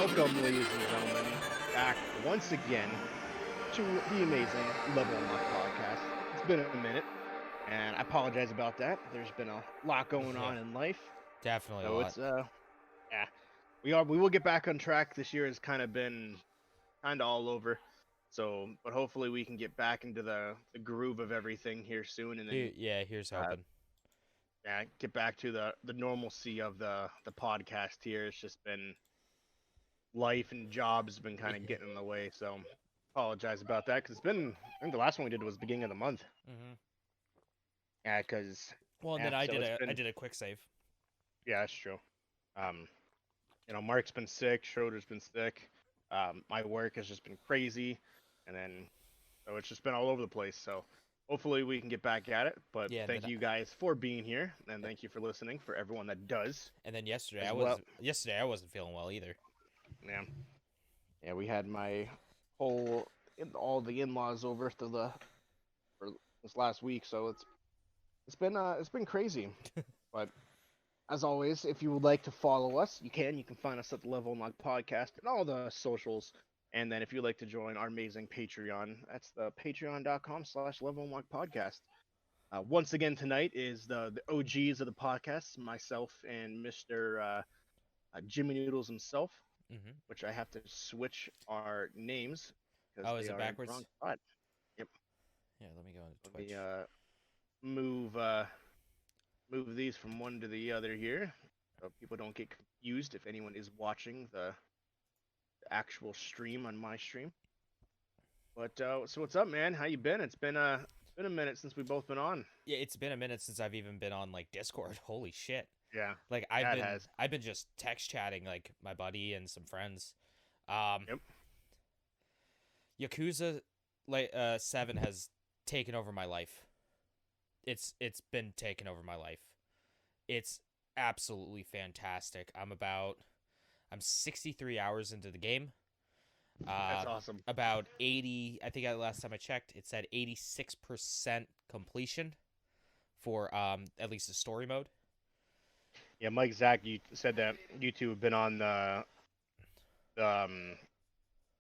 Welcome, ladies and gentlemen, back once again to the amazing Level Up podcast. It's been a minute, and I apologize about that. There's been a lot going Yeah, on in life, definitely a so lot. yeah, we will get back on track. This year has kind of been kind of all over, but hopefully we can get back into the groove of everything here soon, and then Here's uh, hoping. yeah, get back to the normalcy of the podcast here. It's just been life and jobs have been kind of getting in the way. So apologize about that because it's been. I think the last one we did was beginning of the month. hmm Yeah, because Well, and yeah, then I so did it's a I been. did a quick save. Yeah, that's true. Um, Mark's been sick. Schroeder's been sick. My work has just been crazy, and then so it's just been all over the place. So hopefully we can get back at it. But Yeah, and thank then you guys for being here, and thank you for listening. For everyone that does yesterday as well. I wasn't feeling well either. Yeah, yeah, we had my whole all the in-laws over to the for this last week, so it's been crazy. But as always, if you would like to follow us, you can. You can find us at the Level Unlock Podcast and all the socials. And then if you'd like to join our amazing Patreon, that's the patreon.com/Level Unlock Podcast. Once again, tonight is the OGs of the podcast, myself and Mr. Jimmy Noodles himself, hmm which I have to switch our names because Oh, they is it are in the wrong backwards? spot. Yep. Yeah, let me go into Let Twitch. me move these from one to the other here, so people don't get confused if anyone is watching the actual stream on my stream. But so what's up, man? How you been? It's been a minute since we've both been on. Yeah, it's been a minute since I've even been on like Discord. Holy shit! Yeah, Like that has. I've been just text chatting like my buddy and some friends. Um, Yep. Yakuza like 7 has taken over my life. It's been taken over my life. It's absolutely fantastic. I'm 63 hours into the game. That's Uh, awesome. about 80. I think last time I checked, it said 86% completion for at least the story mode. Yeah, Mike Zach, you said that you two have been on um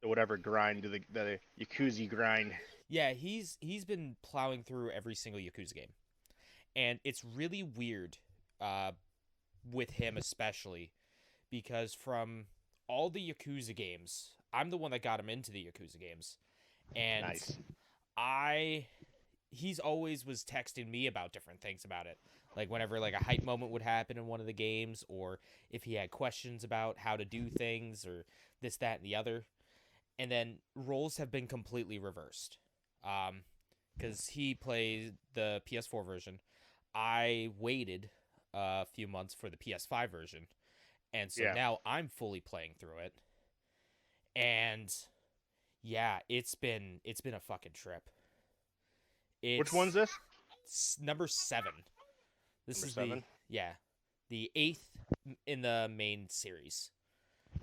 the whatever grind, the Yakuza grind. Yeah, he's been plowing through every single Yakuza game, and it's really weird, uh, with him especially because from all the Yakuza games, I'm the one that got him into the Yakuza games, and Nice. I he's always was texting me about different things about it. Like whenever like a hype moment would happen in one of the games, or if he had questions about how to do things or this, that, and the other. And then roles have been completely reversed. Because he played the PS4 version. I waited a few months for the PS5 version. And so Yeah. now I'm fully playing through it. And yeah, it's been a fucking trip. Which one's this? It's number 7. This Number is the seven. yeah, the 8th in the main series.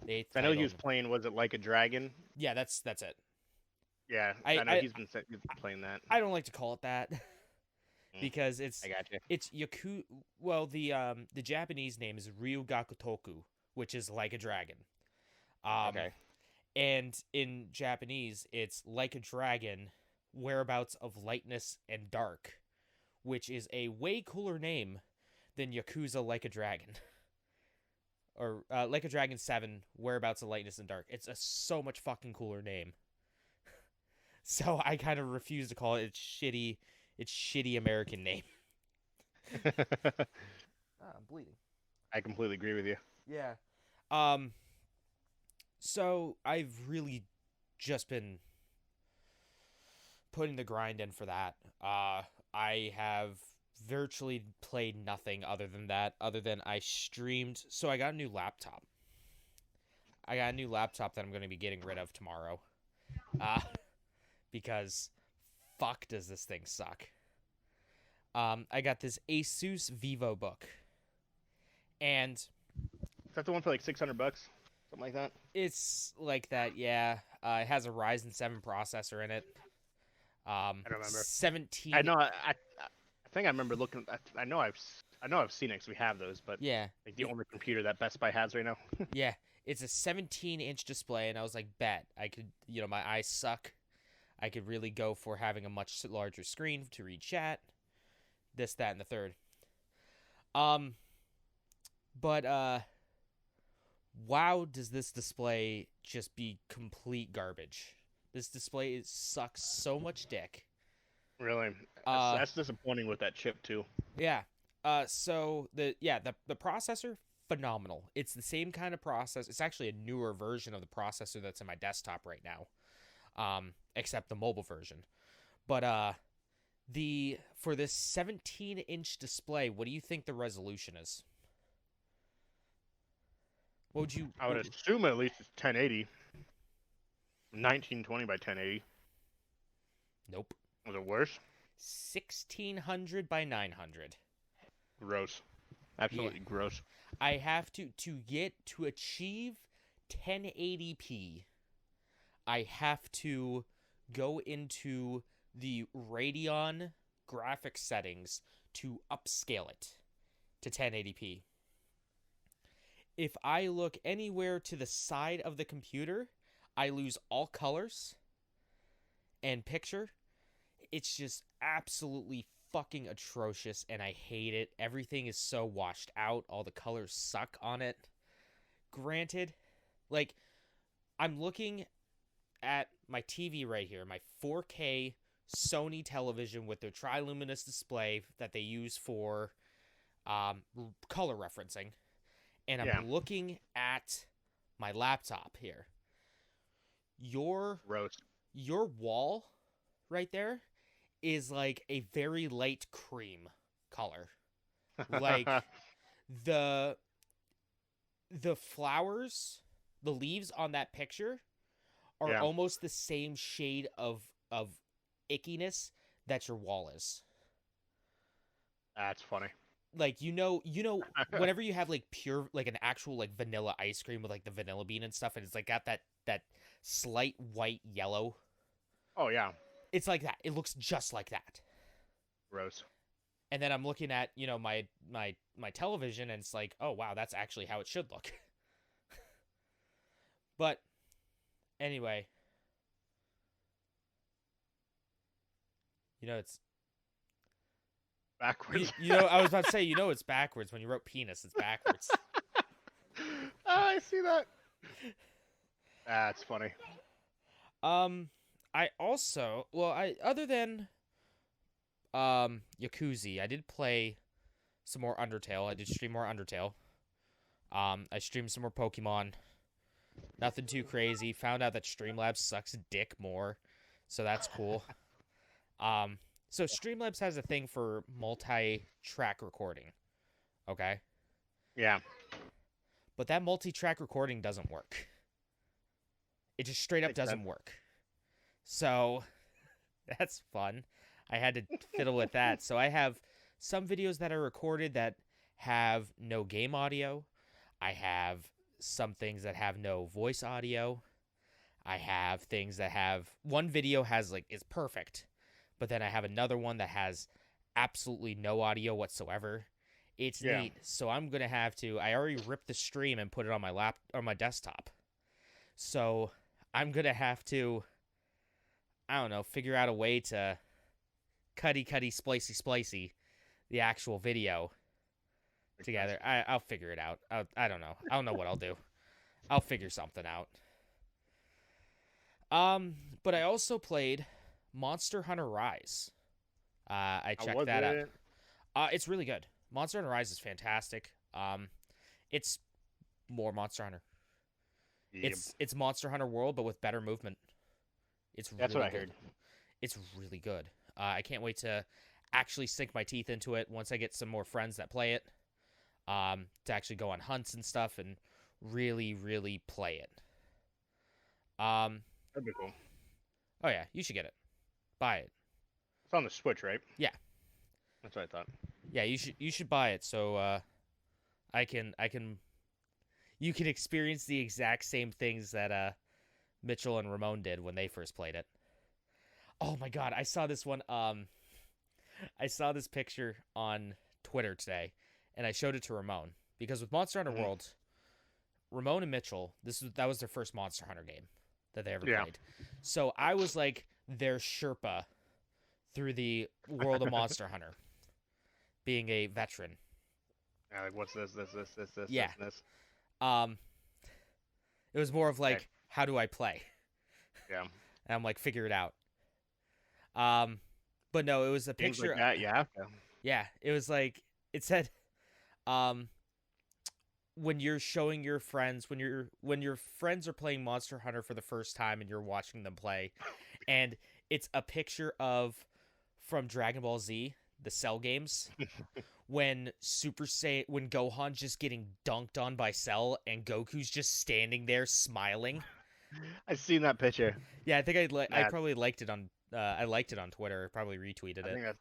The 8th I know he title. was playing. Was it Like a Dragon? Yeah, that's it. Yeah, I I know I he's been playing that. I don't like to call it that Mm, because I got you. it's Yaku. Well, the Japanese name is Ryugakutoku, which is like a dragon. Um, Okay. and in Japanese, it's like a dragon, whereabouts of lightness and dark, which is a way cooler name than Yakuza Like a Dragon. Or Like a Dragon 7, Whereabouts of Lightness and Dark. It's a so much fucking cooler name. So I kind of refuse to call it its shitty American name. I'm bleeding. I completely agree with you. Yeah. Um. So I've really just been putting the grind in for that. I have virtually played nothing other than that. Other than I streamed. So I got a new laptop. I got a new laptop that I'm going to be getting rid of tomorrow. Uh, because fuck does this thing suck. I got this Asus VivoBook, and Is that the one for like $600, something like that? it's like that. Yeah, it has a Ryzen 7 processor in it. I don't remember. 17. I know. I think I remember looking. I know I've seen it because we have those, but Yeah, like the only computer that Best Buy has right now. yeah. It's a 17-inch display, and I was like, bet I could, my eyes suck. I could really go for having a much larger screen to read chat, this, that, and the third. Um, but wow, does this display just be complete garbage? This display sucks so much dick. Really, Uh, that's disappointing with that chip too. yeah. So the processor, phenomenal. It's the same kind of process. It's actually a newer version of the processor that's in my desktop right now. Except the mobile version. But for this 17-inch display, what do you think the resolution is? What would you? I would assume at least it's 1080, 1920 by 1080. Nope. Was it worse? 1600 by 900. Gross. Yeah. Absolutely gross. I have to achieve 1080p. I have to go into the Radeon graphics settings to upscale it to 1080p. If I look anywhere to the side of the computer, I lose all colors and picture. It's just absolutely fucking atrocious, and I hate it. Everything is so washed out. All the colors suck on it. Granted, like, I'm looking at my TV right here, my 4K Sony television with their triluminous display that they use for color referencing, and I'm looking at my laptop here. Your wall right there is like a very light cream color. Like the flowers, the leaves on that picture are almost the same shade of ickiness that your wall is. That's funny. Like, whenever you have like pure, like an actual like vanilla ice cream with like the vanilla bean and stuff, and it's like got that slight white yellow. Oh yeah. It's like that. It looks just like that. Gross. And then I'm looking at, my television, and it's like, oh wow, that's actually how it should look. But anyway, it's backwards. I was about to say, it's backwards. When you wrote penis, it's backwards. I see that. That's funny. I also, other than Yakuza, I did play some more Undertale. I did stream more Undertale. I streamed some more Pokemon. Nothing too crazy. Found out that Streamlabs sucks dick more, so that's cool. So Streamlabs has a thing for multi-track recording. Okay? Yeah. But that multi-track recording doesn't work. It just straight up doesn't work. So that's fun. I had to fiddle with that. So I have some videos that are recorded that have no game audio. I have some things that have no voice audio. I have things that have, one video has is perfect, but then I have another one that has absolutely no audio whatsoever. It's neat. So I'm going to have to, I already ripped the stream and put it on my desktop. So I'm going to have to, I don't know, figure out a way to cutty, splicey the actual video together. I'll figure it out. I don't know. I don't know what I'll do. I'll figure something out. But I also played Monster Hunter Rise. I checked that out. It's really good. Monster Hunter Rise is fantastic. It's more Monster Hunter. Yep. It's Monster Hunter World, but with better movement. That's what I heard. It's really good. I can't wait to actually sink my teeth into it once I get some more friends that play it. To actually go on hunts and stuff and really, really play it. That'd be cool. Oh yeah, you should get it. Buy it. It's on the Switch, right? Yeah. That's what I thought. Yeah, you should buy it so you can experience the exact same things that Mitchell and Ramon did when they first played it. Oh my god, I saw this one. I saw this picture on Twitter today, and I showed it to Ramon because with Monster Hunter World, Ramon and Mitchell, that was their first Monster Hunter game that they ever Yeah. played. So I was like their Sherpa through the world of Monster Hunter, being a veteran. Yeah, like what's this, Yeah. and this. Um, it was more of Okay. like, how do I play? Yeah. And I'm like, figure it out. But no, it was a Games like picture. that, you have to. Yeah, it was like it said, um, when you're showing your friends when your friends are playing Monster Hunter for the first time and you're watching them play, and it's a picture of from Dragon Ball Z, the Cell games, when when Gohan's just getting dunked on by Cell and Goku's just standing there smiling. I've seen that picture. Yeah, I think I That probably liked it on I liked it on Twitter. Probably retweeted I it. think that's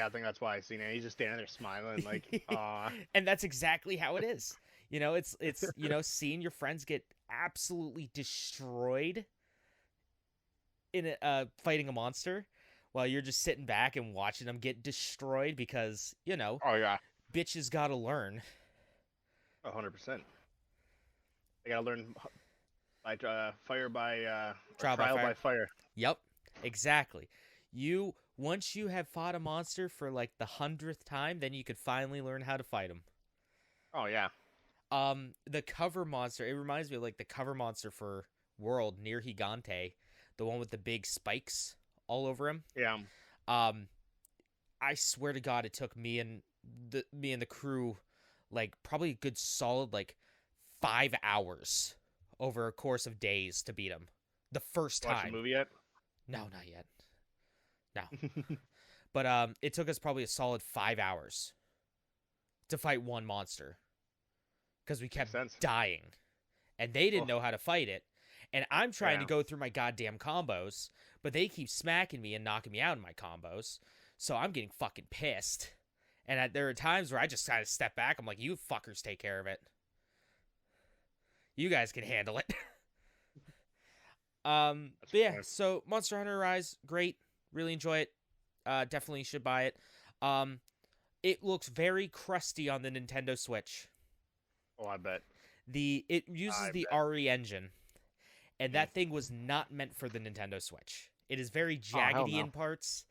I think that's why I seen it. He's just standing there smiling, like, aw. And that's exactly how it is. It's seeing your friends get absolutely destroyed in fighting a monster while you're just sitting back and watching them get destroyed because, Oh yeah, bitches got to learn. 100%. They gotta learn by fire by Trial trial by fire. by fire. Yep, exactly. Once you have fought a monster for like the 100th time, then you could finally learn how to fight them. Oh yeah. The cover monster, it reminds me of like the cover monster for World near Gigante, the one with the big spikes all over him. Yeah. I swear to God, it took me and the crew like probably a good solid like 5 hours over a course of days to beat him. The first Watch the time. movie yet? No, not yet. No. But it took us probably a solid 5 hours to fight one monster because we kept dying, and they didn't know how to fight it. And I'm trying to go through my goddamn combos, but they keep smacking me and knocking me out in my combos. So I'm getting fucking pissed. And there are times where I just kind of step back. I'm like, you fuckers take care of it. You guys can handle it. But yeah, so Monster Hunter Rise, great. Really enjoy it. Definitely should buy it. It looks very crusty on the Nintendo Switch. Oh, I bet. It uses the RE engine, and that thing was not meant for the Nintendo Switch. It is very jaggedy in parts,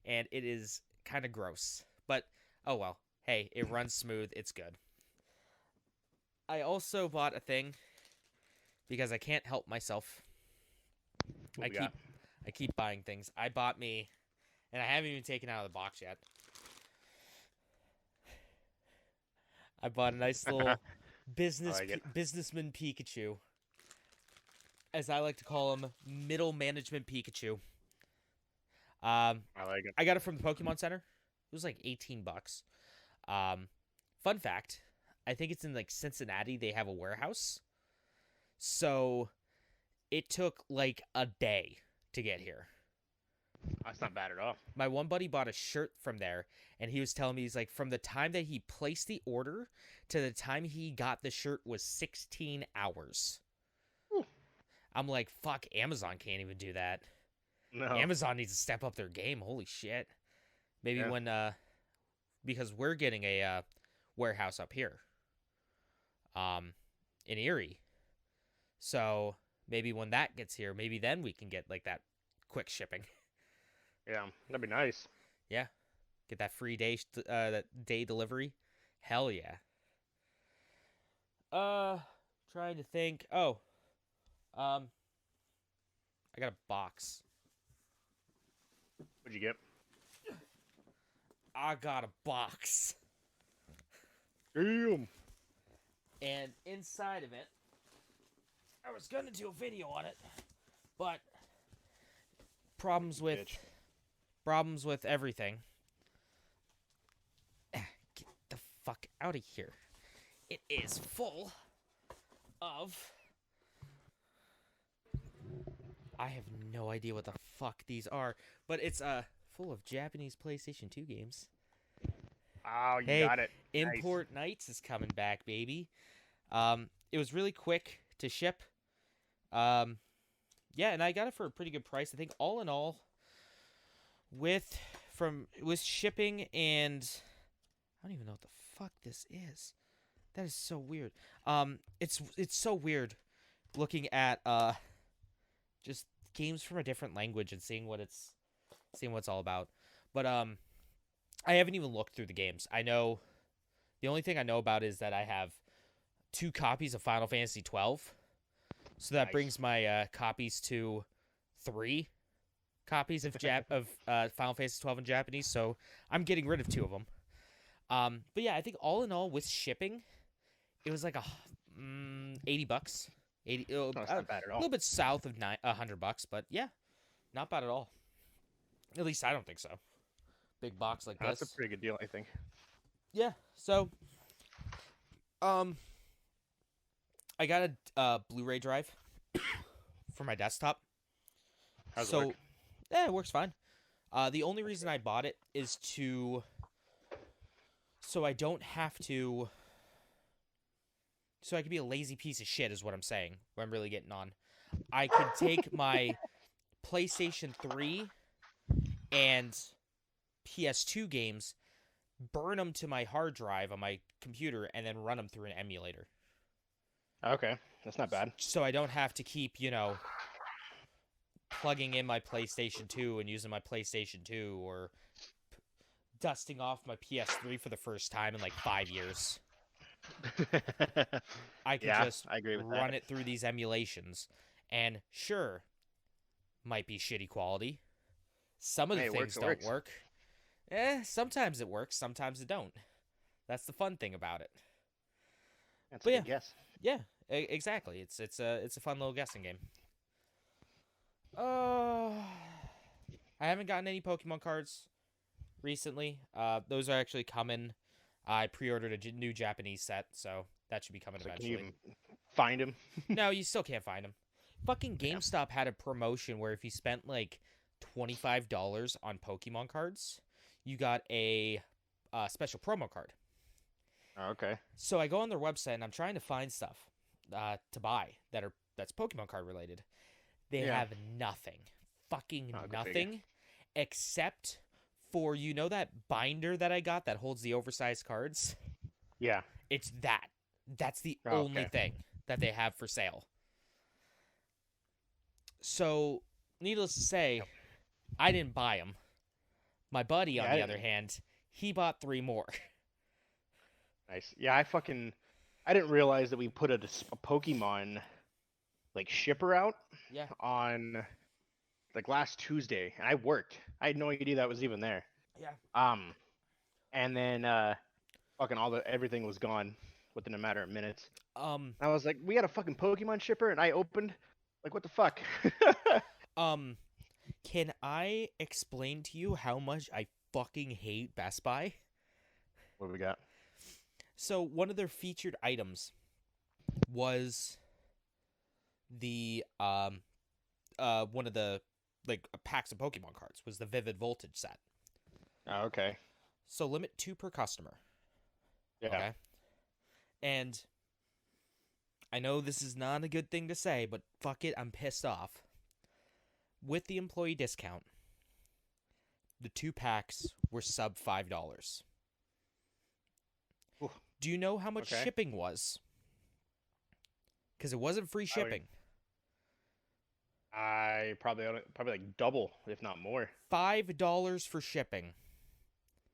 and it is kind of gross. But oh well. Hey, it runs smooth. It's good. I also bought a thing because I can't help myself. I keep buying things. I bought me, and I haven't even taken it out of the box yet. I bought a nice little businessman Pikachu, as I like to call him, middle management Pikachu. I like it. I got it from the Pokemon Center. It was like $18. Fun fact, I think it's in like Cincinnati. They have a warehouse, so it took like a day to get here. That's not bad at all. My one buddy bought a shirt from there, and he was telling me, he's like, from the time that he placed the order to the time he got the shirt was 16 hours. Ooh. I'm like, fuck, Amazon can't even do that. No. Amazon needs to step up their game. Holy shit. Maybe when, because we're getting a warehouse up here, in Erie. So maybe when that gets here, maybe then we can get like that quick shipping. Yeah, that'd be nice. Yeah, get that free that day delivery. Hell yeah. Trying to think. Oh, I got a box. What'd you get? I got a box. Damn. And inside of it, I was gonna do a video on it, but problems with everything. Get the fuck out of here. It is full of... I have no idea what the fuck these are, but it's full of Japanese PlayStation 2 games. Oh, you got it. Import Nights is coming back, baby. It was really quick to ship. Yeah, and I got it for a pretty good price. I think all in all, with shipping and I don't even know what the fuck this is. That is so weird. It's so weird looking at just games from a different language and seeing what it's all about. But I haven't even looked through the games. I know the only thing I know about is that I have 2 copies of Final Fantasy 12. So that Nice. brings my copies to 3 copies of Final Fantasy 12 in Japanese. So I'm getting rid of 2 of them. But yeah, I think all in all with shipping, it was like $80. 80, No, it's a not bad at all. little bit south of $100, but yeah, not bad at all. At least I don't think so. Big box like That's a this. pretty good deal, I think. Yeah. So, um, I got a Blu-ray drive for my desktop. How's it So, work? yeah, it works fine. The only reason I bought it is so I don't have to. So I could be a lazy piece of shit, is what I'm saying. What I'm really getting on. I could take my PlayStation 3 and PS2 games, burn them to my hard drive on my computer, and then run them through an emulator. Okay, that's not bad. So I don't have to keep, plugging in my PlayStation 2 and using my PlayStation 2 or dusting off my PS3 for the first time in like 5 years. I could Yeah, just I agree with run that. it through these emulations. And sure, might be shitty quality. Some of the Hey, it things works. It don't works. work. Sometimes it works, sometimes it don't. That's the fun thing about it. That's a But good guess. yeah, exactly. It's a fun little guessing game. Uh, I haven't gotten any Pokemon cards recently. Those are actually coming. I pre-ordered a new Japanese set, so that should be coming So can you eventually. even find him? No, you still can't find them. Fucking Yeah. GameStop had a promotion where if you spent like $25 on Pokemon cards, you got a special promo card. Oh, okay. So I go on their website and I'm trying to find stuff to buy that's Pokemon card related. They Yeah. have nothing, fucking Oh, go figure. nothing, except for that binder that I got that holds the oversized cards. Yeah. It's that. That's the Oh, only okay. thing that they have for sale. So, needless to say, Yep. I didn't buy them. My buddy, on Yeah. the other hand, he bought 3 more. Nice. Yeah, I didn't realize that we put a Pokemon like shipper out Yeah. on like last Tuesday, and I worked. I had no idea that was even there. Yeah. Um, and then fucking everything was gone within a matter of minutes. Um, I was like, we had a fucking Pokemon shipper, and I opened, like, what the fuck? um, can I explain to you how much I fucking hate Best Buy? What do we got? So, one of their featured items was the one of the packs of Pokemon cards was the Vivid Voltage set. Oh, okay. So limit 2 per customer. Yeah. Okay. And I know this is not a good thing to say, but fuck it, I'm pissed off. With the employee discount, the 2 packs were sub $5. Ooh, Do you know how much okay. shipping was? Because it wasn't free shipping. I probably like double, if not more. $5 for shipping.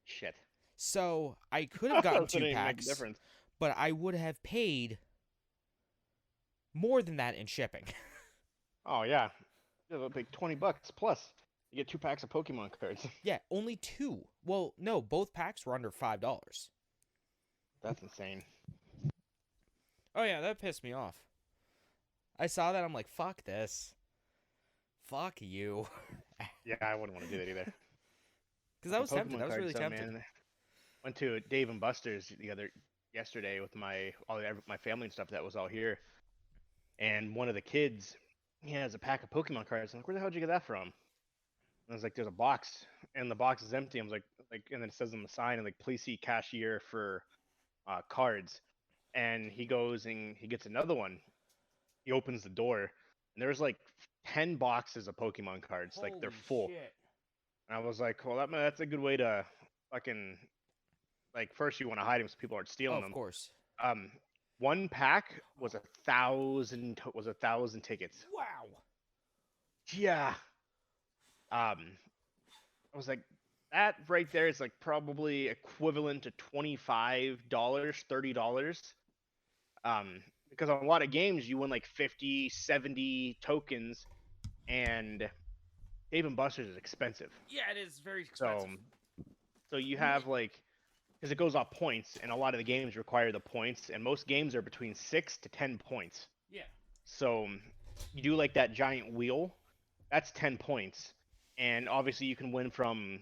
Shit. So I could have gotten That 2 didn't even make a packs, difference. but I would have paid more than that in shipping. Oh yeah, like $20 plus. You get 2 packs of Pokemon cards. Yeah, only 2. Well, no, both packs were under $5. That's insane. Oh yeah, that pissed me off. I saw that, I'm like, fuck this. Fuck you. Yeah, I wouldn't want to do that either. Because I was Fucking tempted. Pokemon I was cards, really though, tempted. man. Went to Dave and Buster's yesterday with my family and stuff that was all here, and one of the kids, he has a pack of Pokemon cards. I'm like, where the hell did you get that from? And I was like, there's a box, and the box is empty. I was like, and then it says on the sign, and like, please see cashier for cards. And he goes and he gets another one. He opens the door, and there's like 10 boxes of Pokemon cards. Like they're full. Shit. And I was like, well, that's a good way to fucking, like, first you want to hide them so people aren't Oh, stealing of them. course. Um, one pack was a thousand tickets. Wow. Yeah. Um, I was like, that right there is like probably equivalent to $25, $30. Because on a lot of games you win like 50, 70 tokens, and Dave and Buster's is expensive. Yeah, it is very So, expensive. so you have like, because it goes off points, and a lot of the games require the points, and most games are between 6 to 10 points. Yeah. So you do like that giant wheel, that's 10 points, and obviously you can win from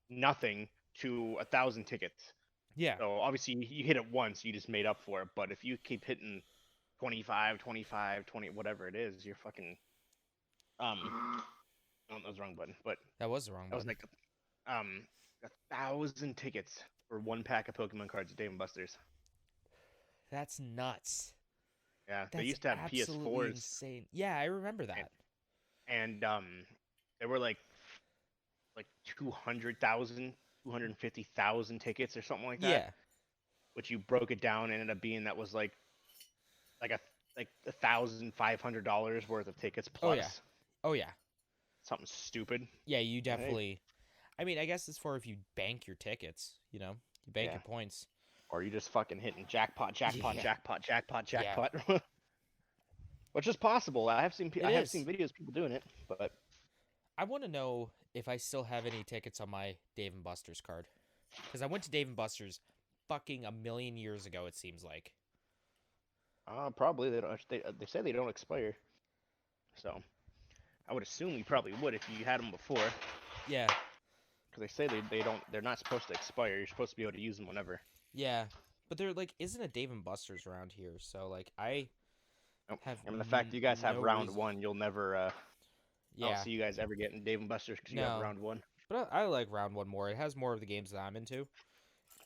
nothing to 1,000 tickets. Yeah. So obviously you hit it once, you just made up for it. But if you keep hitting 25, 25, 20, whatever it is, you're fucking oh, that was the wrong button. But That was the wrong that was button. like 1,000 tickets for one pack of Pokemon cards at Dave and Buster's. That's nuts. Yeah, they That's used to have absolutely PS4s, insane. Yeah, I remember and that. they were like 200,000, 250,000 tickets or something like that. Yeah. Which you broke it down, ended up being that was like a like $1,500 worth of tickets Oh yeah. plus Oh yeah. something stupid. Yeah, you Hey, definitely. I mean, I guess it's for if you bank your tickets. You bank yeah. your points. Or you just fucking hitting jackpot, jackpot, Yeah. jackpot, jackpot, Yeah. jackpot. Which is possible. It I have seen is. videos of people doing it, but I want to know if I still have any tickets on my Dave and Buster's card, because I went to Dave and Buster's fucking a million years ago. It seems like. probably they don't. They say they don't expire, so I would assume you probably would if you had them before, Yeah. because they say they don't. They're not supposed to expire. You're supposed to be able to use them whenever. Yeah. But there like isn't a Dave and Buster's around here, so like I Nope. have And the fact that you guys have no round reason. one, you'll never. I don't Yeah. see you guys ever getting Dave and Buster's because you have No. round one. But I like round one more. It has more of the games that I'm into.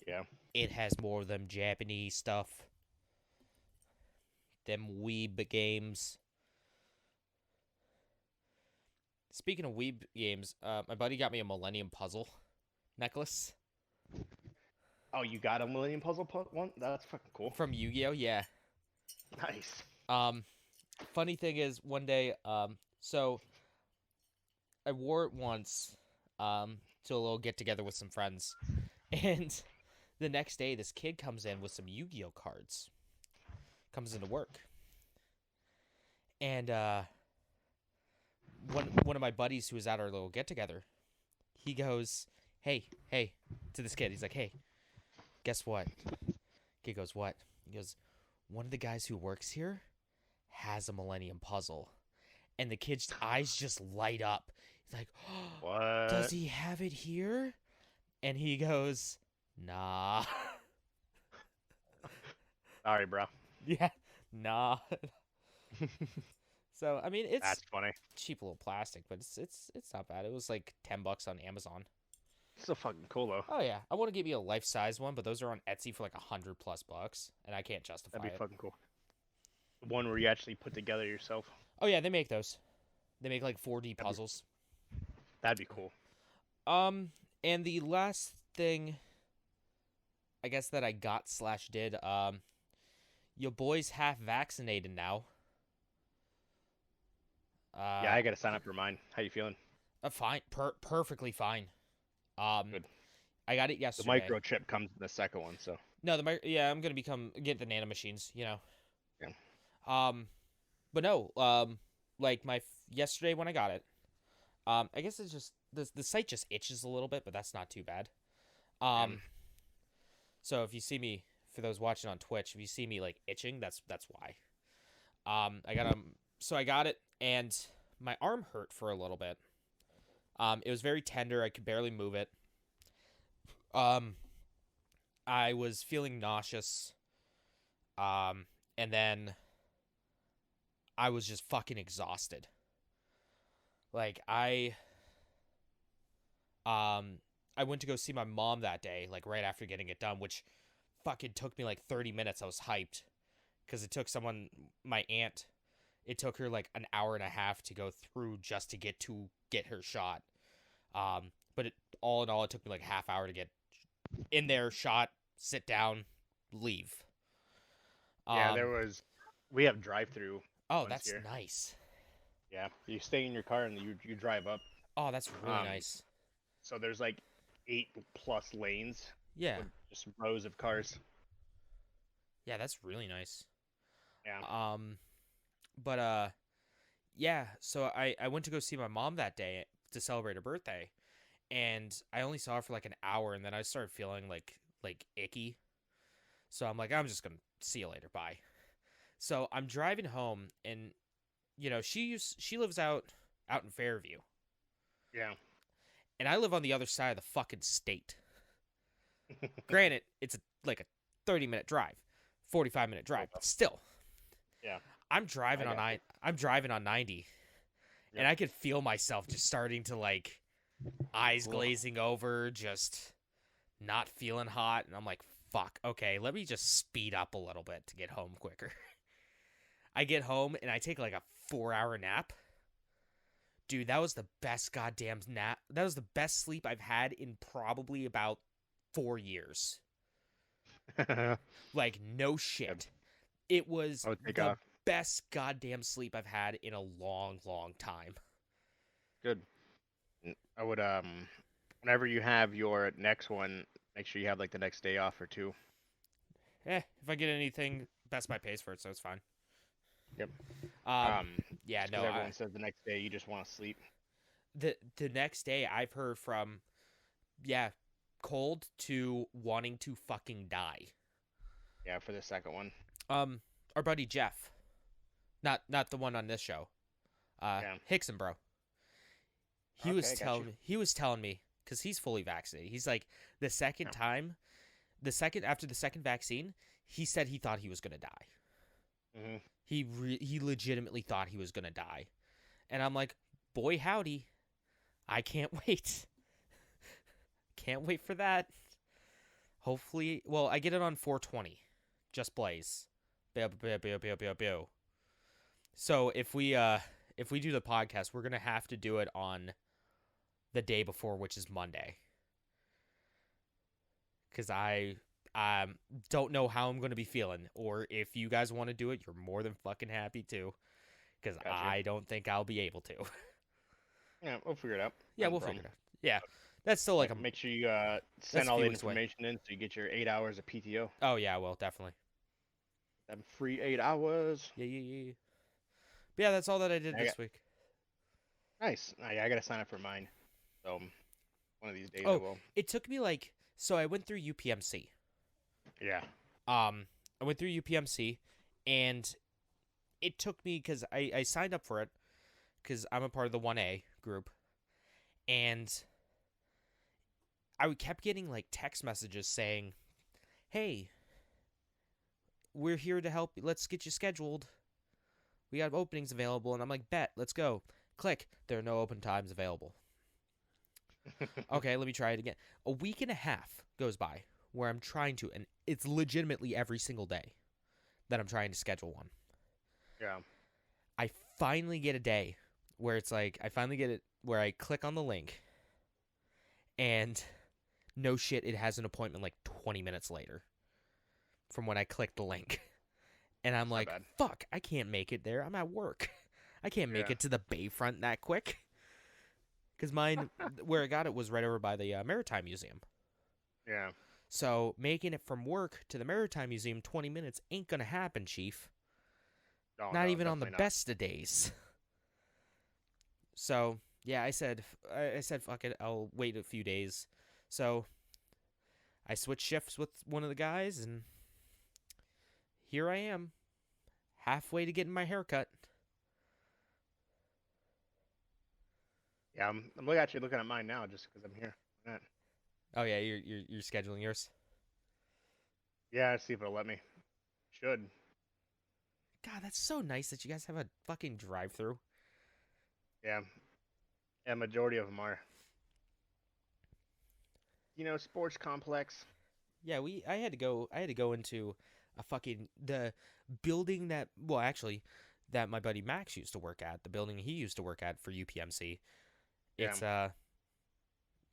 Yeah. It has more of them Japanese stuff, them weeb games. Speaking of weeb games, my buddy got me a Millennium Puzzle necklace Oh, you got a Millennium Puzzle one? That's fucking cool. from Yu-Gi-Oh. Yeah. Nice. Um, funny thing is, one day, so I wore it once, to a little get together with some friends, and the next day, this kid comes in with some Yu-Gi-Oh cards. Comes into work, and one of my buddies who was at our little get together, he goes, "Hey, hey," to this kid. He's like, "Hey, guess what?" Kid goes, "What?" He goes, "One of the guys who works here has a Millennium Puzzle," and the kid's eyes just light up. He's like, "Oh, does What? he have it here?" And he goes, "Nah." Sorry, bro. Yeah, nah. So I mean, it's That's funny. cheap little plastic, but it's not bad. It was like $10 on Amazon. So fucking cool though. Oh yeah, I want to give you a life size one, but those are on Etsy for like 100+ bucks, and I can't That'd justify be it. fucking cool. One where you actually put together yourself. Oh yeah, they make those. They make like 4D That'd be puzzles. that'd be cool. Um, and the last thing, I guess that I got slash did, your boy's half vaccinated now. Yeah, Uh, I gotta sign up for mine. How you feeling? fine, perfectly fine. Um, Good. I got it The yesterday. microchip comes in the second one, so No, yeah, I'm gonna get the nano machines. yeah. Um, but no, like yesterday when I got it, I guess it's just the site just itches a little bit, but that's not too bad. And Um, so if you see me, for those watching on Twitch, if you see me like itching, that's why. I got so I got it, and my arm hurt for a little bit. It was very tender. I could barely move it. Um, I was feeling nauseous. And then I was just fucking exhausted. Like I went to go see my mom that day, like right after getting it done, which fucking took me like 30 minutes. I was hyped because it took my aunt, it took her like an hour and a half to go through just to get her shot. But all in all, it took me like a half hour to get in there, shot, sit down, leave. Yeah, Um, we have drive-through oh, ones that's here. nice. Yeah, you stay in your car and you drive up. Oh, that's really Um, nice. so there's like 8+ lanes Yeah, with just rows of cars. yeah, that's really nice. Yeah. Um, but yeah. So I went to go see my mom that day to celebrate her birthday, and I only saw her for like an hour, and then I started feeling like icky. So I'm like, I'm just gonna see you later. Bye. So I'm driving home, and she lives out in Fairview, Yeah. and I live on the other side of the fucking state. Granted, it's like a 30-minute drive, 45-minute Oh, drive, well. but still, Yeah. I'm I driving on got you. I'm driving on 90, and Yep. I could feel myself just starting to like eyes Cool. glazing over, just not feeling hot, and I'm like, fuck, okay, let me just speed up a little bit to get home quicker. I get home and I take like a 4-hour nap. Dude, that was the best goddamn nap. That was the best sleep I've had in probably about 4 years. Good. Like, no shit. It was I would take the off. best goddamn sleep I've had in a long, long time. Good. I would whenever you have your next one, make sure you have like the next day off or two. If I get anything, Best Buy pays for it, so it's fine. Yep. Um, Um, yeah, just because no, everyone says the next day you just want to sleep. the next day I've heard from, yeah, cold to wanting to fucking die. Yeah, for the second one. Our buddy Jeff, not the one on this show, Yeah. Hickson, bro. Okay, I got you. He was telling me because he's fully vaccinated. He's like the second Yeah. time, the second after the second vaccine, he said he thought he was gonna die. Hmm. He legitimately thought he was gonna die, and I'm like, boy howdy, I can't wait. Can't wait for that. Hopefully, well, I get it on 420, just blaze. So if we do the podcast, we're gonna have to do it on the day before, which is Monday, because I don't know how I'm gonna be feeling, or if you guys want to do it, you're more than fucking happy to, because Got you. I don't think I'll be able to. Yeah, we'll figure it out. Yeah, Not a we'll figure problem. it out. Yeah, that's still like But make sure you that's send a all few the weeks away. information in so you get your 8 hours of PTO. Oh yeah, well definitely. Them free 8 hours. Yeah. But yeah, that's all that I did I got this week. nice. I gotta sign up for mine. So one of these days I Oh, will. it took me like so I went through UPMC. Yeah. I went through UPMC, and it took me because I signed up for it because I'm a part of the 1A group, and I kept getting like text messages saying, "Hey, we're here to help. Let's get you scheduled. We got openings available." And I'm like, "Bet, let's go." Click. There are no open times available. Okay, let me try it again. A week and a half goes by where I'm trying to, and it's legitimately every single day that I'm trying to schedule one. Yeah. I finally get a day where it's like, I finally get it where I click on the link, and no shit, it has an appointment like 20 minutes later from when I clicked the link. And I'm It's not like, bad. fuck, I can't make it there. I'm at work. I can't make Yeah. it to the Bayfront that quick. Because mine, where I got it was right over by the Maritime Museum. Yeah. So making it from work to the Maritime Museum 20 minutes ain't gonna happen, Chief. Oh Not no, even on the definitely not. best of days. So yeah, I said fuck it. I'll wait a few days. So I switched shifts with one of the guys, and here I am, halfway to getting my hair cut. Yeah, I'm actually looking at mine now just because I'm here. Why not? Oh yeah, you're scheduling yours. Yeah, see if it'll let me. Should. God, that's so nice that you guys have a fucking drive-through. Yeah. Yeah, majority of them are. Sports complex. Yeah, I had to go. I had to go into a fucking the building that. Well, actually, that my buddy Max used to work at. The building he used to work at for UPMC. Yeah. It's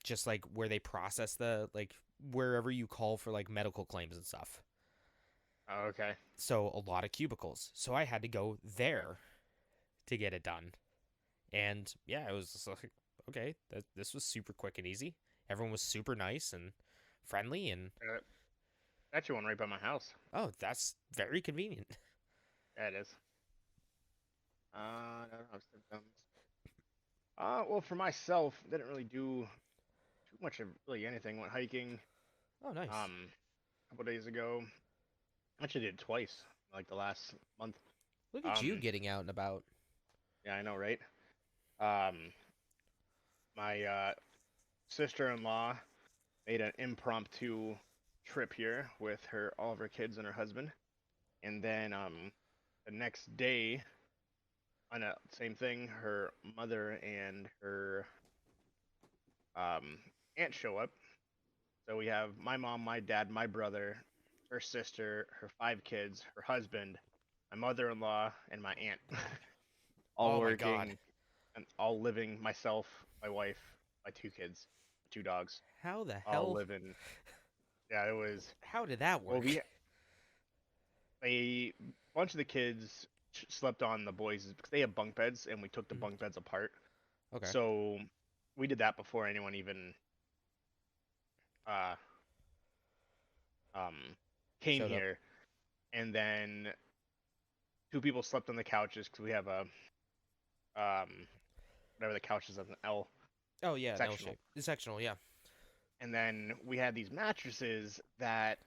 just like where they process the like wherever you call for like medical claims and stuff. Oh, okay. So a lot of cubicles. So I had to go there to get it done. And yeah, it was just like, okay, this was super quick and easy. Everyone was super nice and friendly, and Uh, Actually, one right by my house. oh, that's very convenient. Yeah, it is. I don't have symptoms. Well, for myself, didn't really do too much of really anything. Went hiking, Oh, nice. a couple days ago. Actually, did it twice, like the last month. Look at you Um, getting out and about. yeah, I know, right? Um, my sister-in-law made an impromptu trip here with all of her kids and her husband, and then the next day, on a same thing, her mother and her um aunt show up. So we have my mom, my dad, my brother, her sister, her 5 kids, her husband, my mother-in-law, and my aunt, all Oh my god. working and all living. Myself, my wife, my 2 kids, 2 dogs, How the all hell? living. Yeah, it was. How did that Well, work? a bunch of the kids slept on the boys because they have bunk beds, and we took the Mhm. bunk beds apart. Okay. So we did that before anyone even uh um came Showed up. here, and then 2 people slept on the couches because we have a um whatever the couch is, an L Oh yeah, an L sectional, shape. Sectional, yeah. and then we had these mattresses that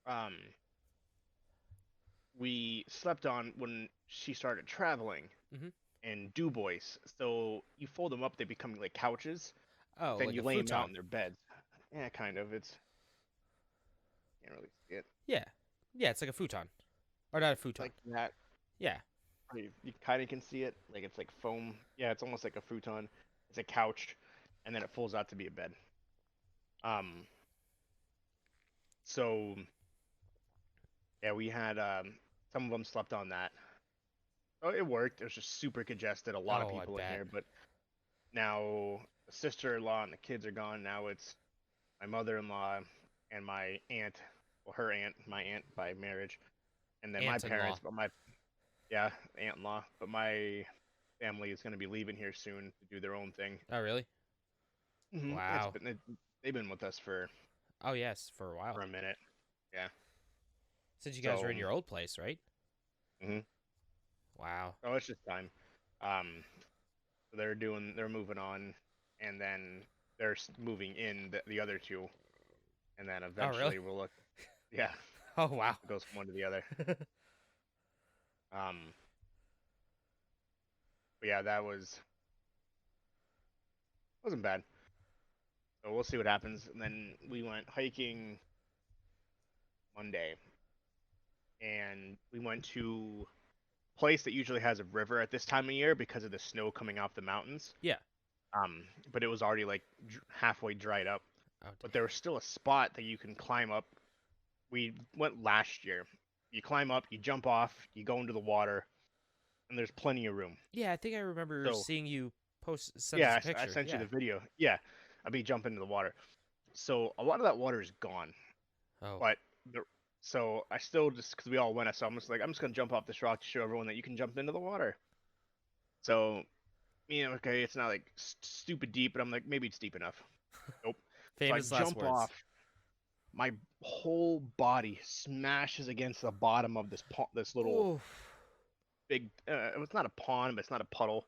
um we slept on when she started traveling Mhm. in Du Bois. So you fold them up, they become like couches. Oh, Then like you a lay them out futon. in their beds. Yeah, kind of. It's can't really see it. Yeah. Yeah, it's like a futon. Or not a futon. Like that. Yeah. You kind of can see it. Like it's like foam. Yeah, it's almost like a futon. It's a couch, and then it folds out to be a bed. Um. So yeah, we had some of them slept on that. Oh, it worked. It was just super congested. A lot of Oh, I people in bet. here. But now the sister-in-law and the kids are gone. Now it's my mother-in-law and my aunt. Well, her aunt, my aunt by marriage, and then my Aunt-in-law. parents. But my yeah, aunt-in-law. But my family is going to be leaving here soon to do their own thing. Oh, really? It's Wow. been they've been with us Oh, yes, for a while. for a minute. Yeah. Since you guys were So in your old place, right? mhm. Wow. So it's just time. So they're moving on, and then they're moving in the other 2, and then Oh, really? eventually we'll look. Yeah, Oh, wow. it goes from one to the other. Um, but yeah, that wasn't bad. So we'll see what happens. And then we went hiking Monday, and we went to a place that usually has a river at this time of year because of the snow coming off the mountains. Yeah. Um, but it was already like halfway dried up. Oh, But there was still a spot that you can climb up. We went last year. You climb up, you jump off, you go into the water, and there's plenty of room. yeah, I think I remember So seeing you send us yeah, a I picture. sent you Yeah. the video. Yeah, I'll be jumping into the water. So a lot of that water is gone, Oh. but the so I still just because we all went, so I'm just like I'm just gonna jump off this rock to show everyone that you can jump into the water. So okay, it's not like stupid deep, but I'm like maybe it's deep enough. Nope. So I Famous last jump words. off. My whole body smashes against the bottom of this little Oh. big. It's not a pond, but it's not a puddle.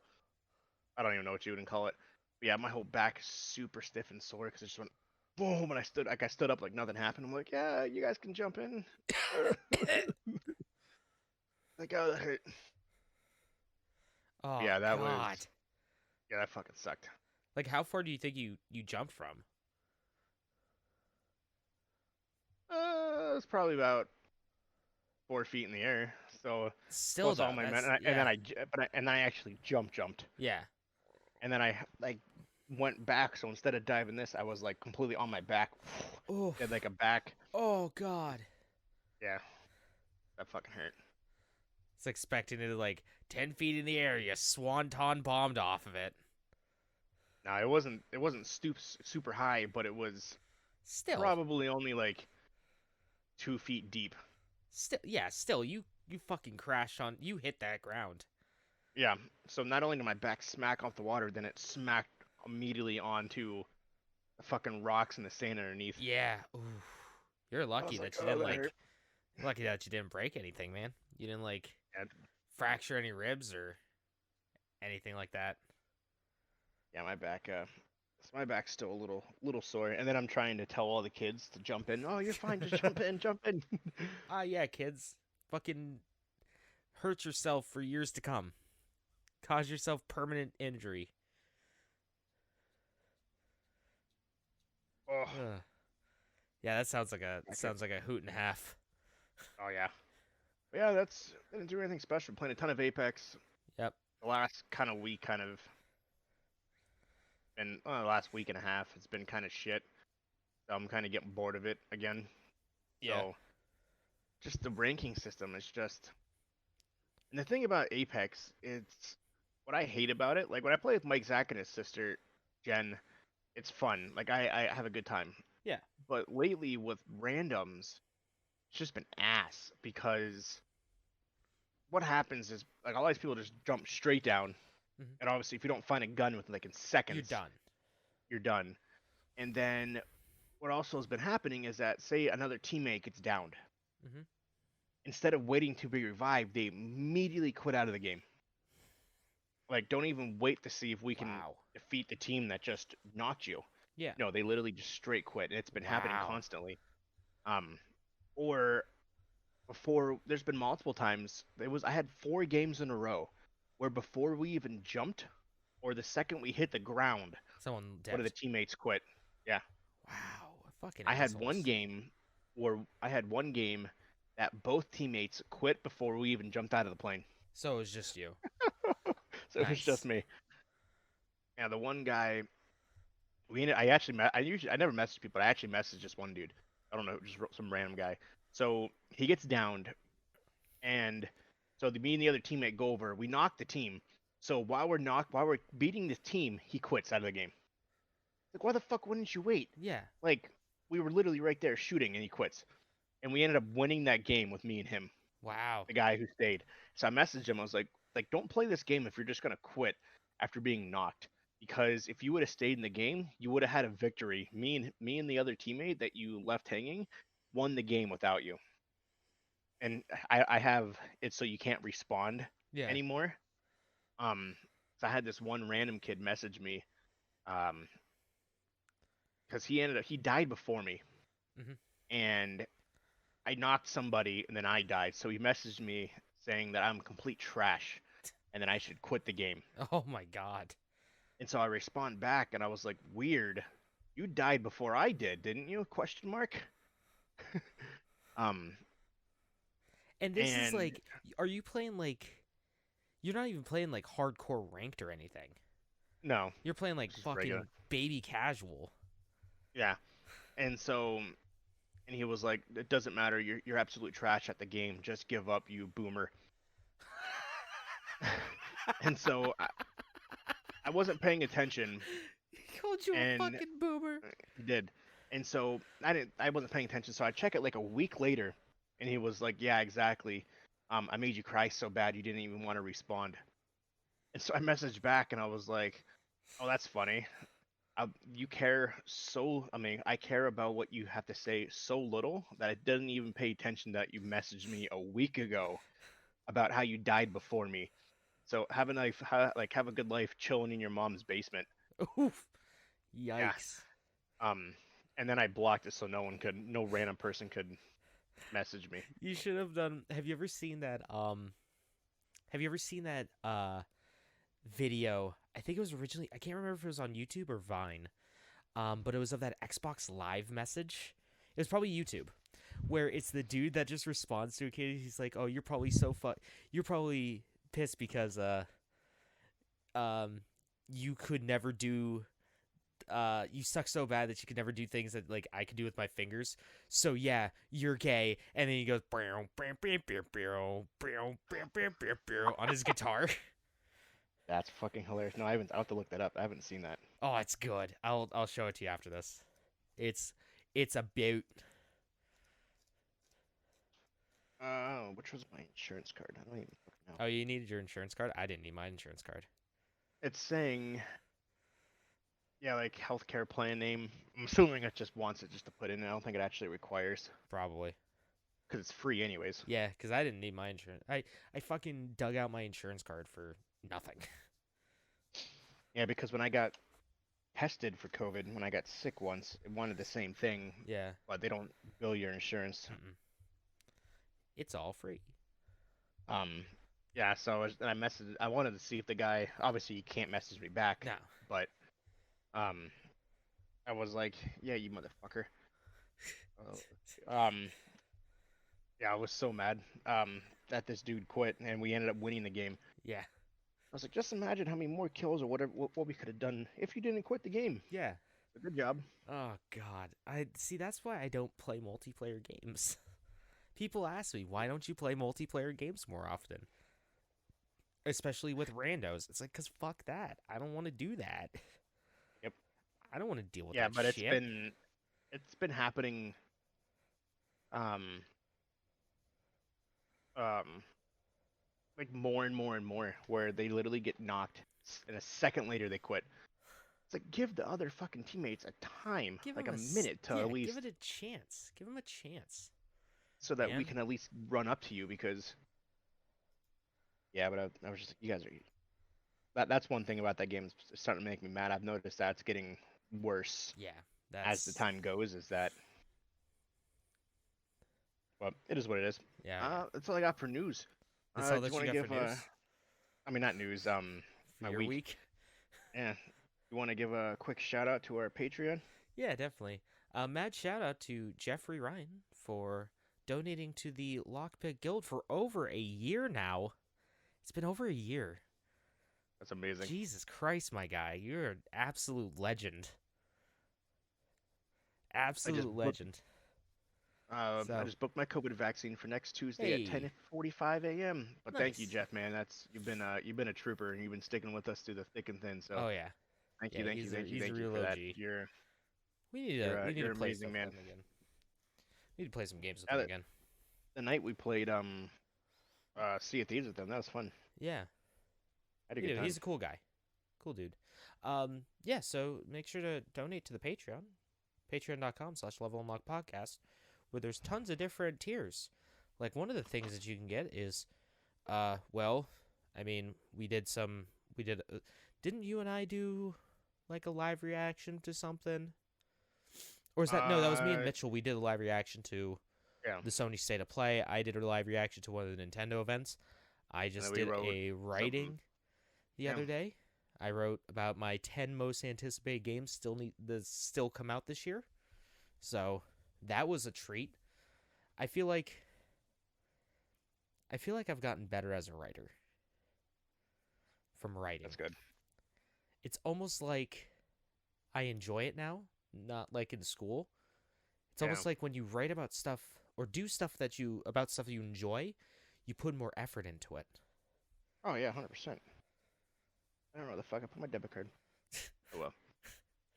I don't even know what you would call it. But yeah, my whole back is super stiff and sore because it just went boom, and I stood up like nothing happened. I'm like, yeah, you guys can jump in. Like, oh, that hurt. Oh, Yeah, God. that fucking sucked. Like, how far do you think you jumped from? It's probably about 4 feet in the air. So Still, plus all though, my men, that's, and then yeah. I actually jumped, Yeah. and then I like went back. So instead of diving this, I was like completely on my back. Oh. Did like a back. Oh, God. Yeah, that fucking hurt. It's expecting it to, like, 10 feet in the air, you swanton bombed off of it. No, it wasn't super high, but it was Still. probably only like 2 feet deep. Still, yeah, still, you fucking crashed on. You hit that ground. Yeah. So not only did my back smack off the water, then it smacked immediately onto the fucking rocks and the sand underneath. Yeah. Oof. You're I lucky was like, that you oh, didn't that hurt. lucky that you didn't break anything, man. You didn't Yeah, fracture any ribs or anything like that. yeah, my back. So my back's still a little sore, and then I'm trying to tell all the kids to jump in. Oh, you're fine, just jump in, jump in. Ah, yeah, kids. Fucking hurt yourself for years to come. Cause yourself permanent injury. Oh, Ugh. Yeah, that back hurt. sounds like a hoot and a half. Oh yeah. But yeah, that's I didn't do anything special. Playing a ton of Apex. Yep. The last kind of week, kind of, and the last week and a half, it's been kind of shit. So I'm kind of getting bored of it again. Yeah. So just the ranking system is just. And the thing about Apex, it's what I hate about it. Like when I play with Mike Zack and his sister Jen, it's fun. Like I have a good time. Yeah. But lately with randoms, it's just been ass because what happens is like all these people just jump straight down, Hmm. and obviously if you don't find a gun within like in You're seconds, done. you're done. And then what also has been happening is that say another teammate gets downed, Hmm. instead of waiting to be revived, they immediately quit out of the game. Like don't even wait to see if we can Wow. defeat the team that just knocked you. Yeah. No, they literally just straight quit, and it's been happening Wow. constantly. Um, or before there's been multiple times I had 4 games in a row where before we even jumped or the second we hit the ground, Someone one of the dipped. teammates quit. Yeah. Wow. Fucking I had one assholes. game I had one game that both teammates quit before we even jumped out of the plane. So it was just you. So it was just Nice. me. Yeah, the one guy I actually I never message people. I actually messaged just one dude. I don't know, just some random guy. So he gets downed. And so me and the other teammate go over. We knock the team. So while we're beating this team, he quits out of the game. Like, why the fuck wouldn't you wait? Yeah. Like, we were literally right there shooting, and he quits. And we ended up winning that game with me and him, Wow. the guy who stayed. So I messaged him. I was like, don't play this game if you're just gonna quit after being knocked. Because if you would have stayed in the game, you would have had a victory. Me and the other teammate that you left hanging won the game without you. And I have it so you can't respawn Yeah. anymore. So I had this one random kid message me, um, because he died before me, Hmm. and I knocked somebody and then I died. So he messaged me saying that I'm complete trash, and then I should quit the game. Oh my god. And so I respond back, and I was like, weird. You died before I did, didn't you? Question mark. Um, And this is and like, are you playing like? You're not even playing like hardcore ranked or anything. no, You're playing like just regular. fucking baby casual. Yeah. And so and he was like, "It doesn't matter. You're absolute trash at the game. Just give up, you boomer." And so I wasn't paying attention, He called you a and fucking boomer. he did. And so I wasn't paying attention. So I check it like a week later, and he was like, "Yeah, exactly. I made you cry so bad you didn't even want to respond." And so I messaged back, and I was like, "Oh, that's funny. You care so. I mean, I care about what you have to say so little that I didn't even pay attention that you messaged me a week ago about how you died before me. So have a good life chilling in your mom's basement." Oof. Yeah. Yikes. Um, and then I blocked it so no random person could message me. You should have done. Have you ever seen that? Have you ever seen that? Video. I think it was originally. I can't remember if it was on YouTube or Vine. But it was of that Xbox Live message. It was probably YouTube, where it's the dude that just responds to a kid. He's like, "Oh, you're probably you're probably pissed because um, you could never do you suck so bad that you could never do things that like I could do with my fingers. So yeah, you're gay." And then he goes on his guitar. That's fucking hilarious. No, I'll have to look that up. I haven't seen that. Oh, it's good. I'll show it to you after this. It's it's about Which was my insurance card? I don't even fucking know. Oh, you needed your insurance card? I didn't need my insurance card. It's saying, yeah, like healthcare plan name. I'm assuming it just wants it just to put in. I don't think it actually requires Probably. because it's free anyways. Yeah, because I didn't need my insurance. I fucking dug out my insurance card for nothing. Yeah, because when I got tested for COVID, when I got sick once, it wanted the same thing, Yeah. but they don't bill your insurance. Mm-mm. It's all free. Um, yeah, so I messaged. I wanted to see if the guy. Obviously, you can't message me back, No. but um, I was like, yeah, you motherfucker. Um, yeah, I was so mad that this dude quit, and we ended up winning the game. Yeah. I was like, just imagine how many more kills or whatever what we could have done if you didn't quit the game. Yeah. Good job. Oh god. I see that's why I don't play multiplayer games. People ask me, "Why don't you play multiplayer games more often?" Especially with randos. It's like cuz fuck that. I don't want to do that. Yep. I don't want to deal with Yeah, that but shit. it's been happening um um like more and more and more where they literally get knocked and a second later they quit. It's like give the other fucking teammates a time, Give like him a a minute to yeah, at give least it a chance. Give him a chance, so that we man. can at least run up to you because yeah, but I was just you guys are that's one thing about that game that's starting to make me mad. I've noticed that's getting worse Yeah, as the that's time goes is that well it is what it is. yeah, yeah. That's all I got for news. That's all Do you that want you to got for give news I mean not news, for my your week. week. Yeah. You want to give a quick shout out to our Patreon? Yeah, definitely. Mad shout out to Jeffrey Ryan for donating to the Lockpick Guild for over a year now. It's been over a year. That's amazing. Jesus Christ, my guy, you're an absolute legend. Absolute legend. I So, just booked my COVID vaccine for next Tuesday at hey, 10:45 a.m. But thank you, nice. Jeff, man. That's you've been a trooper and you've been sticking with us through the thick and thin. So Oh yeah, thank yeah. you, thank you, thank you, He's a thank you real for that. OG. We need to You're play amazing, stuff with man. him again. We need to play some games with him Yeah, again. the night we played Sea of Thieves with them, that was fun. Yeah, I had a good time. he's a cool guy, cool dude. Yeah. So make sure to donate to the Patreon, patreon.com/levelunlockpodcast, where there's tons of different tiers. Like one of the things that you can get is, well, I mean, we did. Didn't you and I do like a live reaction to something? Or is that no? That was me and Uh, Mitchell. We did a live reaction to yeah, the Sony State of Play. I did a live reaction to one of the Nintendo events. I and then just we did wrote a something. writing the Yeah. other day. I wrote about my 10 most anticipated games still come out this year. So that was a treat. I feel like I've gotten better as a writer from writing. That's good. It's almost like I enjoy it now, not like in school. It's Yeah. almost like when you write about stuff or do stuff that you about stuff you enjoy, you put more effort into it. Oh yeah, 100%. I don't know the fuck. I put my debit card. Oh well.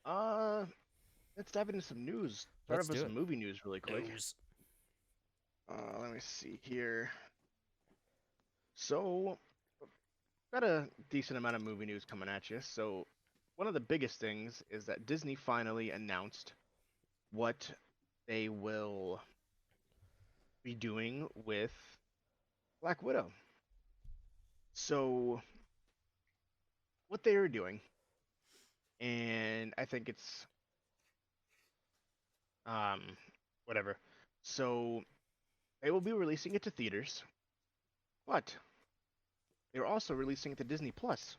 Uh, let's dive into some news. Start Let's off with do some it. movie news really quick. News. Let me see here. So, got a decent amount of movie news coming at you. So, one of the biggest things is that Disney finally announced what they will be doing with Black Widow. So, what they are doing, and I think it's um whatever. So, they will be releasing it to theaters, but they're also releasing it to Disney Plus.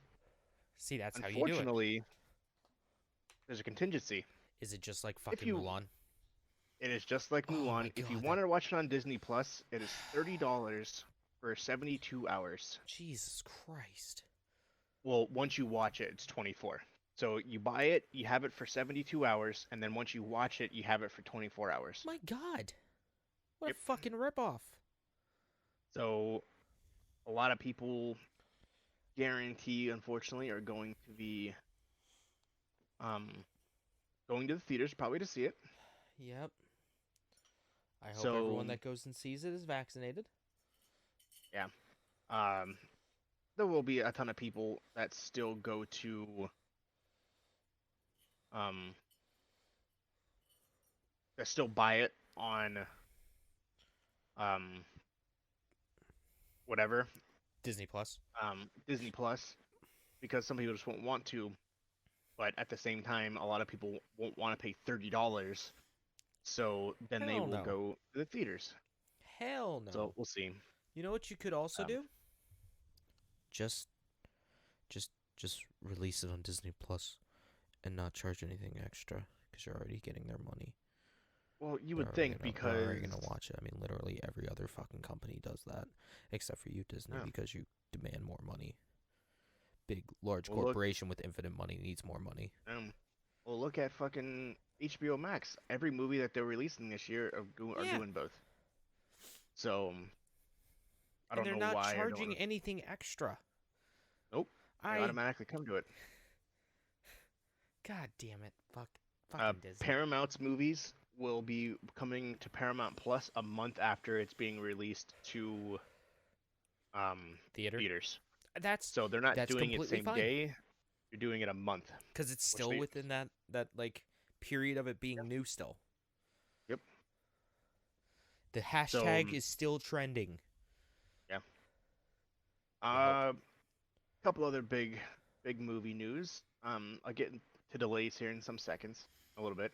See, that's how you do it. Unfortunately, there's a contingency. Is it just like If fucking you Mulan? It is just like Oh my Mulan. If you god, that want to watch it on Disney Plus, it is $30 for 72 hours. Jesus Christ. Well, once you watch it, it's 24. So you buy it, you have it for 72 hours, and then once you watch it, you have it for 24 hours. My god. What a Yep. fucking ripoff. So a lot of people guarantee, unfortunately, are going to be um going to the theaters probably to see it. Yep. I hope everyone So that goes and sees it is vaccinated. Yeah. Um, there will be a ton of people that still go to um that still buy it on um whatever Disney Plus. Disney Plus because some people just won't want to, but at the same time, a lot of people won't want to pay $30, so then they Hell will no. go to the theaters. Hell So no. we'll see. You know what you could also Um, do? Just just release it on Disney Plus and not charge anything extra because you're already getting their money. well, you would think They're already because gonna watch it. I mean, literally every other fucking company does that, except for you, Disney, yeah, because you demand more money. Big, large well look, corporation with infinite money needs more money. um, well look at fucking HBO Max. Every movie that they're releasing this year are Yeah, doing both. So I and don't they're know not why I charging don't. anything extra. Nope, they I, automatically come to it. God damn it, fucking Disney. Paramount's movies will be coming to Paramount Plus a month after it's being released to Theater. theaters. That's So they're not that's doing it completely same fine day. You're doing it a month, because it's which still they within that like period of it being new. Still, yep. the So hashtag is still trending. yeah. I hope. A couple other big movie news. I'll get into delays here in some seconds, a little bit.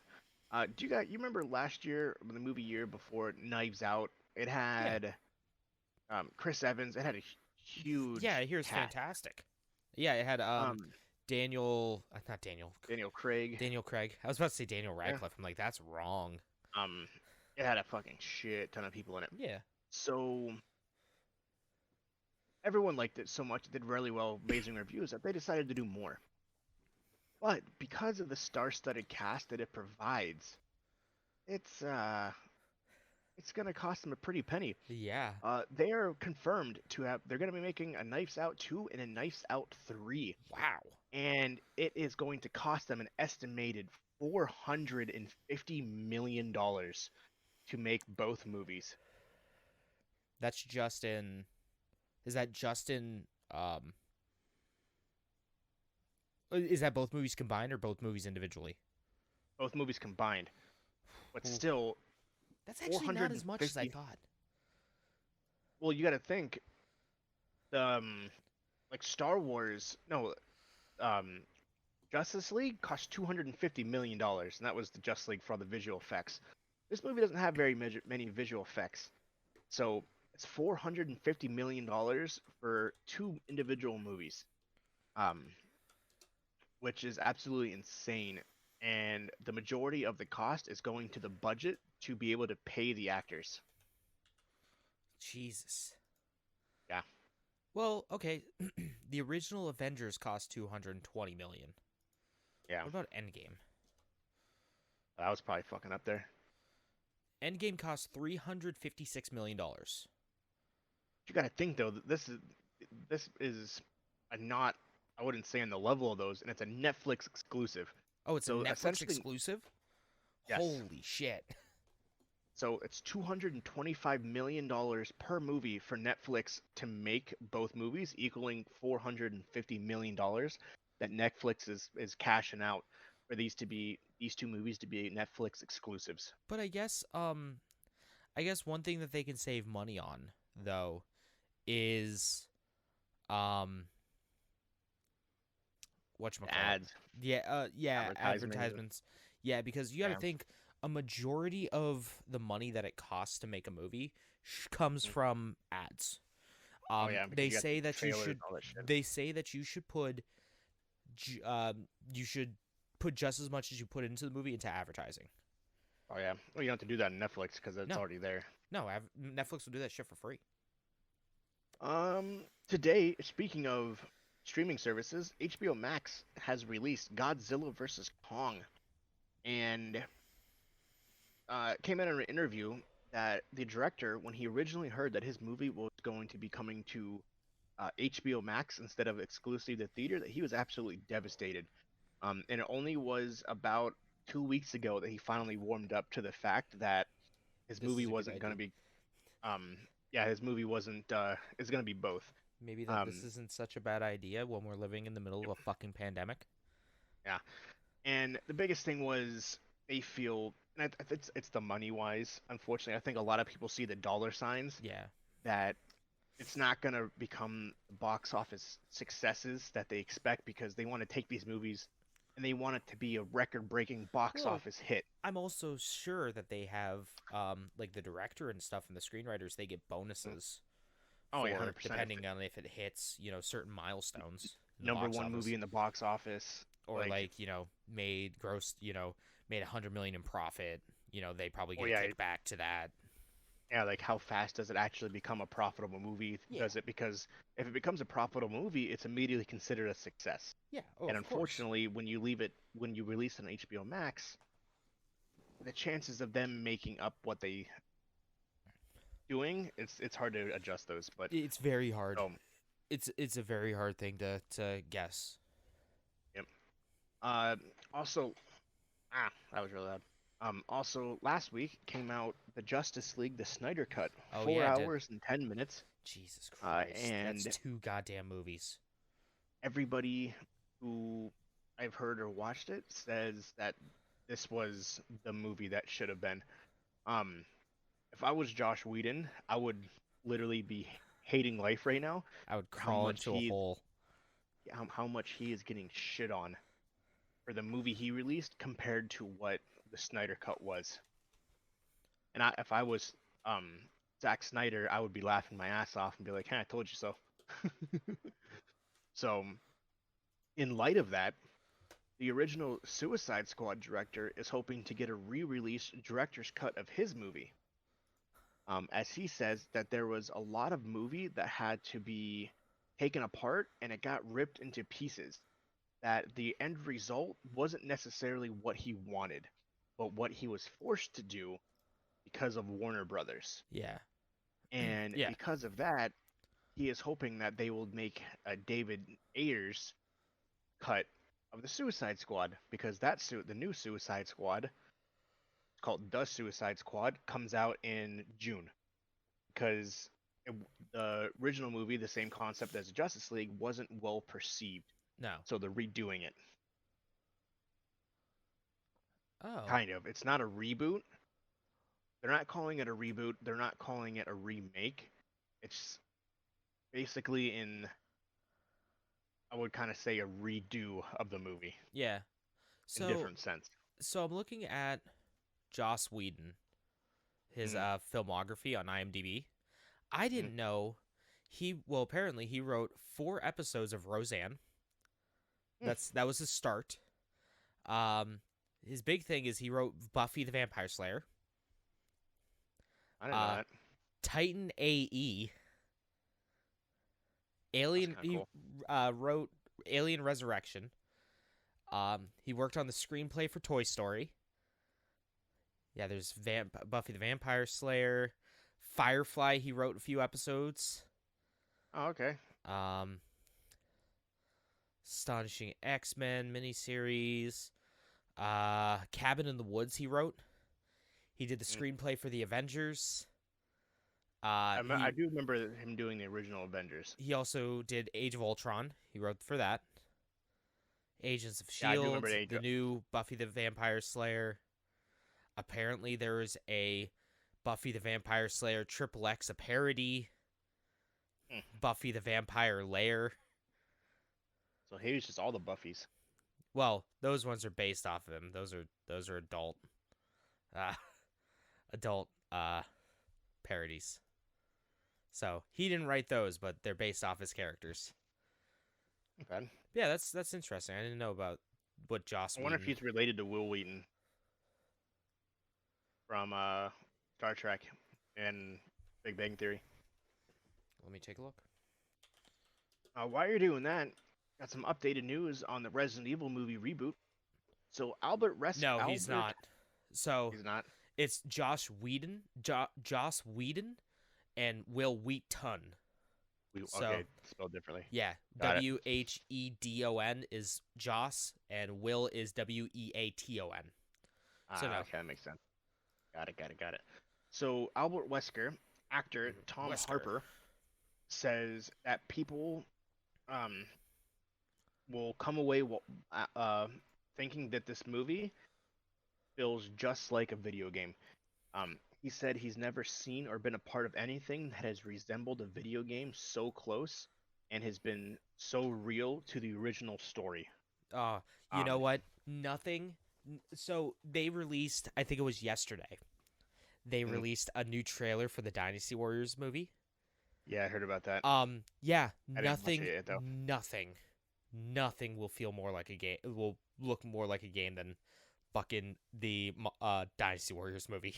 You remember last year, the movie year before Knives Out? It Yeah, had Chris Evans. It had a yeah. huge Here's cast. fantastic. Yeah, it had Um, Daniel, not Daniel, Daniel Craig. Daniel Craig. I was about to say Daniel Yeah. Radcliffe. I'm like, that's wrong. Um, it had a fucking shit ton of people in it. Yeah. So everyone liked it so much, it did really well, amazing reviews, that they decided to do more. But because of the star-studded cast that it provides, it's uh, it's gonna cost them a pretty penny. Yeah. They are confirmed to have. They're gonna be making a Knives Out 2 and a Knives Out 3, Wow. and it is going to cost them an estimated $450 million to make both movies. That's just in. Is that just in? Um. Is that both movies combined or both movies individually? Both movies combined, but Oof. still That's actually not as much as I 450. thought. Well, you got to think, um, like Star Wars. No, um, Justice League cost $250 million, and that was the Justice League for all the visual effects. This movie doesn't have very many visual effects, so it's $450 million for two individual movies, um, which is absolutely insane. And the majority of the cost is going to the budget to be able to pay the actors. Jesus. Yeah, Well, okay. The original Avengers cost 220 million. yeah, What about Endgame? that was probably fucking up there. Endgame cost 356 million dollars. You got to think though, this is a not, I wouldn't say on the level of those, and it's a Netflix exclusive. Oh, it's a So Netflix essentially, exclusive? yes. Holy shit. So it's $225 million per movie for Netflix to make both movies, equaling $450 million that Netflix is cashing out for these two movies to be Netflix exclusives. But I guess one thing that they can save money on though is um whatchamacallit. Ads, Yeah, yeah, advertisement. advertisements. Yeah, because you got to Yeah. think a majority of the money that it costs to make a movie comes Mhm. from ads. Oh yeah, because They you got say that you trailers and should. all that shit. They say that you should put just as much as you put into the movie into advertising. Oh yeah. Well, you don't have to do that on Netflix because it's No, already there. no, Netflix will do that shit for free. Today, speaking of streaming services, HBO Max has released Godzilla vs. Kong, and came out in an interview that the director, when he originally heard that his movie was going to be coming to HBO Max instead of exclusively to theater, that he was absolutely devastated. And it only was about 2 weeks ago that he finally warmed up to the fact that his This movie is a good wasn't going idea. to be um, yeah, his movie wasn't. It's gonna be both. Maybe that this Um, isn't such a bad idea when we're living in the middle of yep, a fucking pandemic. yeah. And the biggest thing was they feel, and it's the money wise. Unfortunately, I think a lot of people see the dollar signs Yeah. that it's not gonna become the box office successes that they expect because they want to take these movies and they want it to be a record-breaking box Well, office hit. I'm also sure that they have like the director and stuff and the screenwriters they get Mm. bonuses Oh yeah, for 100%. If depending on if it hits, certain milestones in the number box one movie office in the box office, or like, like, made gross, made 100 million in profit, they probably oh get a yeah, kickback to that. yeah, like how fast does it actually become a profitable movie? Yeah. Does it because if it becomes a profitable movie, it's immediately considered a success. Yeah, oh, And of course. unfortunately, when you release it on HBO Max, the chances of them making up what they doing, it's hard to adjust those. But It's very hard. um, It's a very hard thing to guess. yep. Uh, also, that was really loud. Also last week came out the Justice League, the Snyder Cut, Oh four yeah, did hours and 10 minutes. Jesus Christ. That's And two goddamn movies. everybody who I've heard or watched it says that this was the movie that should have been. Um, if I was Josh Whedon, I would literally be hating life right now I would for how crawl much into a hole. how much he is getting shit on for the movie he released compared to what the Snyder Cut was. And if I was Zack Snyder, I would be laughing my ass off and be like, "Hey, I told you so." So, in light of that, the original Suicide Squad director is hoping to get a re-release director's cut of his movie. As he says that there was a lot of movie that had to be taken apart and it got ripped into pieces. That the end result wasn't necessarily what he wanted, but what he was forced to do because of Warner Brothers. Yeah. And Yeah. because of that, he is hoping that they will make a David Ayers cut of the Suicide Squad because the new Suicide Squad, called The Suicide Squad, comes out in June. Because it, the original movie, the same concept as Justice League, wasn't well perceived, No. so they're redoing it. Oh. Kind of. It's not a reboot. They're not calling it a reboot. They're not calling it a remake. It's basically I would kind of say a redo of the movie Yeah. in So different sense. so I'm looking at Joss Whedon, his Mm, filmography on IMDb. I mm, didn't know apparently he wrote 4 episodes of Roseanne. mm. That was his start. Um his big thing is he wrote Buffy the Vampire Slayer, I didn't know uh that. Titan AE, That's Alien kind of he cool. wrote Alien Resurrection. He worked on the screenplay for Toy Story. Yeah, there's Buffy the Vampire Slayer, Firefly. He wrote a few episodes. Oh, okay. Um, Astonishing X-Men miniseries. Cabin in the Woods. He wrote. He did the Mm. screenplay for the Avengers. I do remember him doing the original Avengers. He also did Age of Ultron. He wrote for that. Agents of Yeah, I do remember Shield, the new Buffy the Vampire Slayer. Apparently, there is a Buffy the Vampire Slayer Triple X, a parody. Mm. Buffy the Vampire Lair. So he was just all the Buffies. Well, those ones are based off of him. Those are uh, adult parodies. So he didn't write those, but they're based off his characters. Okay. Yeah, that's interesting. I didn't know about what Joss I wonder if Whedon. he's related to Will Wheaton from Star Trek and Big Bang Theory. Let me take a look. While you're doing that, got some updated news on the Resident Evil movie reboot. So No, he's not. So he's not. it's Josh Whedon, Joss Whedon, and Will Wheaton. So Okay, spelled differently. yeah, Got it. Whedon is Joss, and Will is Weaton. So no. Okay, that makes sense. Got it. So Albert Wesker, actor Tom Wesker. Harper says that people um, will come away thinking that this movie feels just like a video game. He said he's never seen or been a part of anything that has resembled a video game so close and has been so real to the original story. Uh, you know Um, what? Nothing. So they released, I think it was yesterday, they mm, released a new trailer for the Dynasty Warriors movie. yeah, I heard about that. Yeah, I didn't watch it nothing, yet though. nothing will feel more like a game. Will look more like a game than fucking the Dynasty Warriors movie.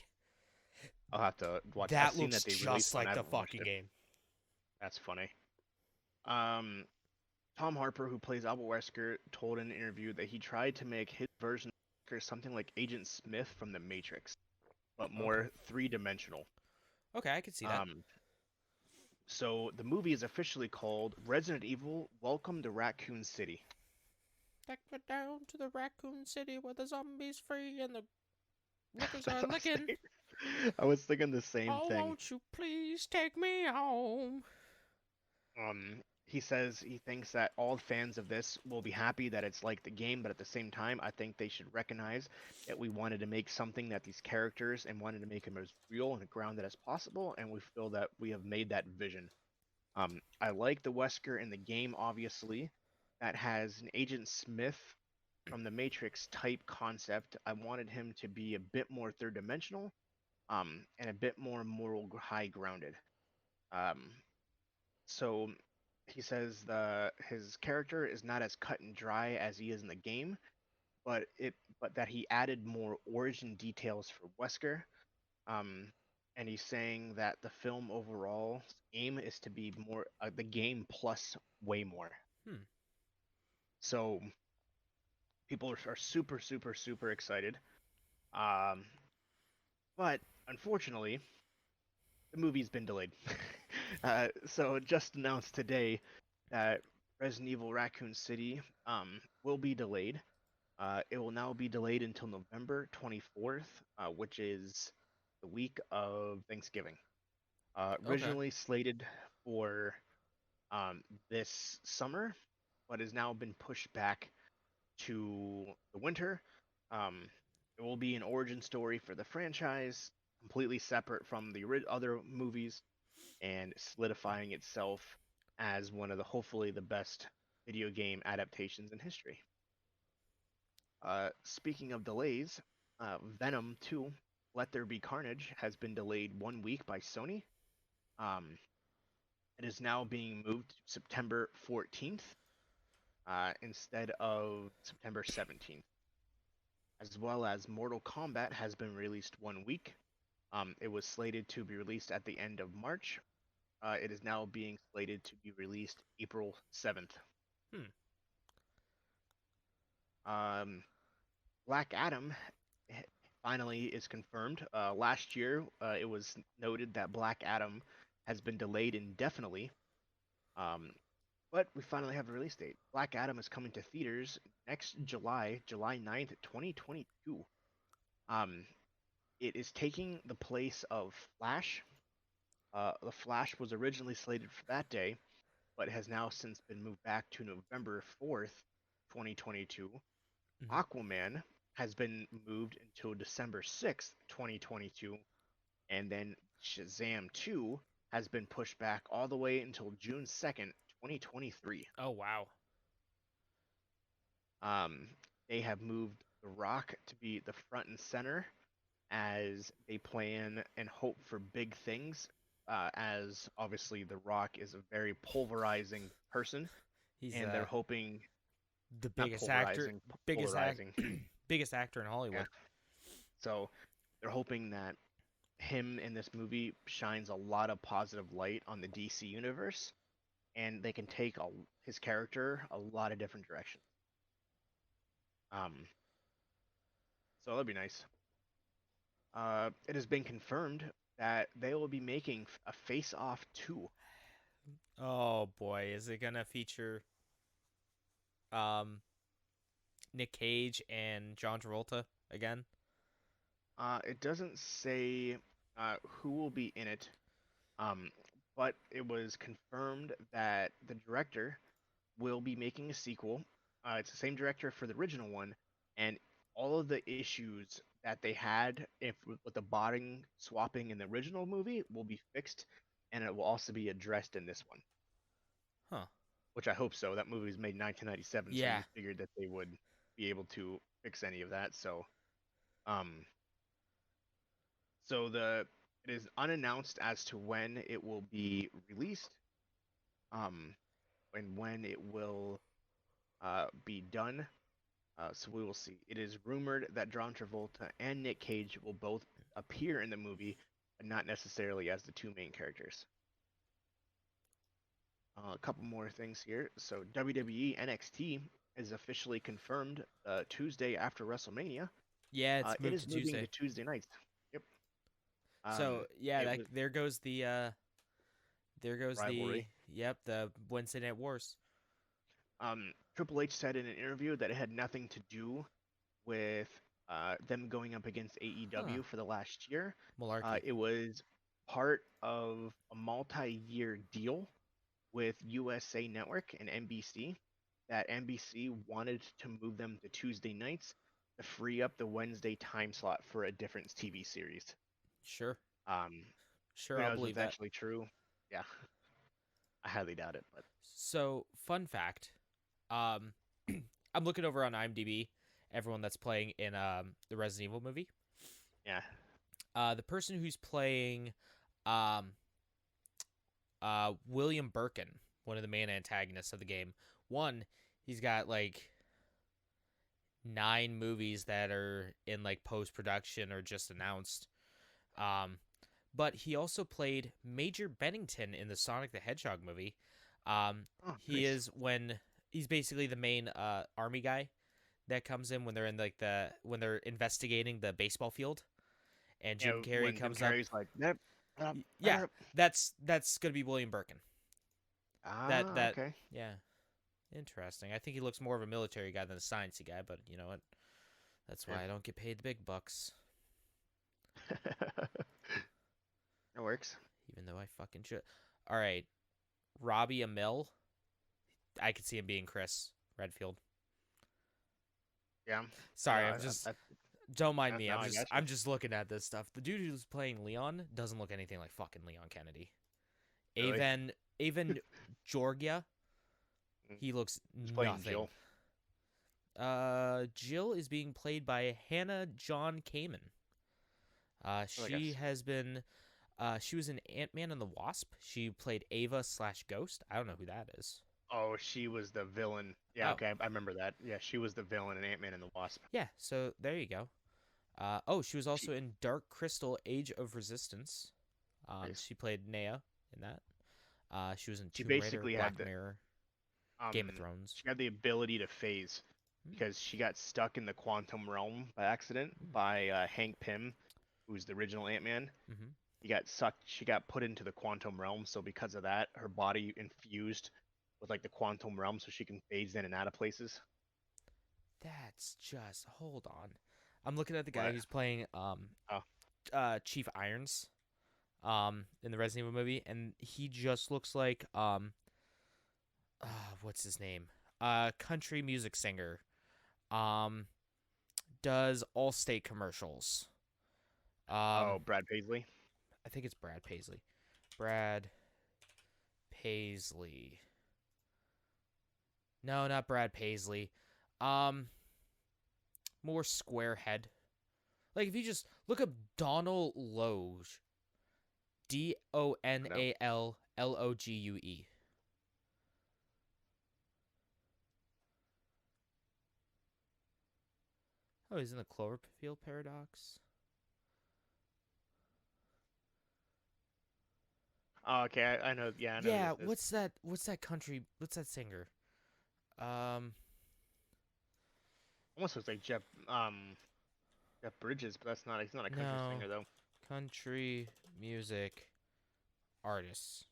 I'll have to watch. I've That seen that looks they just released one. I like the haven't watched fucking it. game. That's funny. Um, Tom Harper, who plays Albert Wesker, told in an interview that he tried to make his version of Wesker something like Agent Smith from The Matrix, but Okay. more three-dimensional. Okay, I can see that. Um, so the movie is officially called Resident Evil: Welcome to Raccoon City. Take me down to the Raccoon City where the zombies free and the lickers That's are what I was licking. thinking. I was thinking the same Oh, thing. won't you please take me home? He says he thinks that all fans of this will be happy that it's like the game, but at the same time, I think they should recognize that we wanted to make something that these characters and wanted to make them as real and grounded as possible, and we feel that we have made that vision. I like the Wesker in the game, obviously, that has an Agent Smith from the Matrix type concept. I wanted him to be a bit more third dimensional, and a bit more moral high grounded. Um, so he says his character is not as cut and dry as he is in the game, but that he added more origin details for Wesker. Um, and he's saying that the film overall aim is to be more the game plus way more. Hmm. So people are super super super excited. Um, but unfortunately, the movie's been delayed. So just announced today that Resident Evil Raccoon City will be delayed. It will now be delayed until November 24th, which is the week of Thanksgiving. Okay. Originally slated for this summer, but has now been pushed back to the winter. Um, it will be an origin story for the franchise, completely separate from the other movies, and solidifying itself as one of the hopefully the best video game adaptations in history. Speaking of delays, Venom 2, Let There Be Carnage, has been delayed 1 week by Sony. Um, it is now being moved to September 14th instead of September 17th, as well as Mortal Kombat has been released 1 week. It was slated to be released at the end of March. It is now being slated to be released April 7th. Hmm. Um, Black Adam finally is confirmed. Last year, it was noted that Black Adam has been delayed indefinitely, um, but we finally have a release date. Black Adam is coming to theaters next July, July 9th, 2022. Um, it is taking the place of Flash. The Flash was originally slated for that day, but has now since been moved back to November 4th, 2022. Mhm. Aquaman has been moved until December 6th, 2022, and then Shazam 2 has been pushed back all the way until June 2nd, 2023. Oh wow. Um, they have moved The Rock to be the front and center as they plan and hope for big things. As obviously The Rock is a very pulverizing person, He's and they're hoping the not biggest actor, pulverizing, biggest act, polarizing. biggest actor in Yeah. Hollywood. So they're hoping that him in this movie shines a lot of positive light on the DC universe, and they can take his character a lot of different directions. Um, so that'd be nice. It has been confirmed that they will be making a Face Off 2. Oh boy, is it gonna feature um Nick Cage and John Travolta again? It doesn't say who will be in it, Um, but it was confirmed that the director will be making a sequel. It's the same director for the original one, and all of the issues that they had if with the botting swapping in the original movie will be fixed, and it will also be addressed in this one, Huh. which I hope so. That movie was made in 1997, so Yeah. you figured that they would be able to fix any of that. Um, so the it is unannounced as to when it will be released, um, and when it will be done. So we will see. It is rumored that John Travolta and Nick Cage will both appear in the movie, but not necessarily as the two main characters. A couple more things here. So WWE NXT is officially confirmed Tuesday after WrestleMania. Yeah, it's It moved to is moving Tuesday. to Tuesday nights. Yep. So yeah, It that was there goes the rivalry. yep, the Wednesday Night Wars. Triple H said in an interview that it had nothing to do with them going up against Huh. AEW for the last year. Malarkey. It was part of a multi-year deal with USA Network and NBC that NBC wanted to move them to Tuesday nights to free up the Wednesday time slot for a different TV series. Sure. Um, Sure, who I'll knows if believe it's that. actually true? Yeah, I highly doubt it, but So, fun fact. Um I'm looking over on IMDb everyone that's playing in the Resident Evil movie. yeah. The person who's playing um William Birkin, one of the main antagonists of the game. One, he's got like 9 movies that are in like post production or just announced. Um, but he also played Major Bennington in the Sonic the Hedgehog movie. Oh, He nice. is when he's basically the main army guy that comes in when they're in like when they're investigating the baseball field, and Yeah, Jim Carrey when Jim comes up. Carrey's like, "Yep, Yeah, that's gonna be William Birkin. That okay. yeah, interesting. I think he looks more of a military guy than a sciencey guy, but you know what? That's Yeah. why I don't get paid the big bucks, It works. even though I fucking should. All right, Robbie Amell. I could see him being Chris Redfield. Yeah. Sorry, I'm just That's don't mind me. no, I got you. I'm just looking at this stuff. The dude who's playing Leon doesn't look anything like fucking Leon Kennedy. Really? Avon Georgia, Mm. he looks Who's playing nothing. Jill? Jill is being played by Hannah John Kamen. I guess. She has been she was in Ant-Man and the Wasp. She played Ava slash Ghost. I don't know who that is. Oh, she was the villain. Yeah, Oh, okay, I remember that. Yeah, she was the villain in Ant-Man and the Wasp. yeah. So there you go. Oh, she was She also in Dark Crystal: Age of Resistance. nice. She played Nea in that. She was in She Tomb Raider, basically had Black the Mirror, Game of um Thrones. she had the ability to phase Hmm. because she got stuck in the quantum realm by accident by Hank Pym, who's the original Ant-Man. Mm-hmm. He got sucked. She got put into the quantum realm, so because of that, her body infused with like the quantum realm, so she can phase in and out of places. That's just hold on. I'm looking at the guy What? who's playing Oh, Chief Irons in the Resident Evil movie, and he just looks like what's his name? Country music singer. Um, does Allstate commercials. oh, Um, Brad Paisley. I think it's Brad Paisley. Brad Paisley. No, not Brad Paisley. Um, more square head. Like if you just look up Donald Logue, I know. Donallogue. Oh, he's in the Cloverfield paradox. Oh, okay, I know. Yeah, I know who Yeah, this is. what's that country? What's that singer? Um, Almost looks like Jeff Bridges, but that's not. He's not a country no, singer though. country music artists.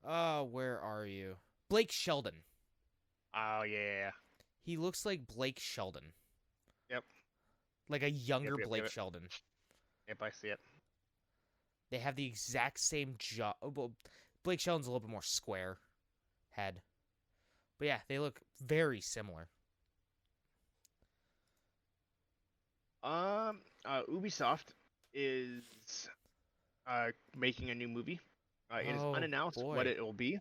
Oh, where are you? Blake Sheldon. Oh yeah. He looks like Blake Sheldon, Yep. like a Yep. younger Yep. Blake Yep. Sheldon. Yep. I see it. They have the exact same jaw. Well, Blake Shelton's a little bit more square head, but yeah, they look very similar. Ubisoft is making a new movie. It is Oh unannounced what boy. it will be,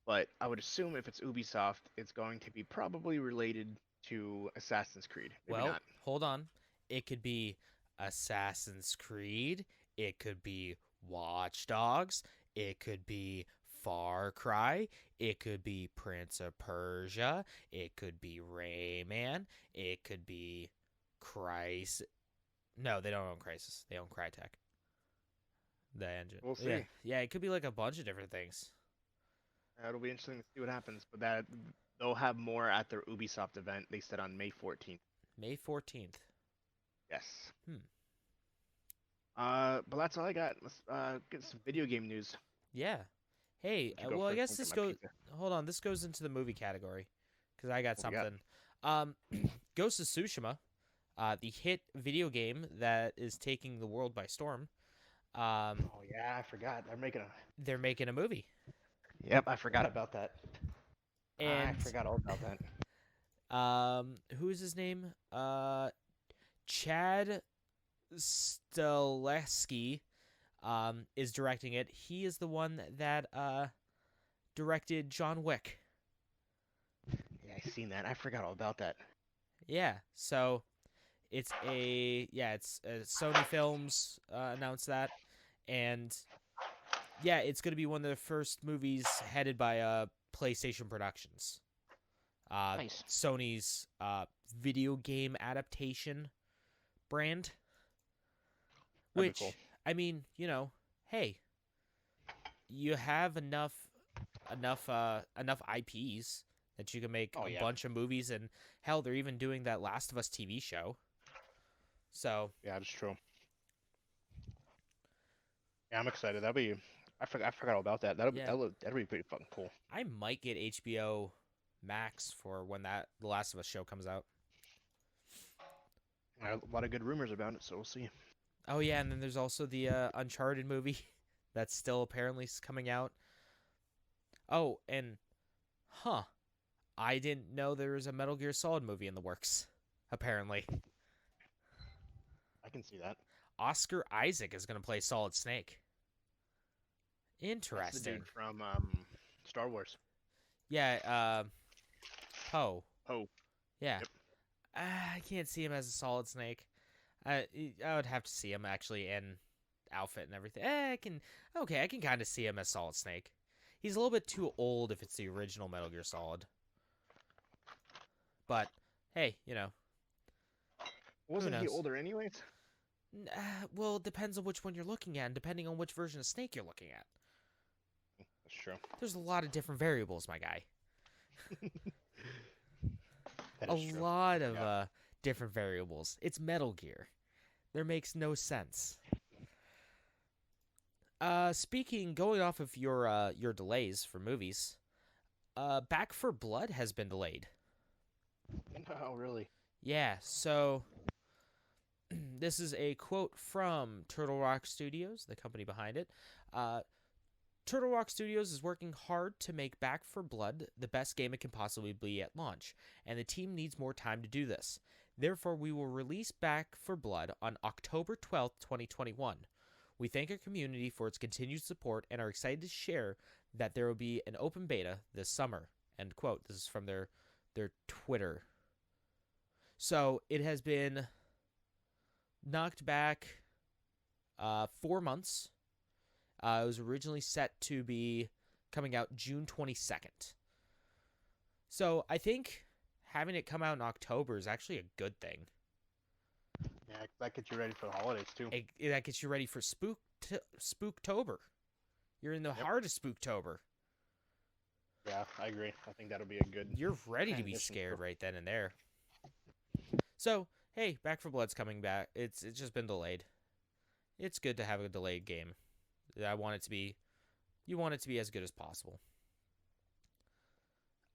but I would assume if it's Ubisoft, it's going to be probably related to Assassin's Creed. Maybe Well, not. hold on. It could be Assassin's Creed. It could be Watch Dogs. It could be Far Cry. It could be Prince of Persia. It could be Rayman. It could be Crisis. No, they don't own Crisis. They own Crytek, the engine. We'll Yeah, see. yeah. It could be like a bunch of different things. It'll be interesting to see what happens. But that they'll have more at their Ubisoft event. They said on May 14th. May 14th. Yes. Hmm. But that's all I got. Let's get some video game news. Yeah. Hey, Let you go well, I first. guess I'll get this my goes. pizza. Hold on, this goes into the movie category because I got What we got? something. Ghost of Tsushima, the hit video game that is taking the world by storm. Oh yeah, I forgot. They're making a movie, Yep, I forgot about that. I and forgot all about that. who is his name? Chad Stileski, is directing it. He is the one that directed John Wick. Yeah, I seen that. I forgot all about that. Yeah, so it's Sony Films announced that, and yeah, it's going to be one of the first movies headed by PlayStation Productions, Nice. Sony's video game adaptation brand. That'd be cool. Which, I mean, hey, you have enough IPs that you can make Oh a yeah. bunch of movies, and hell, they're even doing that Last of Us TV show. So Yeah, that's true. Yeah, I'm excited. That'll be. I forgot all about that. yeah, That'll be pretty fucking cool. I might get HBO Max for when that The Last of Us show comes out. A lot of good rumors about it, so we'll see. Oh yeah, and then there's also the Uncharted movie that's still apparently coming out. Oh, and huh, I didn't know there was a Metal Gear Solid movie in the works. Apparently, I can see that. Oscar Isaac is going to play Solid Snake. That's the Interesting. dude from Star Wars. Yeah, Poe. Oh, Yeah. yep. I can't see him as a Solid Snake. I would have to see him actually in outfit and everything. I can kind of see him as Solid Snake. He's a little bit too old if it's the original Metal Gear Solid. But hey, Wasn't he knows? older anyways? Well, it depends on which one you're looking at, and depending on which version of Snake you're looking at. That's true. There's a lot of different variables, my guy. That A is true. lot of Yeah. different variables. It's Metal Gear. There makes no sense. Going off of your delays for movies, Back for Blood has been delayed. Oh, really? Yeah, so this is a quote from Turtle Rock Studios, the company behind it. Turtle Rock Studios is working hard to make Back for Blood the best game it can possibly be at launch, and the team needs more time to do this. Therefore, we will release Back for Blood on October 12th, 2021. We thank our community for its continued support and are excited to share that there will be an open beta this summer. End quote. This is from their Twitter. So it has been knocked back 4 months. It was originally set to be coming out June 22nd. So I think having it come out in October is actually a good thing. Yeah, that gets you ready for the holidays too. That gets you ready for Spooktober. You're in the Yep. heart of Spooktober. Yeah, I agree. I think that'll be a good. You're ready to be transition scared for- right then and there. So, hey, Back for Blood's coming back. It's just been delayed. It's good to have a delayed game. You want it to be as good as possible.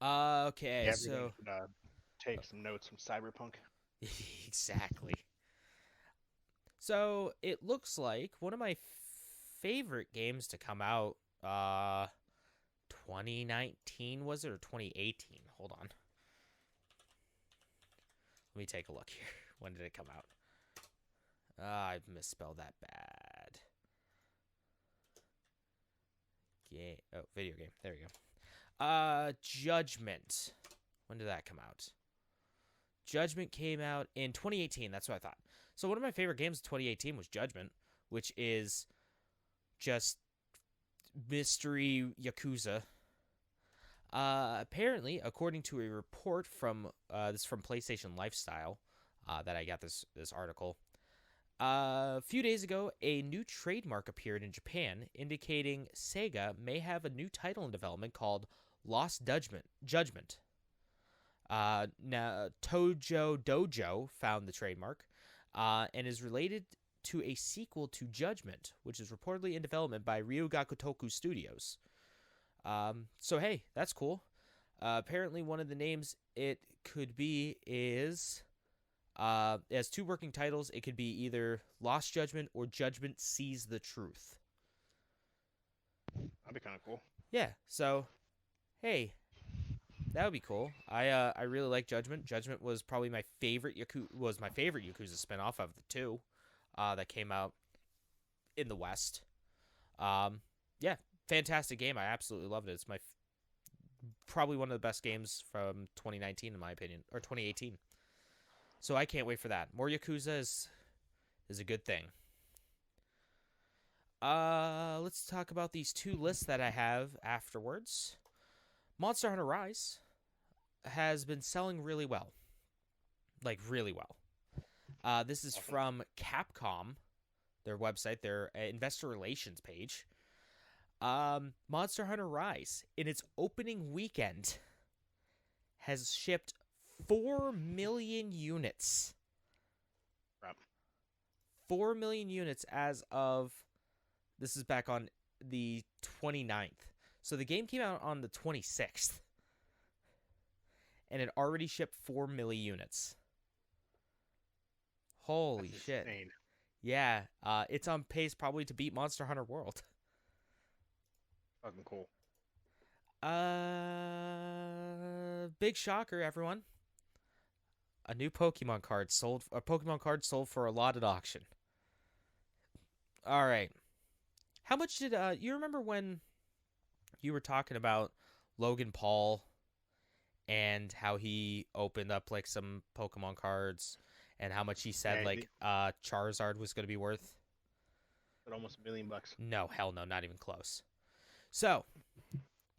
Okay, Yeah, so everyone should take some notes from Cyberpunk. exactly. So, it looks like one of my favorite games to come out, 2019 was it, or 2018? Hold on. Let me take a look here. When did it come out? I misspelled that bad. Video game. There we go. Judgment. When did that come out? Judgment came out in 2018. That's what I thought. So one of my favorite games of 2018 was Judgment, which is just mystery Yakuza. Apparently, according to a report from this from PlayStation Lifestyle, that I got this article. A few days ago, a new trademark appeared in Japan, indicating Sega may have a new title in development called Lost Judgment. Now, Tojo Dojo found the trademark, and is related to a sequel to Judgment, which is reportedly in development by Ryugakutoku Studios. So hey, that's cool. Apparently, one of the names it could be is, it has two working titles. It could be either Lost Judgment or Judgment Sees the Truth. That'd be kind of cool. Yeah. So, hey, that would be cool. I really like Judgment. Judgment was probably my favorite Yakuza spinoff of the two, that came out in the West. Yeah, fantastic game. I absolutely loved it. It's probably one of the best games from 2019 in my opinion, or 2018. So I can't wait for that. More Yakuza is a good thing. Let's talk about these two lists that I have afterwards. Monster Hunter Rise has been selling really well. Like, really well. This is from Capcom, their website, their investor relations page. Monster Hunter Rise, in its opening weekend, has shipped 4 million units. Crap. 4 million units as of, this is back on the 29th. So the game came out on the 26th. And it already shipped 4 million units. Holy That's shit. insane. Yeah, it's on pace probably to beat Monster Hunter World. Fucking cool. Big shocker, everyone. A new Pokemon card sold for a lot at auction. All right. How much did you remember when you were talking about Logan Paul and how he opened up like some Pokemon cards and how much he said Charizard was going to be worth? But almost $1 million. No, hell no, not even close. So,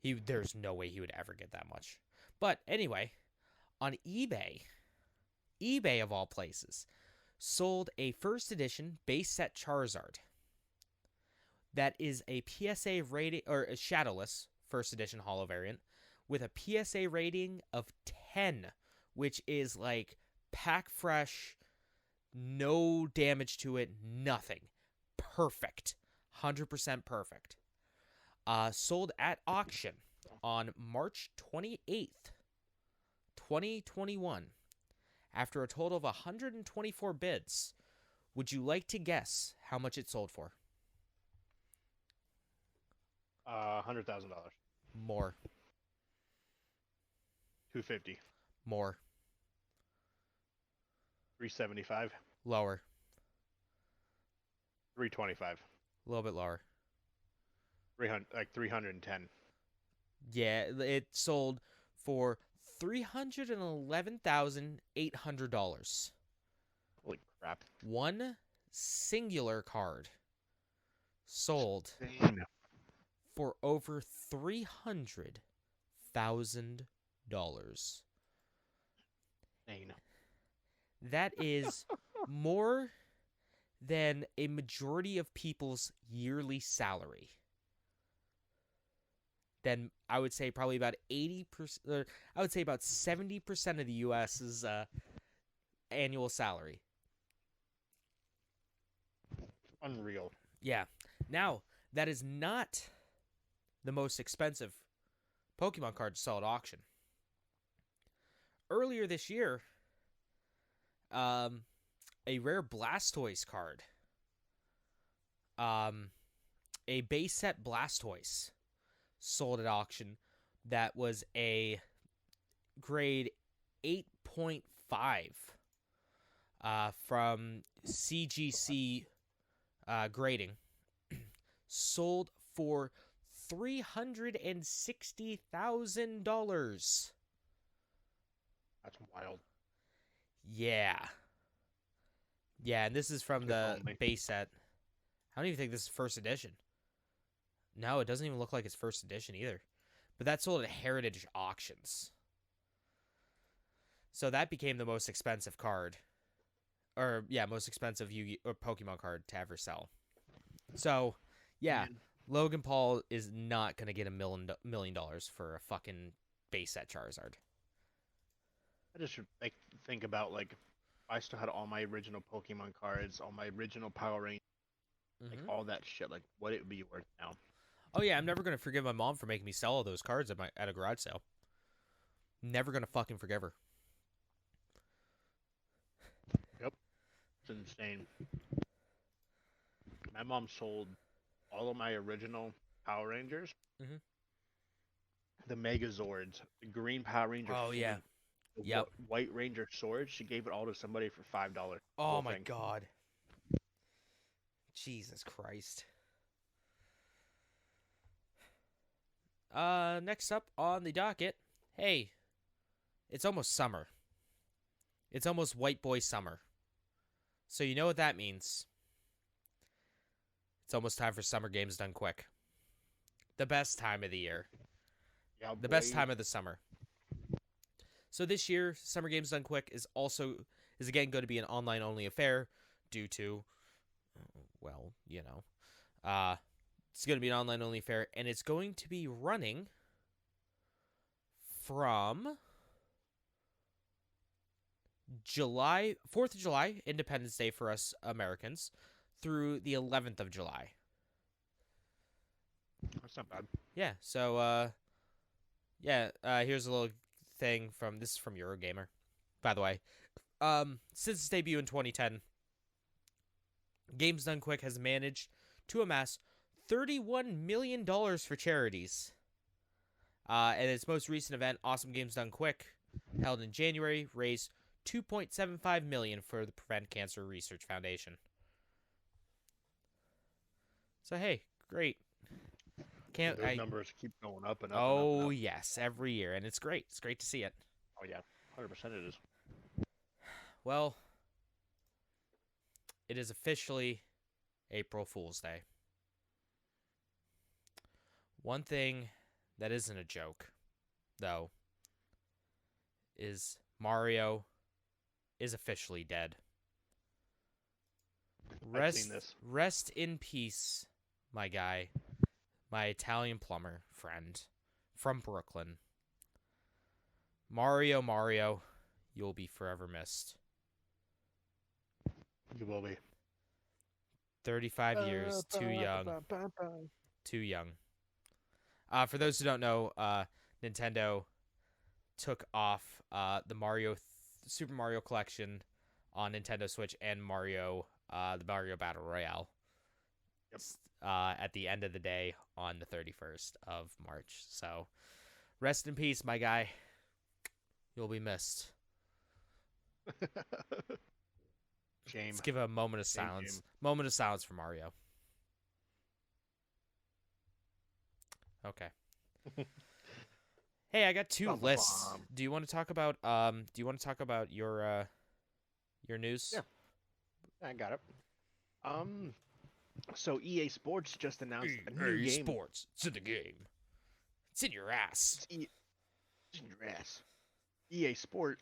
there's no way he would ever get that much. But anyway, on eBay of all places, sold a first edition base set Charizard. That is a PSA rating, or a shadowless first edition holo variant, with a PSA rating of 10, which is like pack fresh, no damage to it, nothing. Perfect. 100% perfect. Sold at auction on March 28th, 2021. After a total of 124 bids, would you like to guess how much it sold for? $100,000. More. $250. More. $375. Lower. $325. A little bit lower. 310. Yeah, it sold for $311,800. Holy crap. One singular card sold Insane. for over $300,000. Insane. That is more than a majority of people's yearly salary. Then I would say probably about 80%, I would say about 70% of the U.S.'s annual salary. Unreal. Yeah. Now, that is not the most expensive Pokemon card to sell at auction. Earlier this year, a rare Blastoise card a base set Blastoise sold at auction that was a grade 8.5 from CGC grading, sold for $360,000. That's wild. Yeah. Yeah, and this is from If the only. base set. I don't even think this is first edition. No, it doesn't even look like it's first edition either. But that sold at Heritage Auctions. So that became the most expensive card. Or, yeah, most expensive or Pokemon card to ever sell. So, yeah, Man, Logan Paul is not going to get $1 million for a fucking base set Charizard. I just like think about like I still had all my original Pokemon cards, all my original Power Rangers, like Mm-hmm. all that shit. Like what it would be worth now. Oh, yeah, I'm never going to forgive my mom for making me sell all those cards at a garage sale. Never going to fucking forgive her. Yep, it's insane. My mom sold all of my original Power Rangers, Mm-hmm. the Megazords, the Green Power Ranger Oh, yeah. fleet, the Yep. White Ranger sword. She gave it all to somebody for $5. Oh, Whole my thing. God. Jesus Christ. Next up on the docket, hey, it's almost summer. It's almost white boy summer. So you know what that means. It's almost time for summer games done quick. The best time of the year. Yeah, The best boy. time of the summer. So this year, Summer Games Done Quick is again going to be an online only affair due to, well, it's going to be an online only affair, and it's going to be running from July 4th of July, Independence Day for us Americans, through the 11th of July. That's not bad. Yeah, so here's a little thing from Eurogamer, by the way. Since its debut in 2010, Games Done Quick has managed to amass $31 million for charities. And its most recent event, Awesome Games Done Quick, held in January, raised $2.75 million for the Prevent Cancer Research Foundation. So hey, great. Those numbers keep going up and up and up and Oh up. yes, every year, and it's great. It's great to see it. Oh yeah, 100% it is. Well, it is officially April Fool's Day. One thing that isn't a joke, though, is Mario is officially dead. I've seen this. Rest in peace, my guy, my Italian plumber friend from Brooklyn. Mario, you'll be forever missed. You will be. 35 years, too young. Too young. For those who don't know, Nintendo took off the Super Mario Collection on Nintendo Switch and the Mario Battle Royale. Yep. At the end of the day on the 31st of March. So, rest in peace, my guy. You'll be missed. Shame. Let's give a moment of silence. Moment of silence for Mario. Okay. Hey, I got two lists. Do you want to talk about your news? Yeah, I got it. So EA Sports just announced a new EA game. Sports. It's in the game. It's in your ass. It's in your ass. EA Sport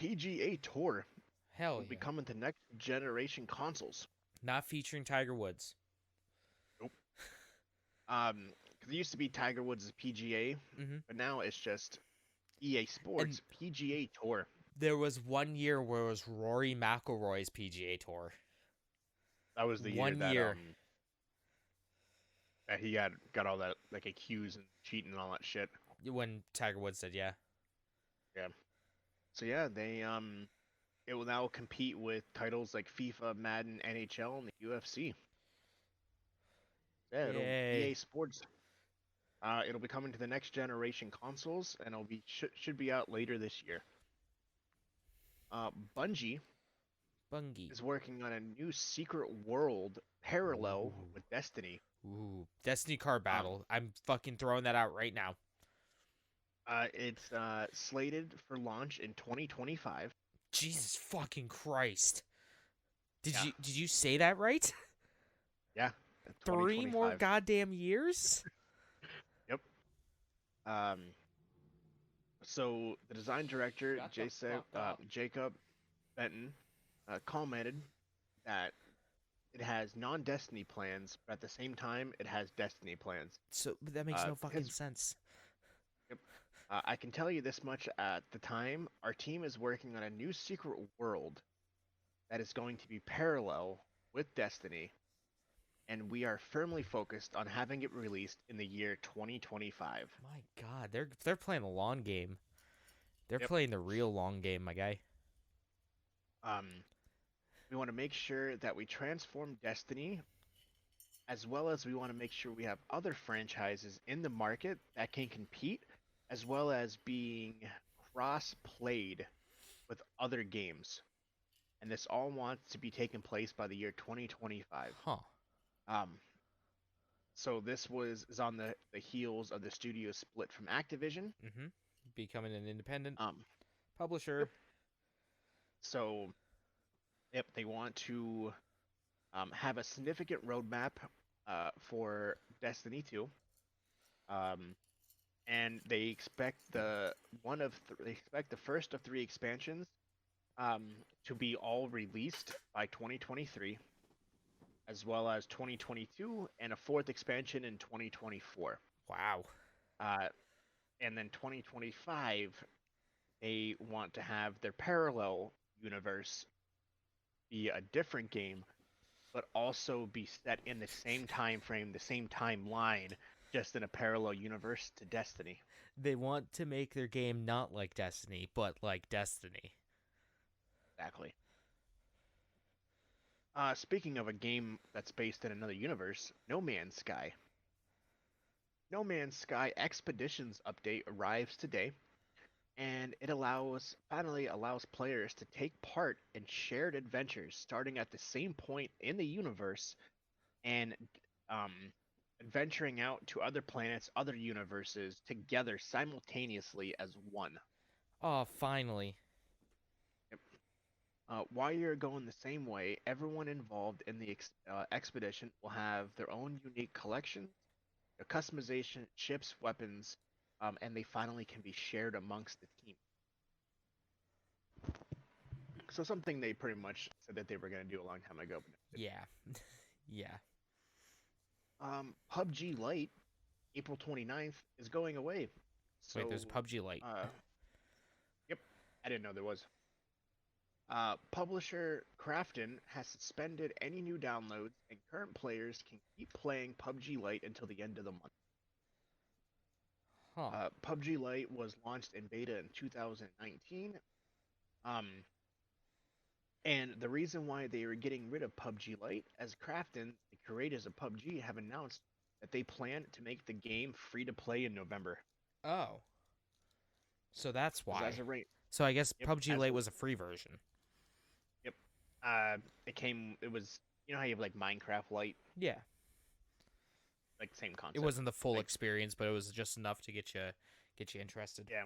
PGA Tour Hell will yeah. be coming to next generation consoles. Not featuring Tiger Woods. Nope. Because it used to be Tiger Woods' PGA, but now it's just EA Sports PGA Tour. There was 1 year where it was Rory McIlroy's PGA Tour. That was the year that he got all that like accused and cheating and all that shit. When Tiger Woods said, yeah. Yeah. So yeah, it will now compete with titles like FIFA, Madden, NHL, and the UFC. Yeah, it'll Yay. EA Sports. It'll be coming to the next generation consoles, and it'll be should be out later this year. Bungie Bungie. is working on a new secret world parallel Ooh. with Destiny. Ooh. Destiny card Um, battle. I'm fucking throwing that out right now. it's slated for launch in 2025. Jesus fucking Christ. Did Yeah, you say that right? yeah, 3 more 2025. goddamn years? Yep. Um, so the design director, Shut the fuck up. Jacob Benton, commented that it has non-Destiny plans, but at the same time, it has Destiny plans. So that makes no fucking His sense. Yep. I can tell you this much at the time, our team is working on a new secret world that is going to be parallel with Destiny, and we are firmly focused on having it released in the year 2025. My God, they're playing the long game. They're Yep. playing the real long game, my guy. Um, we want to make sure that we transform Destiny, as well as we want to make sure we have other franchises in the market that can compete, as well as being cross-played with other games. And this all wants to be taking place by the year 2025. Huh. Um, so this is on the heels of the studio split from Activision. Mm-hmm. Becoming an independent Um, publisher. yep. So, yep, they want to have a significant roadmap for Destiny 2. Um, and they expect they expect the first of three expansions um, to be all released by 2023, as well as 2022, and a fourth expansion in 2024. Wow. Uh, and then 2025, they want to have their parallel universe be a different game, but also be set in the same time frame, the same timeline, just in a parallel universe to Destiny. They want to make their game not like Destiny, but like Destiny. Exactly. Speaking of a game that's based in another universe, No Man's Sky. No Man's Sky Expeditions update arrives today, and it finally allows players to take part in shared adventures starting at the same point in the universe and um, venturing out to other planets, other universes together simultaneously as one. Oh, finally. Yep. While you're going the same way, everyone involved in the expedition will have their own unique collections, their customization, ships, weapons, and they finally can be shared amongst the team. So something they pretty much said that they were going to do a long time ago. But Yeah. Yeah. PUBG Lite, April 29th, is going away. Wait, So, there's PUBG Lite. uh, yep, I didn't know there was. Publisher Krafton has suspended any new downloads, and current players can keep playing PUBG Lite until the end of the month. Huh. PUBG Lite was launched in beta in 2019. Um, and the reason why they are getting rid of PUBG Lite, as Krafton, the creators of PUBG, have announced that they plan to make the game free to play in November. Oh. So that's Because as why. a right, So I guess yep, PUBG Lite was a free version. yep, it was, you know how you have like Minecraft Lite, Yeah. like same It concept. wasn't the full Like, experience, but it was just enough to get you interested. yeah.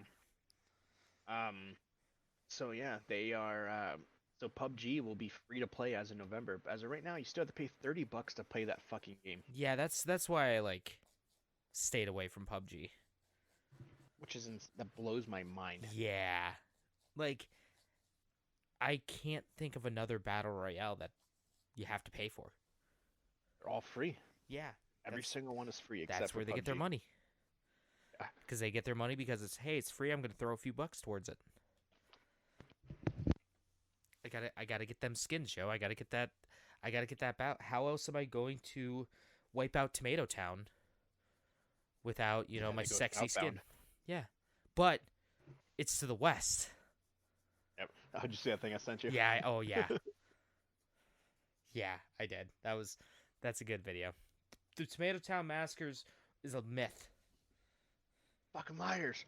So yeah, they are. So PUBG will be free to play as of November. As of right now, you still have to pay $30 to play that fucking game, Yeah, that's why I like stayed away from PUBG. that blows my mind. Yeah. Like I can't think of another battle royale that you have to pay for. They're all free. Yeah. Every That's single one is free except that's for where they get their PUBG. money. Yeah. Because they get their money because it's hey, it's free, I'm gonna throw a few bucks towards it. I gotta get them skins, Joe. I gotta get that how else am I going to wipe out Tomato Town without, You my gotta go sexy southbound. skin? Yeah. But it's to the west. Yep. How'd you see that thing I sent you? Oh yeah. Yeah, I did. That's a good video. The Tomato Town massacres is a myth. Fucking liars.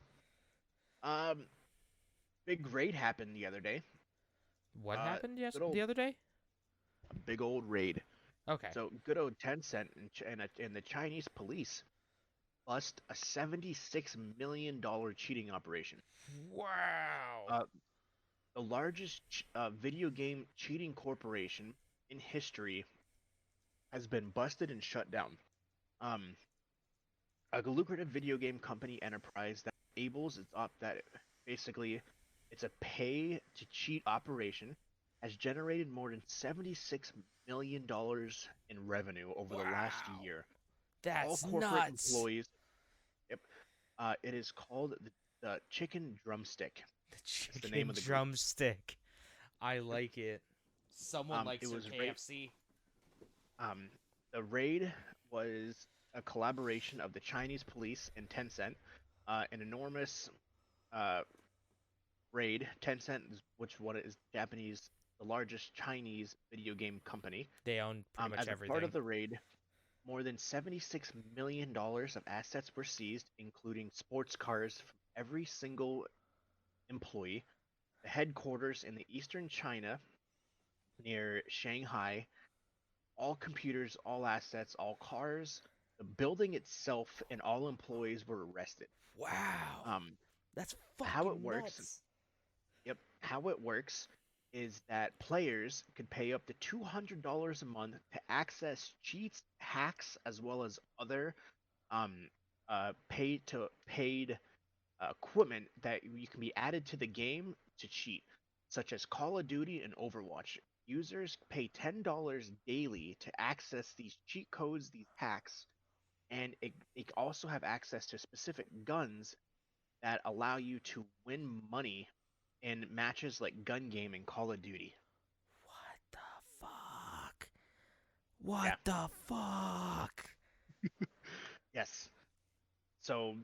Um, big raid happened the other day. What happened Good the old other day? a big old raid. Okay. So good old Tencent and the Chinese police bust a $76 million cheating operation. Wow. Uh, the largest video game cheating corporation in history has been busted and shut down. Um, a lucrative video game company enterprise that enables its op that basically it's a pay to cheat operation has generated more than $76 million in revenue over the last Wow. year. All That's corporate nuts. employees. Yep. It is called the Chicken Drumstick. The That's the name chicken of the group. drumstick. I Yep. like it. Someone It likes their was right. KFC. Um, the raid was a collaboration of the Chinese police and Tencent. An enormous uh, raid. Tencent, which what is Japanese, the largest Chinese video game company. They own pretty much As a part of everything. the raid, more than $76 million of assets were seized, including sports cars from every single employee. The headquarters in the eastern China near Shanghai, all computers, all assets, all cars, the building itself, and all employees were arrested. Wow. Um, That's how it fucking works, nuts. yep, how it works is that players could pay up to $200 a month to access cheats, hacks, as well as other um, paid equipment that you can be added to the game to cheat, such as Call of Duty and Overwatch. Users pay $10 daily to access these cheat codes, these hacks, and it also have access to specific guns that allow you to win money in matches like gun game and Call of Duty. What the fuck? What Yeah. the fuck? Yes. So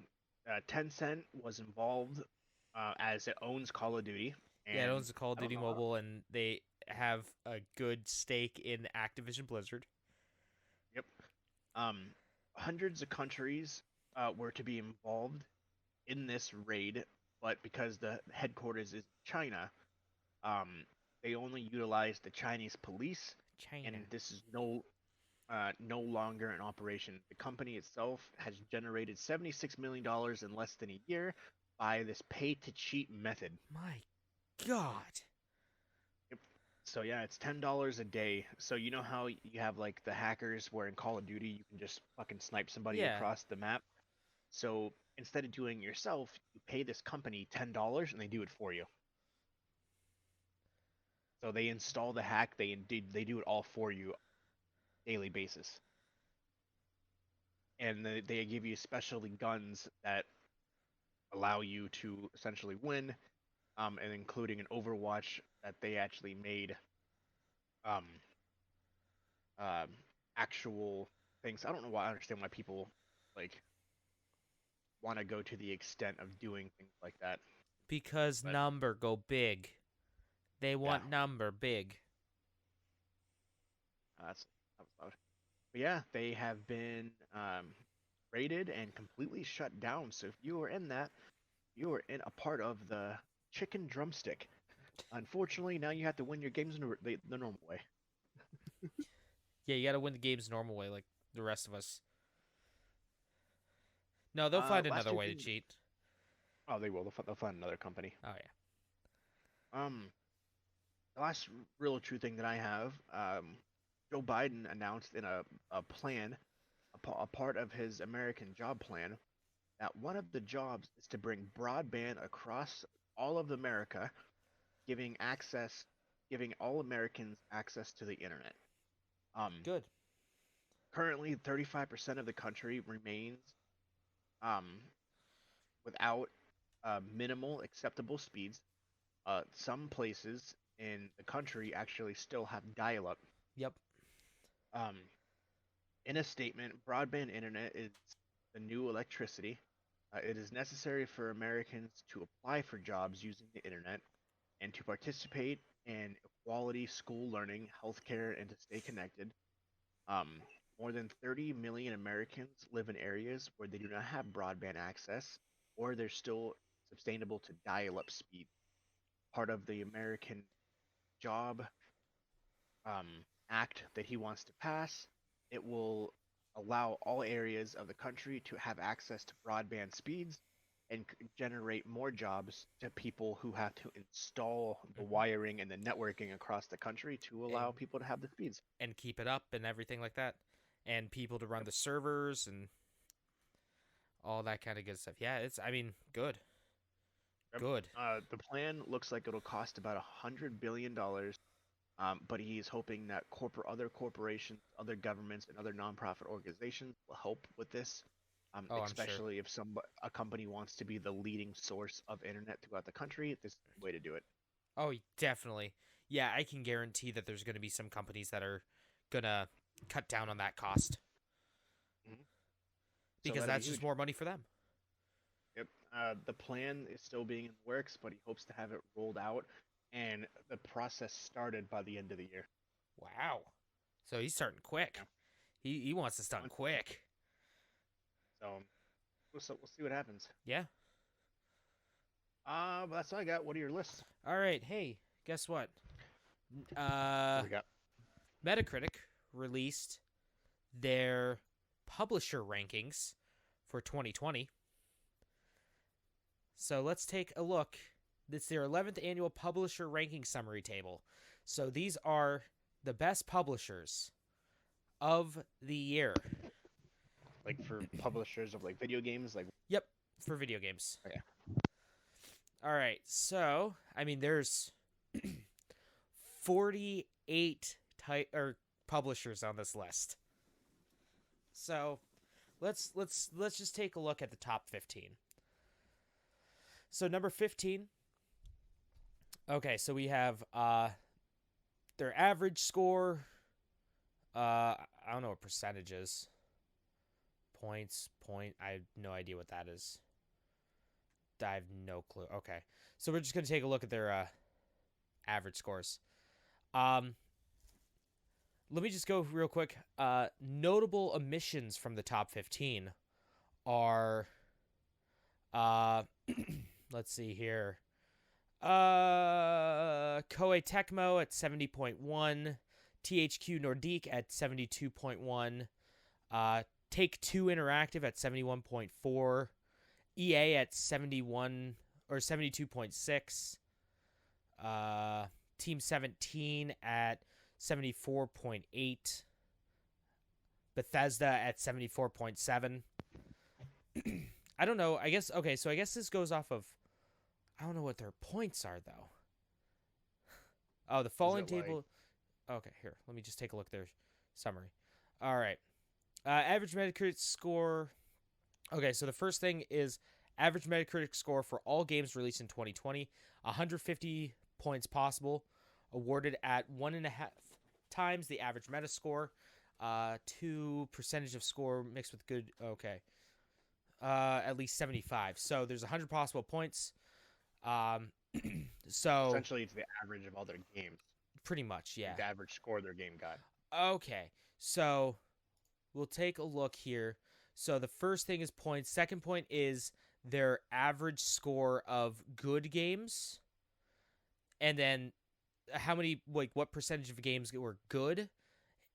Tencent was involved as it owns Call of Duty, Yeah, it and owns the Call of I don't Duty know. Mobile, and they have a good stake in Activision Blizzard. Yep. Um, Hundreds of countries were to be involved in this raid, but because the headquarters is China, um, they only utilized the Chinese police, China. and this is no longer in operation. The company itself has generated $76 million in less than a year by this pay to cheat method. My God. Yep. So yeah, it's $10 a day. So you know how you have like the hackers where in Call of Duty you can just fucking snipe somebody Yeah. across the map. So instead of doing it yourself, you pay this company $10 and they do it for you. So they install the hack, they do it all for you daily basis. And they give you specialty guns that allow you to essentially win, and including an Overwatch that they actually made um, um, actual things. I don't know why I understand why people like want to go to the extent of doing things like that, Because but number go big. They yeah, want number big. that was loud. But yeah, they have been raided and completely shut down. So if you were in that, you were in a part of the chicken drumstick. Unfortunately, now you have to win your games in the normal way. Yeah, you gotta win the games normal way like the rest of us. No, they'll find Last another two way to things. cheat. Oh, they will. They'll find another company. Oh yeah. Um, the last real true thing that I have, Joe Biden announced in a plan, a part of his American job plan, that one of the jobs is to bring broadband across all of America, giving access, giving all Americans access to the internet. Um, Good. Currently, 35% of the country remains um, without minimal acceptable speeds. Some places in the country actually still have dial-up. Yep. Um, in a statement, broadband internet is the new electricity. It is necessary for Americans to apply for jobs using the internet and to participate in quality school learning, healthcare, and to stay connected. Um, more than 30 million Americans live in areas where they do not have broadband access or they're still sustainable to dial up speed. Part of the American Job Act that he wants to pass, it will allow all areas of the country to have access to broadband speeds and generate more jobs to people who have to install the Hmm. wiring and the networking across the country to allow and people to have the speeds. and keep it up and everything like that, and people to run Yep. the servers and all that kind of good stuff. Yeah, it's I mean good, Yep. good. The plan looks like it'll cost about $100 billion, but he's hoping that other corporations, other governments, and other nonprofit organizations will help with this, Oh, I'm sure. especially if a company wants to be the leading source of internet throughout the country. This is the way to do it. Oh, definitely. Yeah, I can guarantee that there's going to be some companies that are gonna cut down on that cost Hmm. So because that'd be that's just huge. more money for them. Yep. The plan is still being in the works, but he hopes to have it rolled out and the process started by the end of the year. Wow. So he's starting quick. Yeah. He wants this done Once- quick. So we'll see what happens. Yeah. But that's all I got. What are your lists? All right. Hey, guess what? What Uh, we got? Metacritic released their publisher rankings for 2020. So let's take a look. It's their 11th annual publisher ranking summary table. So these are the best publishers of the year. Like for publishers of like video games, like Yep, for video games. okay. All right. So, I mean there's 48 or publishers on this list. So, let's just take a look at the top 15. So, number 15. Okay, so we have their average score. I don't know what percentage is. Points, point. I have no idea what that is. I have no clue. Okay, so we're just gonna take a look at their average scores. Um, Let me just go real quick. Notable omissions from the top 15 are, uh, let's see here. Koei Tecmo at 70.1, THQ Nordic at 72.1, Take Two Interactive at 71.4, EA at 71 or 72.6, Team 17 at 74.8, Bethesda at 74.7. I don't know. I guess okay, so I guess this goes off of I don't know what their points are though. Oh, the Is following it like table. Okay, here. Let me just take a look at their summary. All right. Average Metacritic score. Okay, so the first thing is average Metacritic score for all games released in 2020, 150 points possible, awarded at 1.5 times the average Metascore, 2 percentage of score mixed with good. Okay, at least 75. So there's 100 possible points. Um, so essentially it's the average of all their games, pretty much, yeah. like the average score their game got. Okay, so we'll take a look here. So the first thing is points. Second point is their average score of good games, and then how many what percentage of games were good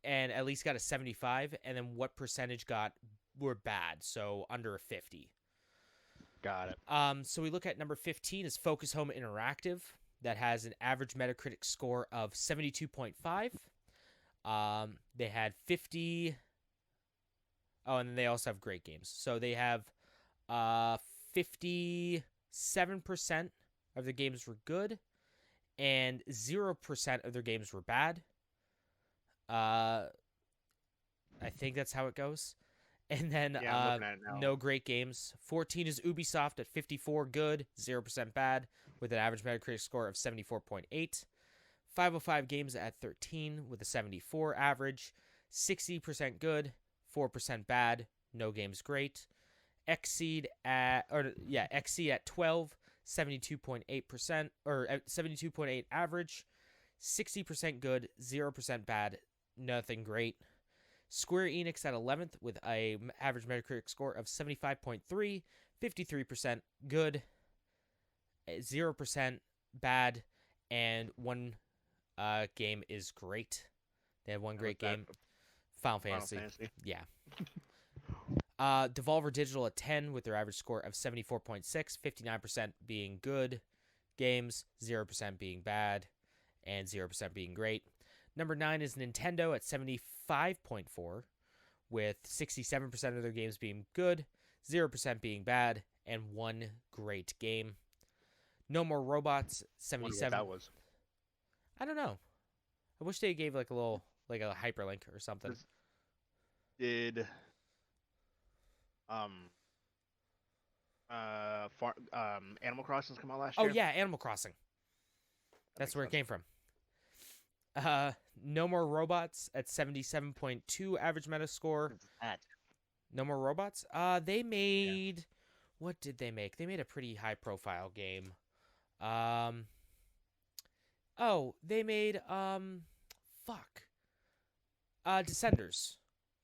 and at least got a 75, and then what percentage were bad, so under a 50. Got it. So we look at number 15 is Focus Home Interactive that has an average Metacritic score of 72.5. They had 50. Oh, and then they also have great games. So they have 57% of their games were good and 0% of their games were bad. I think that's how it goes. And then Yeah, I'm looking at it now. no great games. 14 is Ubisoft at 54 good, 0% bad, with an average Metacritic score of 74.8. 505 Games at 13 with a 74 average. 60% good, 4% bad, no games great. Xseed at 12, 72.8% or 72.8 average. 60% good, 0% bad, nothing great. Square Enix at 11th with a average Metacritic score of 75.3, 53% good, 0% bad, and one game is great. They had one And great what's that? game, Final Final Fantasy. Fantasy. Yeah. Devolver Digital at 10 with their average score of 74.6, 59% being good games, 0% being bad, and 0% being great. Number 9 is Nintendo at 75.4, with 67% of their games being good, 0% being bad, and one great game. No More Robots, Wonder what 77. that was. I don't know. I wish they gave like a little, like a hyperlink or something. Did Animal Crossing come out last Oh year? yeah, Animal Crossing. That That's makes where it sense. came from. No More Robots at 77.2 average Metascore. That. No More Robots. They Yeah. made, what did they make? They made a pretty high profile game. Um, oh, they made fuck. Descenders.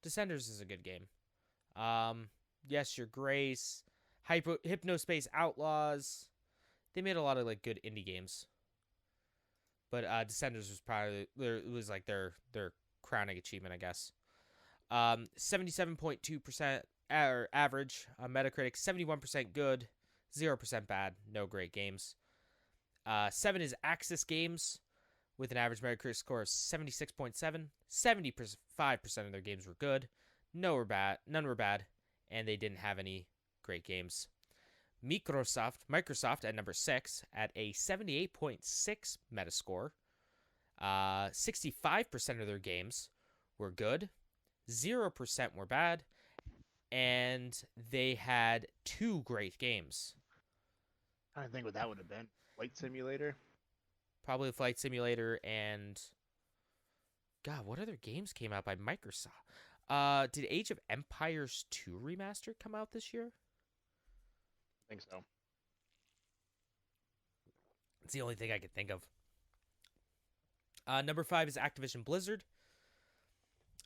Descenders is a good game. Yes, Your Grace, Hypnospace Outlaws. They made a lot of like good indie games. But Descenders was probably it was like their crowning achievement, I guess. 77.2% average on Metacritic, 71% good, 0% bad, no great games. 7 is Axis Games with an average Metacritic score of 76.7. 75% of their games were good, none were bad, and they didn't have any great games. Microsoft at number 6 at a 78.6 Metascore. 65% of their games were good, 0% were bad, and they had 2 great games. I don't think what that would have been. Flight Simulator. Probably Flight Simulator and God, what other games came out by Microsoft? Did Age of Empires 2 Remastered come out this year? I think so. It's the only thing I could think of. Number 5 is Activision Blizzard.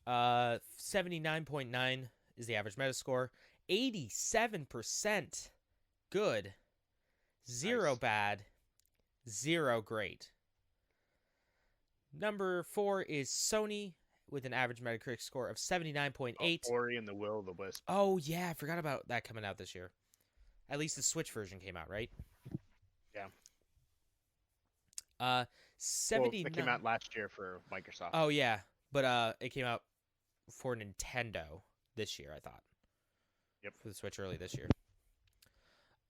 79.9 is the average Metascore. 87% good. 0 Nice. bad. 0 great. Number 4 is Sony with an average Metacritic score of 79.8. Ori and the Will of the Wisp. Oh, yeah, I forgot about that coming out this year. At least the Switch version came out, right? Yeah. 79. Well, it came out last year for Microsoft. Oh, yeah, but it came out for Nintendo this year, I thought. Yep. For the Switch early this year.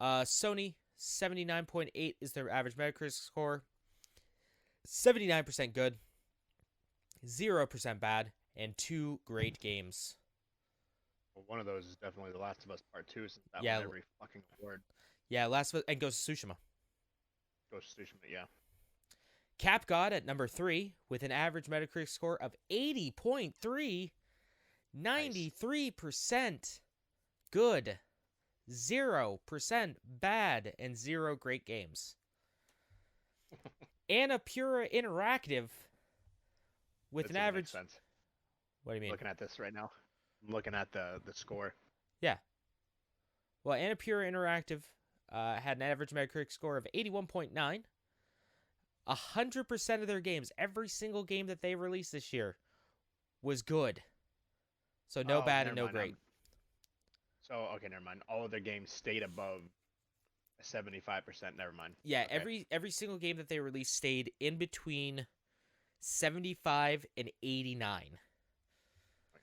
Sony, 79.8 is their average Metacritic score. 79% good, 0% bad, and 2 great games. Well, one of those is definitely The Last of Us Part 2, since that Yeah. won every fucking award. Yeah, Last of Us and Ghost of Tsushima. Ghost of Tsushima, yeah. Cap God at number 3 with an average Metacritic score of 80.3, 93% good, 0% bad, and 0 great games. Annapurna Interactive with That an doesn't average. make sense. What do you I'm mean? looking at this right now. I'm looking at the score. Yeah. Well, Annapurna Interactive had an average Metacritic score of 81.9. 100% of their games, every single game that they released this year, was good. So no bad and no mind. great. Okay, never mind. All of their games stayed above 75%. Never mind. Yeah, Okay. every single game that they released stayed in between 75 and 89. So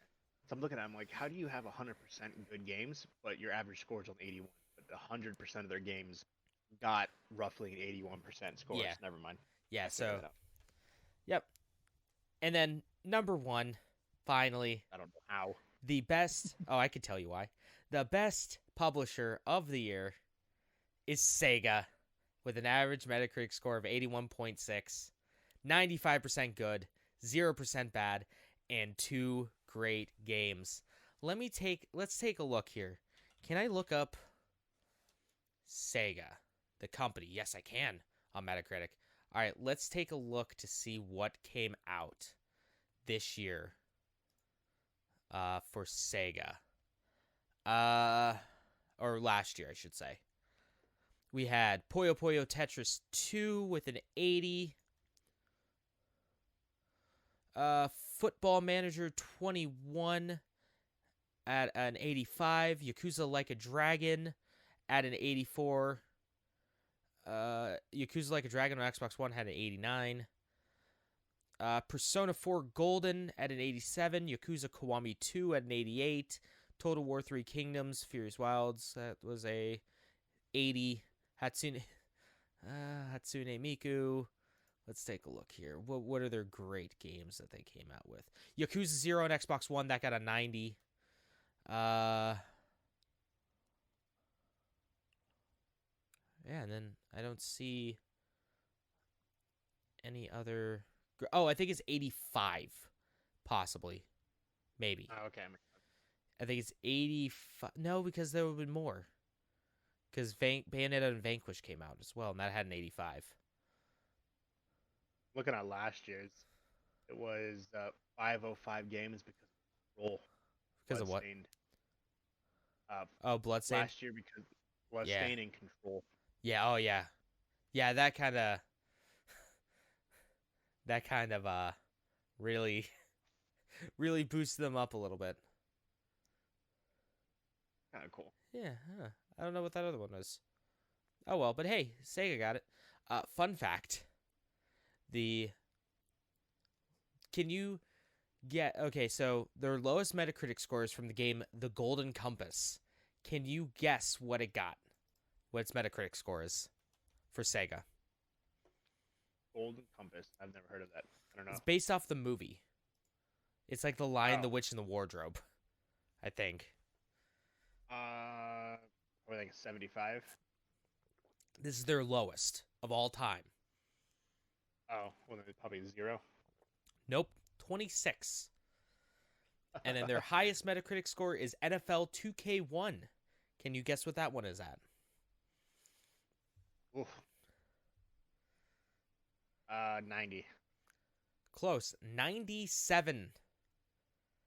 I'm looking at. I'm like, how do you have 100% good games, but your average score is only 81? But 100% of their games got roughly an 81% score. Yeah. Never mind. Yeah, I figured so it out. yep. And then number 1, finally, I don't know how. the best, oh, I could tell you why. The best publisher of the year is Sega with an average Metacritic score of 81.6, 95% good, 0% bad, and 2 great games. Let's take a look here. Can I look up Sega, the company? Yes, I can on Metacritic. All right, let's take a look to see what came out this year. for Sega. Uh, or last year, I should say. We had Puyo Puyo Tetris 2 with an 80. Football Manager 21 at an 85. Yakuza Like a Dragon at an 84. Yakuza Like a Dragon on Xbox One had an 89. Persona 4 Golden at an 87. Yakuza Kiwami 2 at an 88. Total War 3 Kingdoms, Furious Wilds, that was a 80. Hatsune Miku. Let's take a look here. What are their great games that they came out with? Yakuza 0 on Xbox One, that got a 90. Yeah, and then I don't see any other. Oh, I think it's 85, possibly, maybe. Oh, okay. I think it's 85. No, because there would have been more. Because Bayonetta and Vanquish came out as well, and that had an 85. Looking at last year's, it was 505 games because of roll Because of what? Bloodstained. Uh, Oh, Bloodstained? Last year because Yeah. Bloodstained and Control. Yeah, oh yeah. Yeah, that kind of really really boosted them up a little bit. Kind of cool. Yeah, huh. I don't know what that other one was. Oh well, but hey, Sega got it. Fun fact. Can you get okay, so their lowest Metacritic scores from the game The Golden Compass. Can you guess what it got? What its Metacritic score is for Sega? Golden Compass. I've never heard of that. I don't know. It's based off the movie. It's like The Lion, Oh. the Witch, and the Wardrobe, I think. Probably like a 75. This is their lowest of all time. Oh, well, then it's probably 0. Nope, 26. And then their highest Metacritic score is NFL 2K1. Can you guess what that one is at? Oof. 90. Close. 97.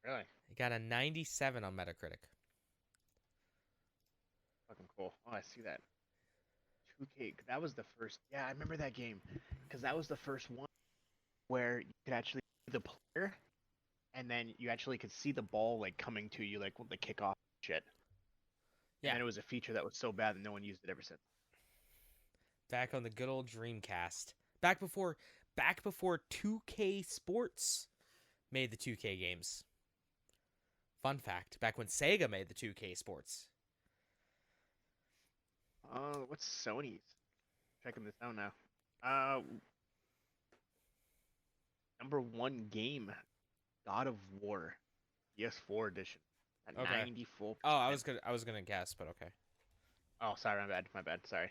Really? It got a 97 on Metacritic. Fucking cool. Oh, I see that. 2K. That was the first. Yeah, I remember that game because that was the first one where you could actually see the player, and then you actually could see the ball like coming to you, like with the kickoff shit. Yeah. And it was a feature that was so bad that no one used it ever since. Back on the good old Dreamcast. Back before 2K Sports made the 2K games. Fun fact, back when Sega made the 2K Sports. What's Sony's? Checking this out now. Number 1 game, God of War, PS4 edition, at Okay. 94%. Oh, I was gonna guess, but okay. Oh, sorry, my bad. Sorry.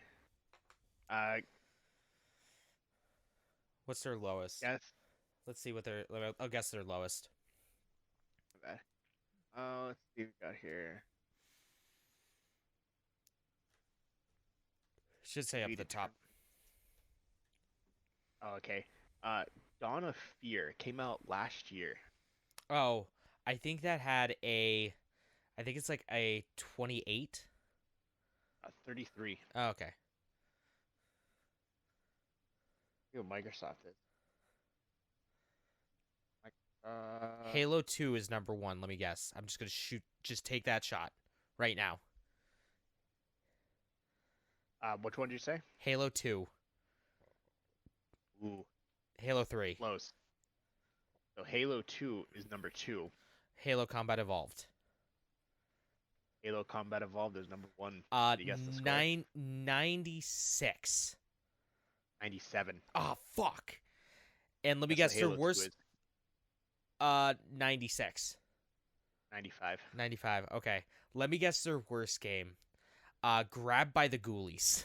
What's their lowest? Yes, Let's see what their. I'll guess their lowest. my bad. Let's see what we got here. Should say up the top. Oh, okay. Dawn of Fear came out last year. Oh, I think that had a. I think it's like a 28. 33. Oh, okay. Yo, Microsoft is. Halo 2 is number 1. Let me guess. I'm just gonna shoot. Just take that shot right now. Which one did you say? Halo 2. Ooh, Halo 3. close. So Halo 2 is number 2. Halo Combat Evolved. Halo Combat Evolved is number 1. Uh, Did you guess the score? 96. 97. Oh, fuck. And let me That's guess what their Halo 2 worst. is. 96. 95. 95. Okay. Let me guess their worst game. Grabbed by the Ghoulies.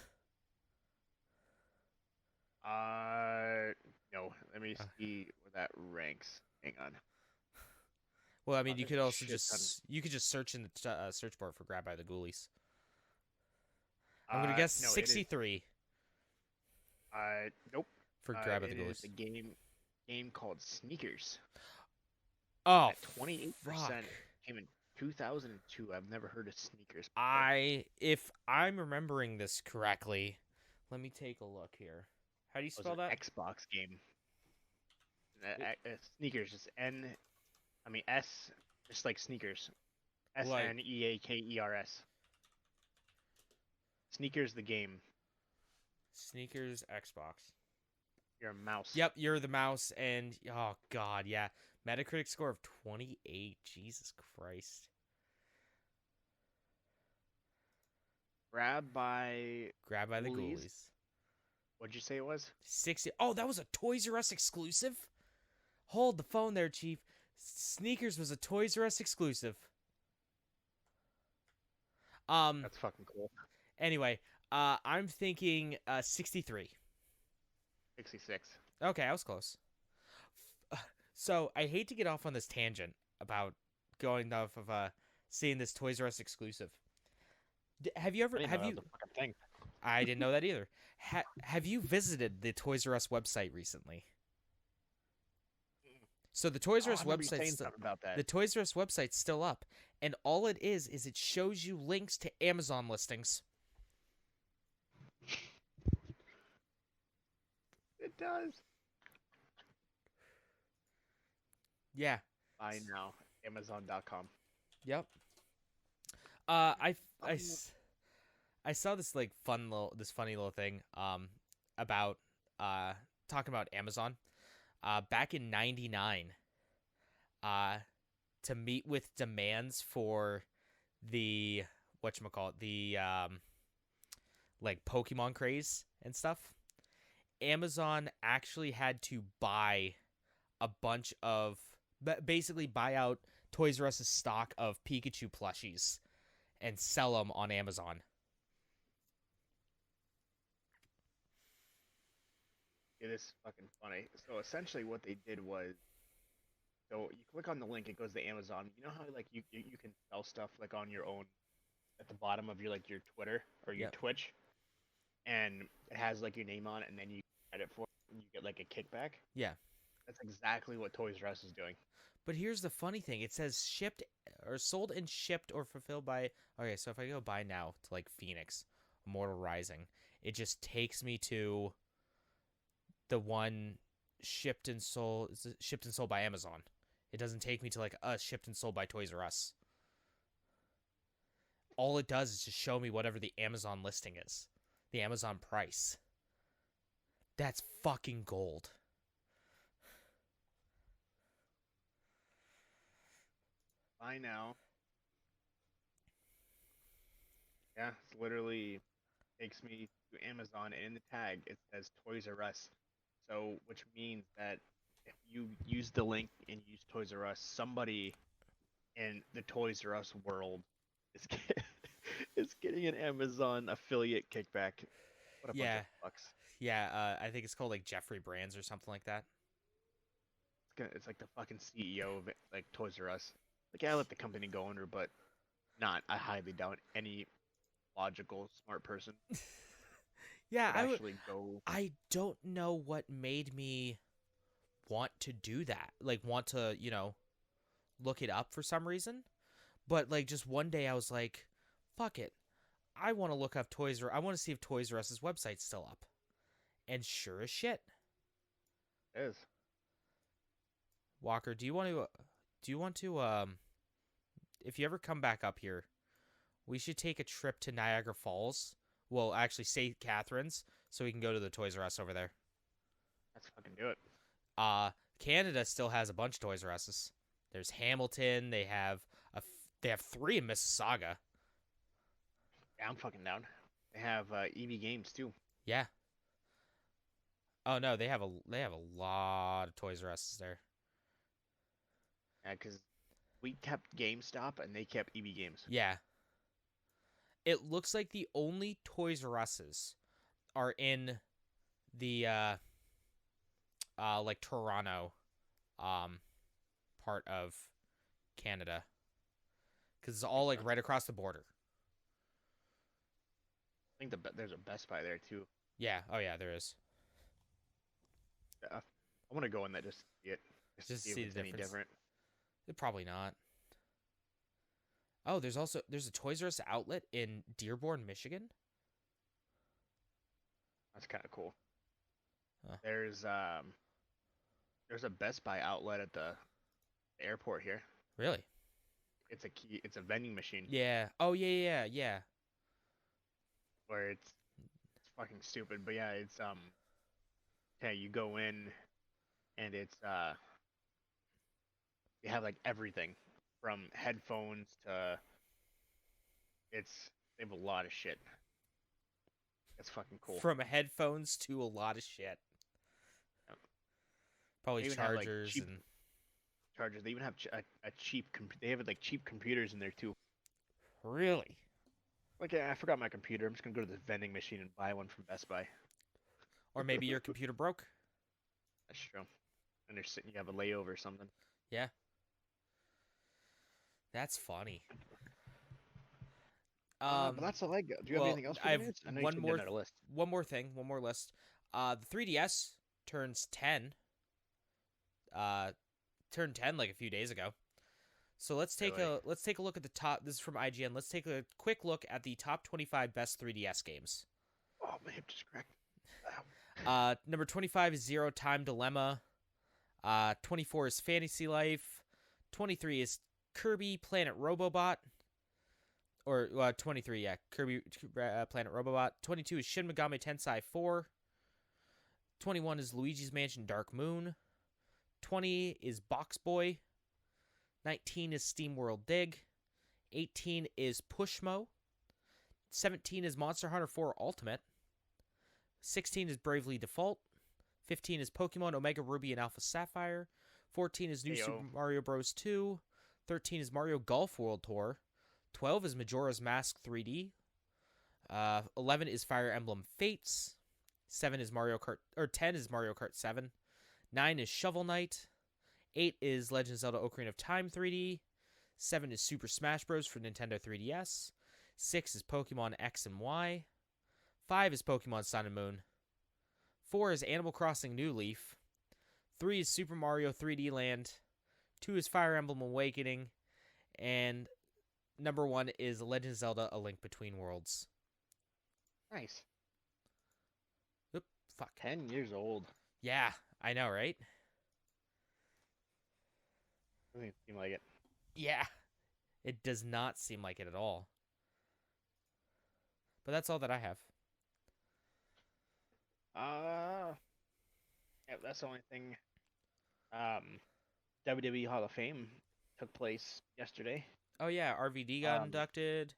No. Let me see where that ranks. Hang on. Well, I mean, you there's could a also shit ton. you could just search in the search bar for Grabbed by the Ghoulies. I'm gonna guess No, it is. 63 Nope. for Grabbed by the It is Ghoulies. a game called Sneakers. Oh, At 28%. fuck. came in 2002. I've never heard of sneakers before. If I'm remembering this correctly, let me take a look here. How do you It was spell an that? Xbox game. It, Sneakers, just N. I mean S, just like sneakers. like SNEAKERS. Sneakers the game. sneakers Xbox. You're a mouse. Yep, you're the mouse, and oh god, yeah, Metacritic score of 28. Jesus Christ. Grabbed by Grabbed by the ghoulies. ghoulies. What'd you say it was? 60. Oh, that was a Toys R Us exclusive? Hold the phone there, Chief. Sneakers was a Toys R Us exclusive. Um, That's fucking cool. anyway, I'm thinking 63. 66. Okay, I was close. So, I hate to get off on this tangent about going off of seeing this Toys R Us exclusive. Have you ever I didn't know have that you was a fucking thing. I didn't know that either. Have you visited the Toys R Us website recently? So the Toys R Oh, I Us remember you saying website's something about that. the Toys R Us website's still up, and all it is it shows you links to Amazon listings. It does. Yeah. Buy now. Amazon.com. Yep. I saw this like funny little thing about uh talking about Amazon back in '99 uh to meet with demands for the whatchamacallit, the like Pokemon craze and stuff. Amazon actually had to buy a bunch of basically buy out Toys R Us's stock of Pikachu plushies and sell them on Amazon. It is fucking funny. So essentially, what they did was, so you click on the link, it goes to Amazon. You know how like you can sell stuff like on your own at the bottom of your like your Twitter or your Yep. Twitch, and it has like your name on it, and then you edit for it, and you get like a kickback. Yeah. That's exactly what Toys R Us is doing. But here's the funny thing. It says shipped or sold and shipped or fulfilled by. Okay, so if I go buy now to like Phoenix, Immortal Rising, it just takes me to the one shipped and sold by Amazon. It doesn't take me to like shipped and sold by Toys R Us. All it does is just show me whatever the Amazon listing is, the Amazon price. That's fucking gold. Buy now. Yeah, it's literally takes me to Amazon, and in the tag it says Toys R Us. So, which means that if you use the link and use Toys R Us, somebody in the Toys R Us world is is getting an Amazon affiliate kickback. What a bunch Yeah, of fucks. yeah. I think it's called like Jeffrey Brands or something like that. It's like the fucking CEO of it, like Toys R Us. Like, yeah, I let the company go under, but not. I highly doubt any logical, smart person Yeah, would actually go. I don't know what made me want to do that. Like want to, look it up for some reason. But like just one day I was like, fuck it. I want to look up I want to see if Toys R Us's website's still up. And sure as shit. It is. Walker, do you want to if you ever come back up here, we should take a trip to Niagara Falls. Well, actually St. Catharines so we can go to the Toys R Us over there. Let's fucking do it. Canada still has a bunch of Toys R Us's. There's Hamilton. They have three in Mississauga. Yeah, I'm fucking down. They have EV games too. Yeah. Oh no, they have a lot of Toys R Us's there. Yeah, because we kept GameStop and they kept EV games. Yeah. It looks like the only Toys R Us's are in the like Toronto um part of Canada because it's all Makes like sense. right across the border. I think there's a Best Buy there too. Yeah. Oh yeah, there is. I want to go in that just to see it, just to Just to see if see it's the any difference. different. Probably not. Oh, there's a Toys R Us outlet in Dearborn, Michigan. That's kind of cool. Huh. There's um there's a Best Buy outlet at the airport here. Really? It's a vending machine Yeah. Oh yeah, yeah, yeah. where it's fucking stupid, but yeah, it's yeah, you go in and it's they have like everything from headphones to it's they have a lot of shit. It's fucking cool. From headphones to a lot of shit. Yeah. Probably They even have like chargers cheap and chargers. They even have a cheap they have like cheap computers in there too. really. Like yeah, I forgot my computer. I'm just gonna go to the vending machine and buy one from Best Buy. Or maybe your computer broke. That's true. And they're sitting. You have a layover or something. Yeah. That's funny. But that's all I got. Do you have Well, anything else for I the have news? I know you said you had a list. one more thing, one more list. The 3DS turns 10. Uh, turned 10 like a few days ago. So Really? let's take a look at the top. This is from IGN. Let's take a quick look at the top 25 best 3DS games. Oh, my hip just cracked. Number 25 is Zero Time Dilemma. 24 is Fantasy Life. 23 is Kirby Planet Robobot. Or 23, yeah, Kirby Planet Robobot. 22 is Shin Megami Tensei 4. 21 is Luigi's Mansion Dark Moon. 20 is Box Boy. 19 is Steam World Dig. 18 is Pushmo. 17 is Monster Hunter 4 Ultimate. 16 is Bravely Default. 15 is Pokemon Omega Ruby and Alpha Sapphire. 14 is New Heyo. Super Mario Bros. 2. 13 is Mario Golf World Tour. 12 is Majora's Mask 3D. 11 is Fire Emblem Fates. 7 is Mario Kart, or 10 is Mario Kart 7. 9 is Shovel Knight. 8 is Legend of Zelda Ocarina of Time 3D. 7 is Super Smash Bros. For Nintendo 3DS. 6 is Pokemon X and Y. 5 is Pokemon Sun and Moon. 4 is Animal Crossing New Leaf. 3 is Super Mario 3D Land. 2 is Fire Emblem Awakening. And number 1 is Legend of Zelda A Link Between Worlds. Nice. Oop, fuck. 10 years old. Yeah, I know, right? Doesn't even seem like it. Yeah, it does not seem like it at all. But that's all that I have. Yeah, that's the only thing. WWE Hall of Fame took place yesterday. Oh yeah, RVD got Um, inducted.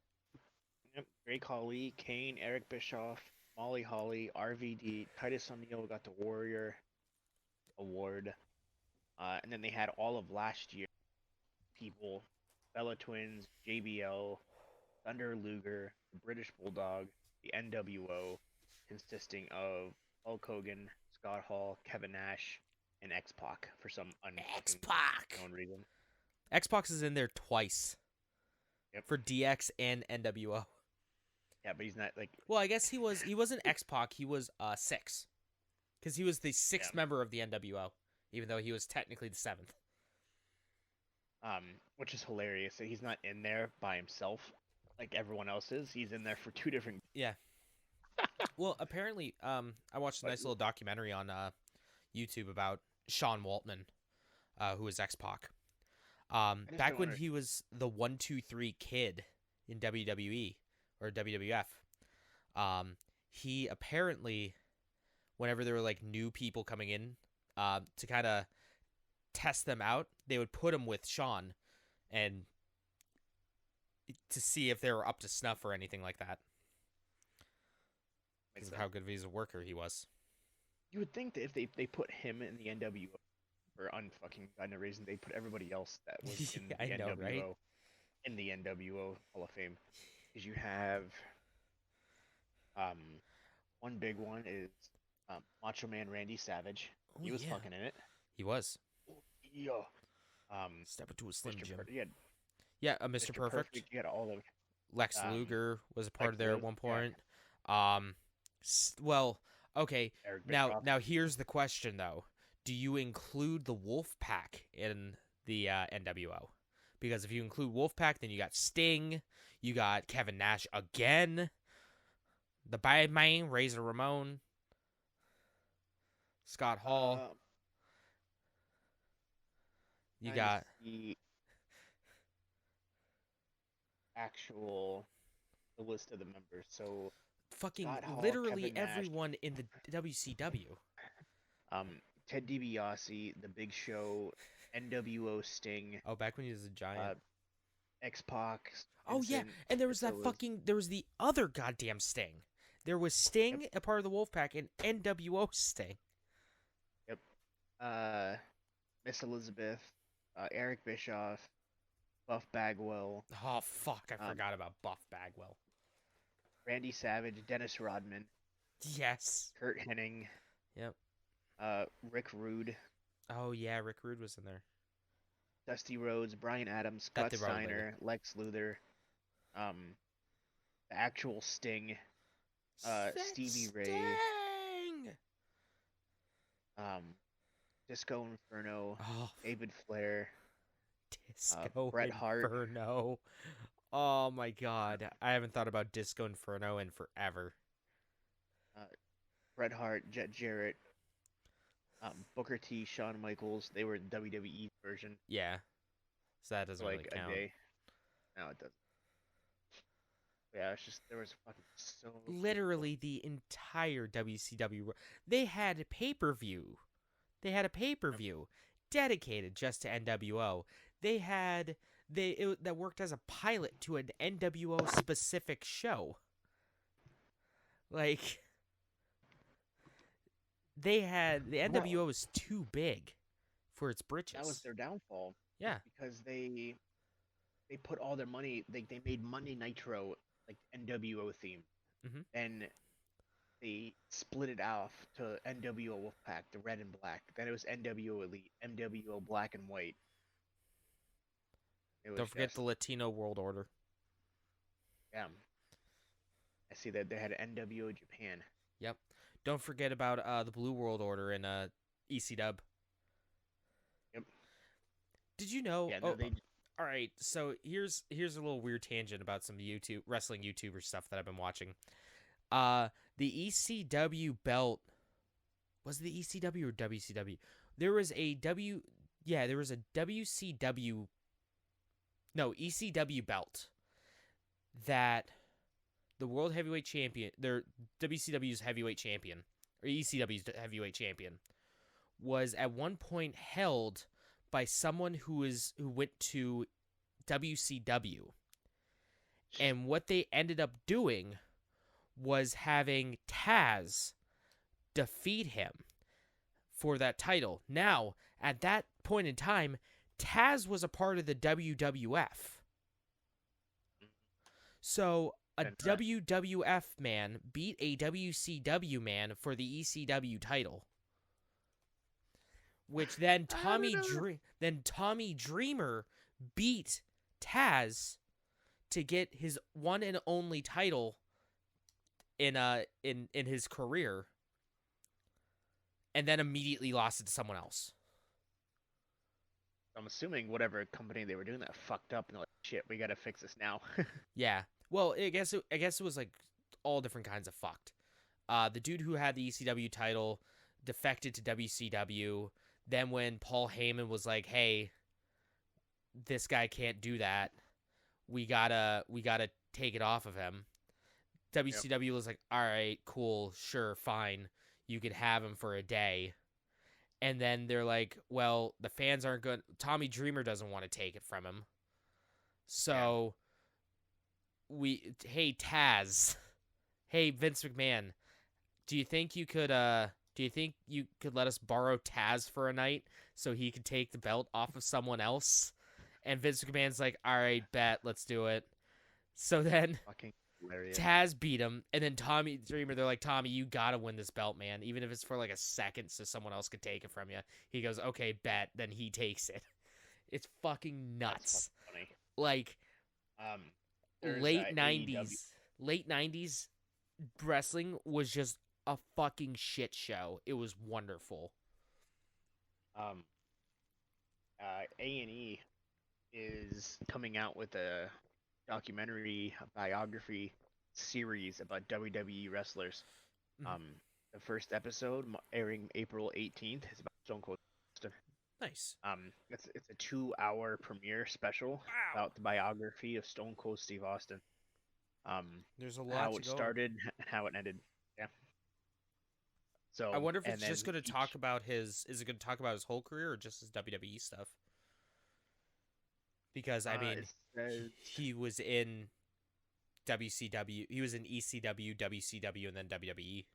Yep, Drake Holly, Kane, Eric Bischoff, Molly Holly, RVD, Titus O'Neil got the Warrior Award. And then they had all of last year people, Bella Twins, JBL, Thunder Luger, the British Bulldog, the NWO, consisting of Hulk Hogan, Scott Hall, Kevin Nash, and X Pac for some X-Pac. unknown reason. X-Pac is in there twice. Yep. For DX and NWO. Yeah, but he's not like. Well, I guess he wasn't X-Pac, he was 6. Because he was the 6th member of the NWO, even though he was technically the 7th. Which is hilarious. So he's not in there by himself like everyone else is. He's in there for two different. Yeah. Well, apparently, I watched a nice little documentary on YouTube about Sean Waltman, who was X-Pac. Back when he was the 1-2-3 kid in WWE or WWF, he apparently, whenever there were like new people coming in, to kind of test them out, they would put him with Sean, and to see if they were up to snuff or anything like that. Because of how good of a worker he was. You would think that if they put him in the NWO for unfucking no reason, they put everybody else that was in the NWO right? in the NWO Hall of Fame. Because you have one big one is Macho Man Randy Savage. He was fucking in it. He was. Yeah. Step into a Slim Jim. Yeah, Mr. Perfect. You had all of Lex Luger was a part of there at one point. Yeah. Well, okay. Now here's the question though: do you include the Wolf Pack in the NWO? Because if you include Wolfpack, then you got Sting, you got Kevin Nash again, the Bad Man, Razor Ramon, Scott Hall. Um, You trying to got see actual the list of the members. So fucking Scott Hall, literally Kevin Nash, everyone in the WCW. um, Ted DiBiase, The Big Show, NWO Sting, Oh, back when he was a giant. uh, X Pac, Oh yeah, Vincent. and there was Kissa that was fucking there was the other goddamn Sting. There was yep, Sting, a part of the Wolfpack, and NWO Sting. yep. Miss Elizabeth, Eric Bischoff, Buff Bagwell, Oh fuck, I um, forgot about Buff Bagwell. Randy Savage, Dennis Rodman, Yes. Kurt Hennig, Yep. Rick Rude, Oh yeah, Rick Rude was in there. Dusty Rhodes, Brian Adams, That Scott the road lady. Steiner, Lex Luthor, um, the actual Sting, That Stevie Ray, Sting. um, Disco Inferno, Oh, David Flair, Disco Bret Hart, Inferno. Oh my god, I haven't thought about Disco Inferno in forever. uh, Bret Hart, Jet Jarrett, Booker T, Shawn Michaels. They were the WWE version Yeah, so that for doesn't really like a count. day. Now it doesn't. Yeah, it's just there was fucking so many people. Literally the entire WCW. They had pay-per-view. They had a Yep. pay-per-view dedicated just to NWO. They had that worked as a pilot to an NWO specific show. Like they had the NWO was too big for its That was britches. their downfall, was Yeah. because they put all their money. They made Monday Nitro like NWO theme, Hmm. and they split it off to NWO Wolfpack, the red and black. Then it was NWO Elite, NWO Black and White. It Don't was forget just the Latino World Order. yeah. I see that they had NWO Japan. Yep. Don't forget about the Blue World Order in ECW. Yep. Did you know? Yeah. No, Oh, they. all right. So here's a little weird tangent about some YouTube wrestling YouTuber stuff that I've been watching. The ECW belt was it the ECW or WCW? There was a W. Yeah, there was a WCW. No, ECW belt that the World Heavyweight Champion, their WCW's Heavyweight Champion or ECW's Heavyweight Champion, was at one point held by someone who went to WCW. And what they ended up doing was having Taz defeat him for that title. Now, at that point in time, Taz was a part of the WWF. So a WWF man beat a WCW man for the ECW title. Which then Tommy Dreamer beat Taz to get his one and only title in his career, and then immediately lost it to someone else. I'm assuming whatever company they were doing that fucked up, and they're like, "Shit, we gotta fix this now." Yeah. Well, I guess it was like all different kinds of fucked. The dude who had the ECW title defected to WCW. Then when Paul Heyman was like, "Hey, this guy can't do that. We gotta take it off of him." Yep. WCW was like, "All right, cool, sure, fine. You can have him for a day." And then they're like, "Well, the fans aren't good. Tommy Dreamer doesn't want to take it from him. Yeah. So hey Taz, hey Vince McMahon, do you think you could let us borrow Taz for a night so he could take the belt off of someone else?" And Vince McMahon's like, "All right, bet, let's do it." So then Fucking hilarious. Taz beat him, and then Tommy Dreamer, they're like, "Tommy, you gotta win this belt, man, even if it's for like a second so someone else could take it from you." He goes, "Okay, bet." Then he takes it. It's fucking That's nuts. fucking funny. Like There's AEW. late 90s wrestling was just a fucking shit show. It was wonderful. A&E is coming out with a documentary, a biography series about WWE wrestlers. Mhm. Um, the first episode, airing April 18th, is about Stone Cold Steve Austin. Nice. It's a 2 hour premiere special Wow. about the biography of Stone Cold Steve Austin. There's a lot How to it go over. started and how it ended. Yeah. I So, wonder if and it's just then going to talk each about his. Is it going to talk about his whole career or just his WWE stuff? Because I mean, it says he was in WCW. He was in ECW, WCW, and then WWE.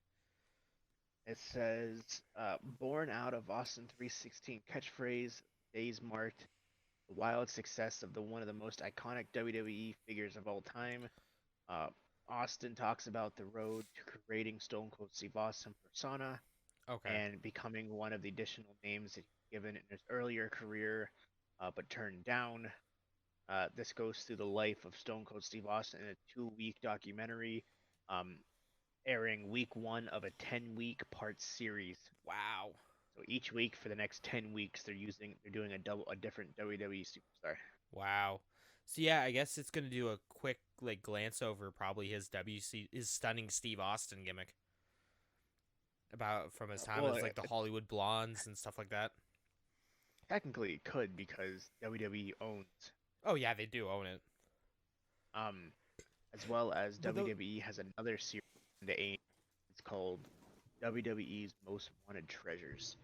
born out of Austin 316 catchphrase, days marked the wild success of the one of the most iconic WWE figures of all time. Uh, Austin talks about the road to creating Stone Cold Steve Austin persona Okay. and becoming one of the additional names that he's given in his earlier career, but turned down. This goes through the life of Stone Cold Steve Austin in a 2 week documentary, um, airing week one of a 10 week part series. Wow. So each week for the next 10 weeks, they're doing a different WWE superstar. Wow. So yeah, I guess it's gonna do a quick like glance over probably his stunning Steve Austin gimmick about from his time Well, as like the Hollywood Blondes and stuff like that. technically it could because WWE owns, Oh yeah, they do own it. um, as well as But the WWE has another series in the AIM. It's called WWE's Most Wanted Treasures.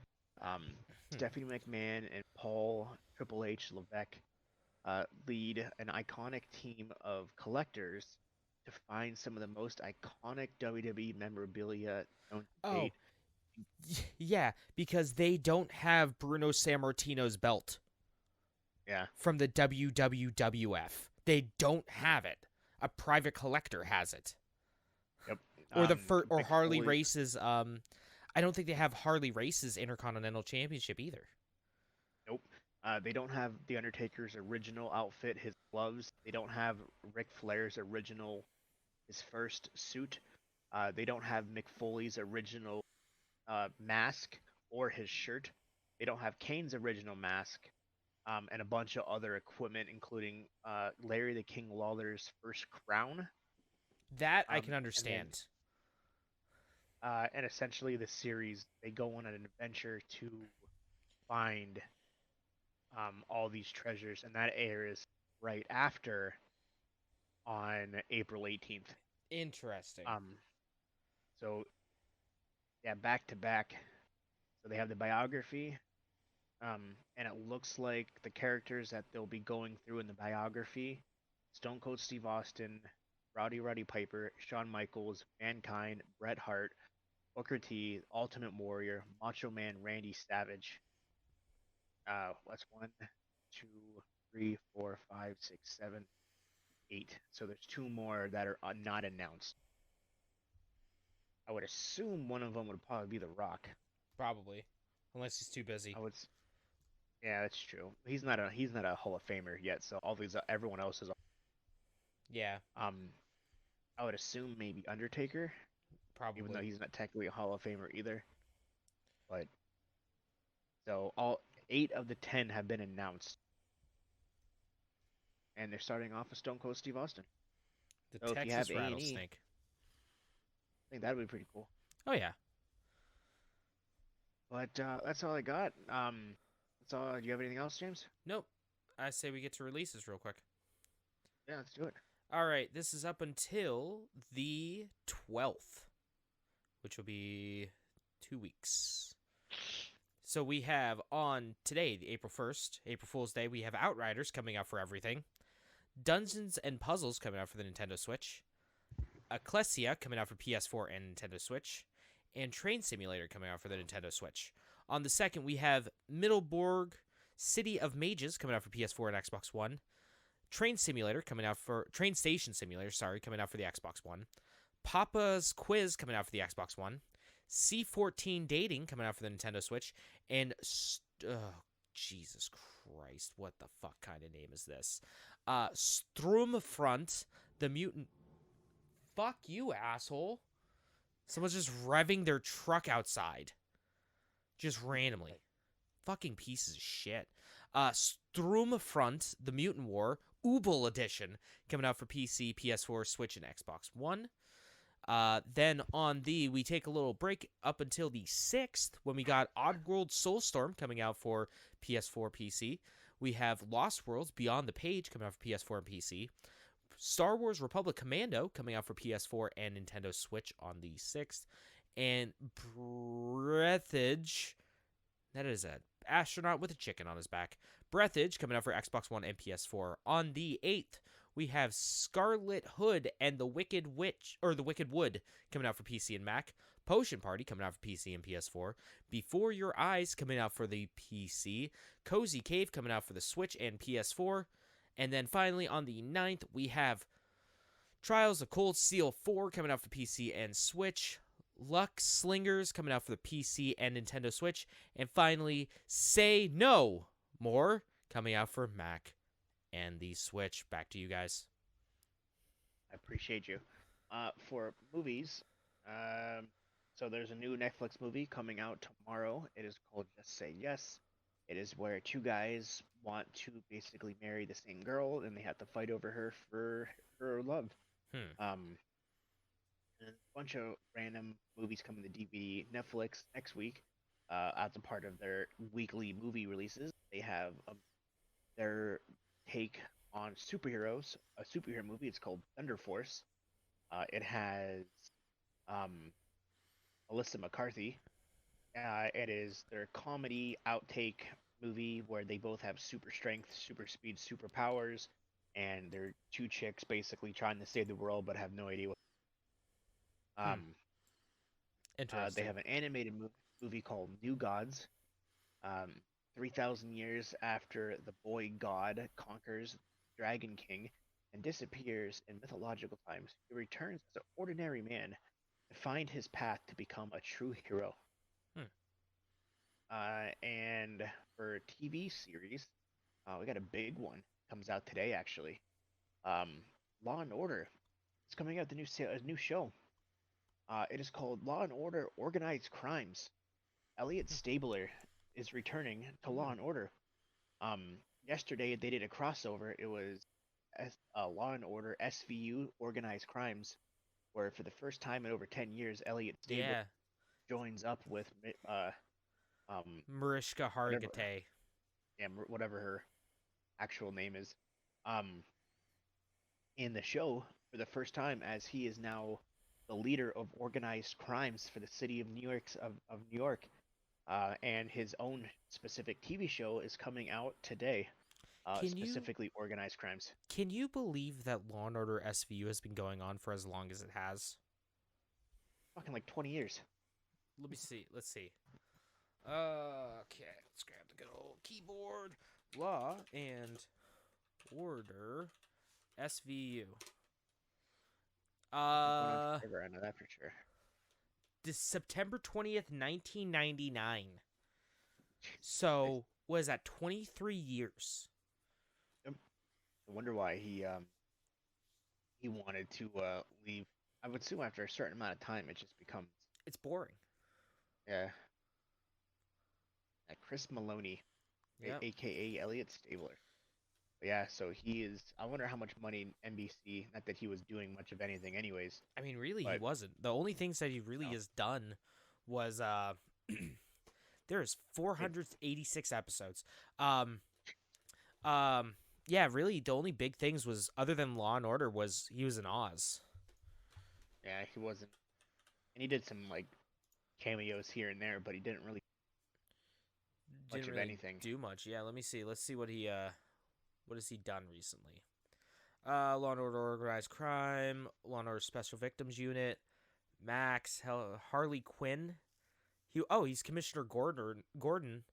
Um, hmm. Stephanie McMahon and Paul Triple H Levesque lead an iconic team of collectors to find some of the most iconic WWE memorabilia known to Oh date. yeah, because they don't have Bruno Sammartino's belt Yeah, from the WWF. They don't have it. A private collector has it. yep. Or or Mick Harley Foley, Race's I don't think they have Harley Race's Intercontinental Championship either. nope. They don't have the Undertaker's original outfit, his gloves. They don't have Ric Flair's original, his first suit. They don't have Mick Foley's original mask or his shirt. They don't have Kane's original mask, and a bunch of other equipment, including Larry the King Lawler's first crown. That I can And then, understand. and essentially, the series they go on an adventure to find all these treasures, and that airs right after on April 18th. Interesting. Um, so yeah, back to back. So they have the biography, and it looks like the characters that they'll be going through in the biography: Stone Cold Steve Austin, Roddy Piper, Shawn Michaels, Mankind, Bret Hart, Booker T, Ultimate Warrior, Macho Man Randy Savage. That's one, two, three, four, five, six, seven, eight. So there's two more that are not announced. I would assume one of them would probably be The Rock. Probably. Unless he's too busy. I would. Yeah, that's true. He's not a Hall of Famer yet. So all these everyone else is. Yeah, Um, I would assume maybe Undertaker, even though probably. he's not technically a Hall of Famer either. But so all 8 of the 10 have been announced, and they're starting off with Stone Cold Steve Austin. The So if you have Texas A&E, rattlesnake. I think that would be pretty cool. Oh yeah. But that's all I got. That's all. Do you have anything else, James? Nope. I say we get to releases real quick. Yeah, let's do it. All right, this is up until the 12th, which will be 2 weeks. So we have on today, the April 1st, April Fool's Day, we have Outriders coming out for everything. Dungeons and Puzzles coming out for the Nintendo Switch. Ecclesia coming out for PS4 and Nintendo Switch. And Train Simulator coming out for the Nintendo Switch. On the 2nd, we have Middleburg City of Mages coming out for PS4 and Xbox One. Train Station Simulator, coming out for the Xbox One. Papa's Quiz coming out for the Xbox One. C14 Dating coming out for the Nintendo Switch. And Jesus Christ, what the fuck kind of name is this? Stromfront, the Mutant. Fuck you, asshole. Someone's just revving their truck outside. Just randomly. Fucking pieces of shit. Stromfront, The Mutant War, Ubel Edition, coming out for PC, PS4, Switch, and Xbox One. Then on we take a little break up until the 6th when we got Oddworld Soulstorm coming out for PS4, PC. We have Lost Worlds Beyond the Page coming out for PS4 and PC. Star Wars Republic Commando coming out for PS4 and Nintendo Switch on the 6th. And Breathage, that is an astronaut with a chicken on his back. Breathage coming out for Xbox One and PS4 on the 8th. We have Scarlet Hood and the Wicked Witch, or the Wicked Wood, coming out for PC and Mac. Potion Party coming out for PC and PS4. Before Your Eyes coming out for the PC. Cozy Cave coming out for the Switch and PS4. And then finally on the 9th, we have Trials of Cold Steel 4 coming out for PC and Switch. Luck Slingers coming out for the PC and Nintendo Switch. And finally, Say No More coming out for Mac and the Switch. Back to you guys. I appreciate you. For movies, so there's a new Netflix movie coming out tomorrow. It is called Just Say Yes. It is where two guys want to basically marry the same girl, and they have to fight over her for her love. Um, and a bunch of random movies coming to DVD. Netflix next week, as a part of their weekly movie releases, they have their take on superheroes, a superhero movie. It's called Thunder Force. It has um, Melissa McCarthy. It is their comedy outtake movie where they both have super strength, super speed, super powers, and they're two chicks basically trying to save the world but have no idea what. They Interesting. have an animated movie called New Gods. Um, 3,000 years after the boy god conquers Dragon King and disappears in mythological times, he returns as an ordinary man to find his path to become a true hero. Hmm. And for TV series, we got a big one comes out today actually. Law and Order. It's coming out a new show. It is called Law and Order: Organized Crimes. Elliot Stabler is returning to Law and Order. Yesterday they did a crossover. It was Law and Order SVU Organized Crimes, where for the first time in over 10 years, Elliot Stabler Yeah. joins up with Mariska whatever Hargitay. whatever her actual name is, um, in the show for the first time, as he is now the leader of organized crimes for the city of New York. And his own specific TV show is coming out today. Can you Specifically organized crimes. can you believe that Law and Order SVU has been going on for as long as it has? Fucking like 20 years. Let me see. Let's see. Okay, let's grab the good old keyboard. Law and Order SVU. Going on forever, I know that for sure. This September 20th, 1999. So, what is that? 23 years. I wonder why he wanted to leave. I would assume after a certain amount of time, it just becomes, It's boring. yeah. Chris Maloney, Yep. aka Elliot Stabler. But yeah, so he is. I wonder how much money NBC. Not that he was doing much of anything, anyways. I mean, really, he But wasn't. The only things that he really no, has done was there's it, 486 episodes. Yeah, really, the only big things was other than Law and Order was he was in Oz. yeah, he wasn't. And he did some like cameos here and there, but he didn't really much Didn't of really anything. do much. Yeah, let me see. Let's see what has he done recently. Law and Order Organized Crime, Law and Order Special Victims Unit, Max, Harley Quinn. He's Commissioner Gordon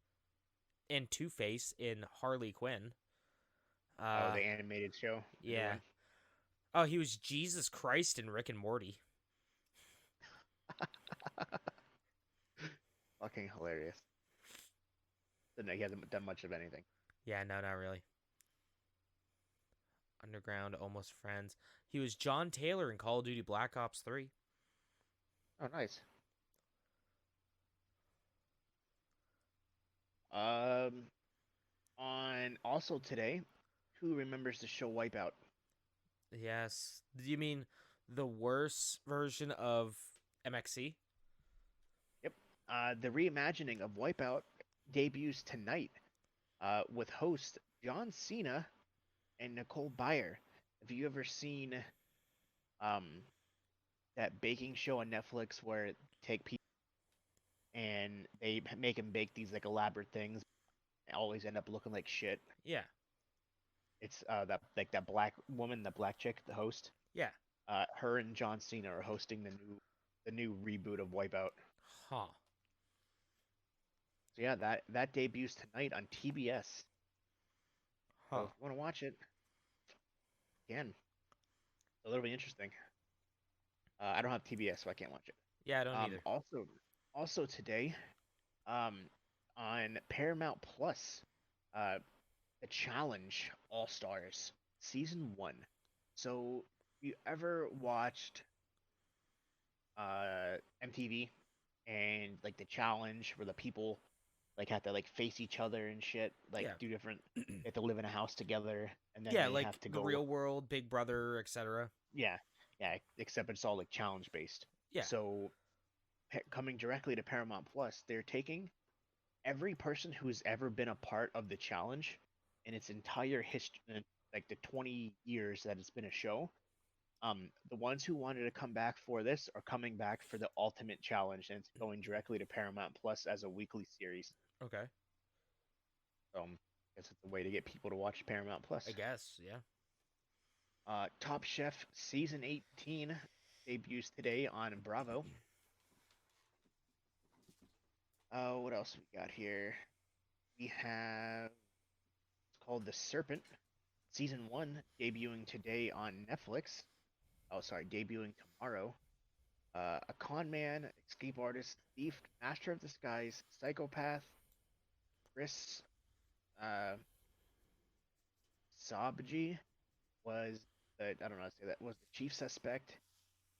and Two-Face in Harley Quinn. Oh, the animated show. The new Yeah. one. Oh, he was Jesus Christ in Rick and Morty. Fucking hilarious. He hasn't done much of anything. Yeah, no, not really. Underground, Almost Friends. He was John Taylor in Call of Duty Black Ops 3. Oh, nice. Um, on And also today, who remembers the show Wipeout? Yes. Do you mean the worse version of MXC? Yep. The reimagining of Wipeout debuts tonight with host John Cena and Nicole Byer. Have you ever seen um, that baking show on Netflix where they take people and they make them bake these like elaborate things, and always end up looking like shit? Yeah. It's that like that black woman, the black chick, the host. Yeah. Her and John Cena are hosting the new reboot of Wipeout. Huh. So yeah, that debuts tonight on TBS. So Huh. if you want to watch it, again, a little bit interesting. I don't have TBS, so I can't watch it. Yeah, I don't either. Also today, um, on Paramount Plus, uh, the Challenge All Stars Season 1. So, you ever watched MTV and like the challenge where the people like have to like face each other and shit, like Yeah. do different they have to live in a house together and then Yeah, they like have to the go. real world, Big Brother, etc. Yeah, yeah, except it's all like challenge based. Yeah. So coming directly to Paramount Plus, they're taking every person who's ever been a part of the challenge in its entire history, like the 20 years that it's been a show. The ones who wanted to come back for this are coming back for the ultimate challenge, and it's going directly to Paramount Plus as a weekly series. Okay. So I guess it's a way to get people to watch Paramount I Plus. guess. Yeah. Top Chef season 18 debuts today on Bravo. What else we got here? We have it's called The Serpent, season 1 debuting today on Netflix. Oh, sorry, debuting tomorrow. A con man, escape artist, thief, master of disguise, psychopath, Chris uh, Sabji was I don't know how to say that, was the chief suspect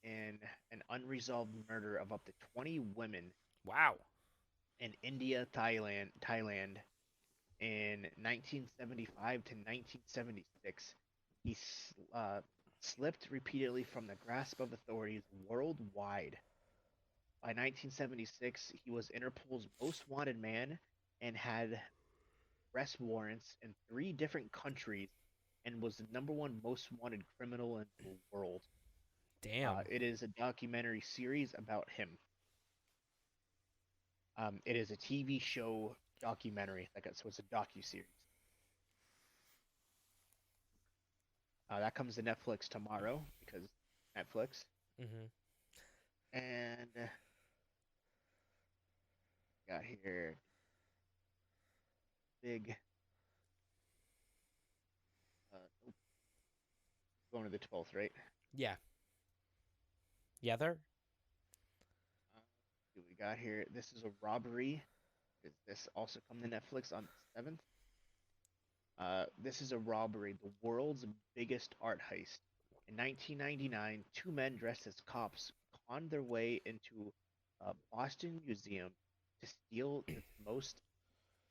in an unresolved murder of up to 20 women Wow. in India, Thailand in 1975 to 1976. He slipped repeatedly from the grasp of authorities worldwide. By 1976, he was Interpol's most wanted man and had arrest warrants in 3 different countries and was the number one most wanted criminal in the world. Damn. It is a documentary series about him. It is a TV show documentary, so it's a docu series. That comes to Netflix tomorrow because Netflix. Mhm. And got here big. Nope, going to the 12th, right? Yeah. Yeah, there. Uh, what we got here? This is a robbery. This also come to Netflix on the 7th. This is a robbery, the world's biggest art heist. In 1999, 2 men dressed as cops conned their way into a Boston museum to steal its most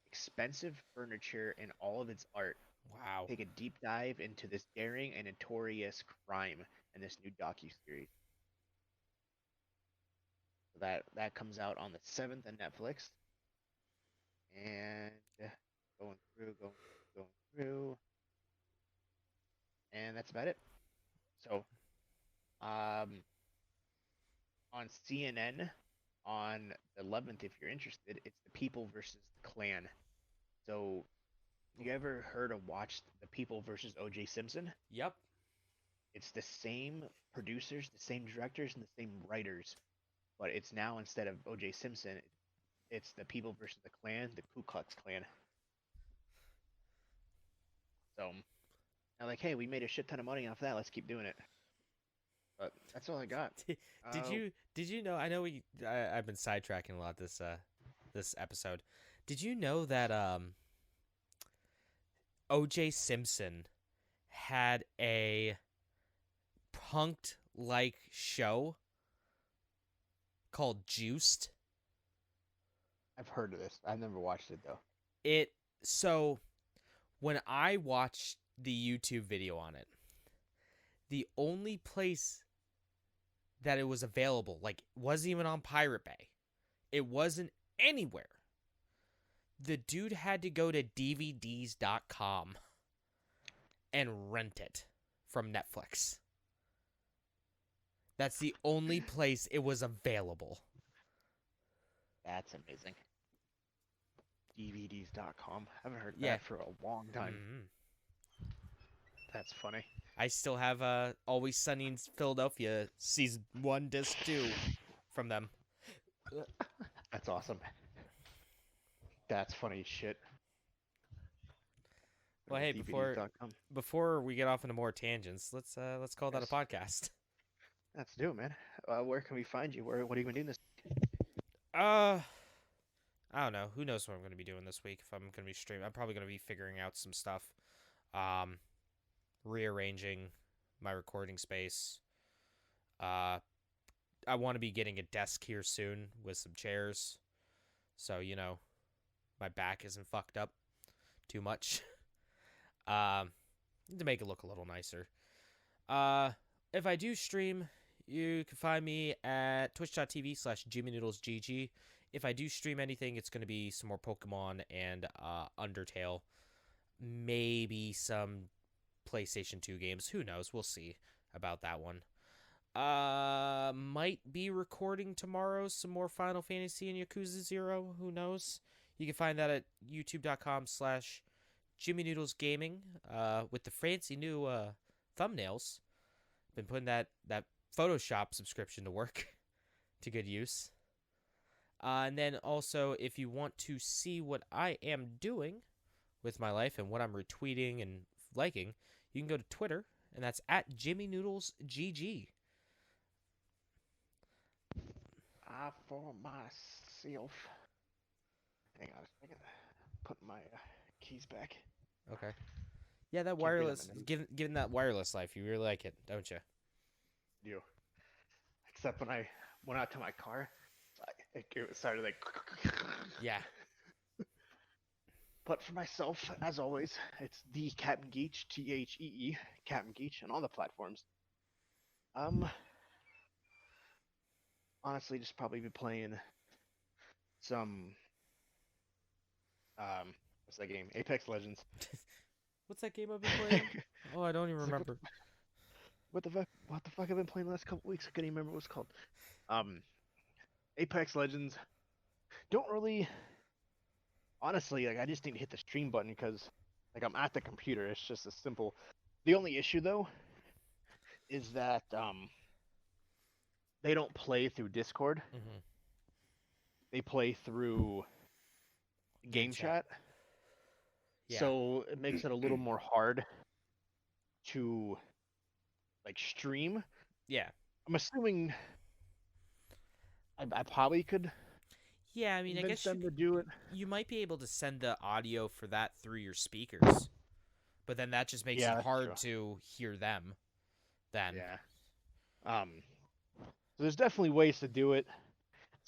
expensive furniture and all of its art. Wow. Take a deep dive into this daring and notorious crime in this new docu-series. So that comes out on the 7th on Netflix. And going through, and that's about it. So, um, on CNN on the 11th, if you're interested, it's the People versus the Klan. So, you ever heard or watched the People versus O.J. Simpson? Yep. It's the same producers, the same directors, and the same writers, but it's now instead of O.J. Simpson, it's the People versus the Klan, the Ku Klux Klan. So, I'm like, hey, we made a shit ton of money off that. Let's keep doing it. But that's all I got. did Uh, you did you know? I know I've been sidetracking a lot this episode. Did you know that O.J. Simpson had a punked like show called Juiced? I've heard of this. I've never watched it though. It so When I watched the YouTube video on it, the only place that it was available, like, wasn't even on Pirate Bay. It wasn't anywhere. The dude had to go to DVDs.com and rent it from Netflix. That's the only place it was available. That's amazing. DVDs.com. Haven't heard Yeah. that for a long time. Mm-hmm. That's funny. I still have Always Sunny in Philadelphia season 1 disc 2 from them. That's awesome. That's funny as shit. Well, hey, DVDs.com. before we get off into more tangents, let's call that a Yes. podcast. Let's do it, man. Where can we find you? What are you gonna do this? I don't know. Who knows what I'm going to be doing this week? If I'm going to be streaming, I'm probably going to be figuring out some stuff, rearranging my recording space. I want to be getting a desk here soon with some chairs, so my back isn't fucked up too much. To make it look a little nicer. If I do stream, you can find me at twitch.tv/JimmyNoodlesGG. If I do stream anything, it's going to be some more Pokemon and Undertale. Maybe some PlayStation 2 games. Who knows? We'll see about that one. Might be recording tomorrow some more Final Fantasy and Yakuza 0. Who knows? You can find that at youtube.com/JimmyNoodlesGaming with the fancy new thumbnails. Been putting that Photoshop subscription to work to good use. And then also, if you want to see what I am doing with my life and what I'm retweeting and liking, you can go to Twitter, and that's at JimmyNoodlesGG. For myself. Hang on a second. Put my keys back. Okay. Yeah, that Can't read wireless, on my given that wireless life, you really like it, don't you? You. Except when I went out to my car, it started like. Yeah. But for myself, as always, it's the Captain Geach, Thee, Captain Geach, on all the platforms. Honestly, just probably been playing some. What's that game? Apex Legends. What's that game I've been playing? Oh, I don't even It's like, remember. what the fuck? What the fuck I've been playing the last couple weeks? I couldn't even remember what it's called. Apex Legends. Don't really. Honestly, like I just need to hit the stream button because, like, I'm at the computer. It's just as simple. The only issue though is that they don't play through Discord. Mm-hmm. They play through game chat. Yeah. So it makes it a little more hard to like stream. Yeah. I'm assuming I probably could. Yeah, I mean, I convince guess them to do it. you might be able to send the audio for that through your speakers, but then that just makes Yeah, it that's hard true. to hear them. Then. Yeah. So there's definitely ways to do it.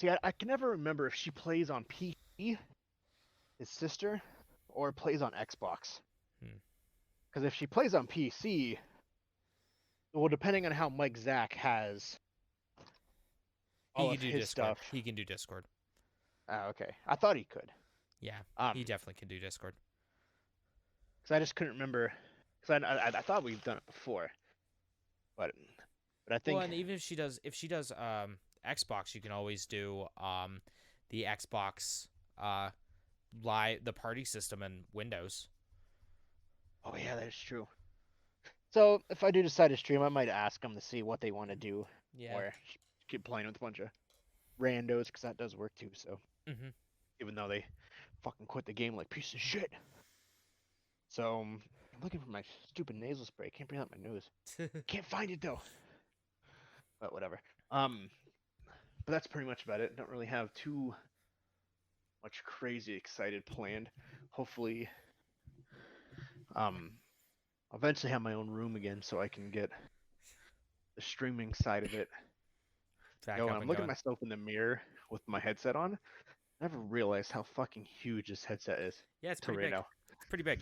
See, I can never remember if she plays on PC, his sister, or plays on Xbox. Because if she plays on PC, well, depending on how Mike Zach has all of his Discord. stuff. He can do Discord. Oh, okay. I thought he could. Yeah, he definitely can do Discord. Because I just couldn't remember. Because I thought we've done it before, but I think. Well, and even if she does Xbox, you can always do the Xbox live the party system in Windows. Oh yeah, that's true. So if I do decide to stream, I might ask them to see what they want to do, or keep playing with a bunch of randos, because that does work too. So even though they fucking quit the game like piece of shit. So I'm looking for my stupid nasal spray. Can't bring out my nose. Can't find it though. But whatever. But that's pretty much about it. Don't really have too much crazy excited planned. Hopefully, I'll eventually have my own room again so I can get the streaming side of it. When I'm looking at myself in the mirror with my headset on, I never realized how fucking huge this headset is. Yeah, it's pretty big. now. It's pretty big.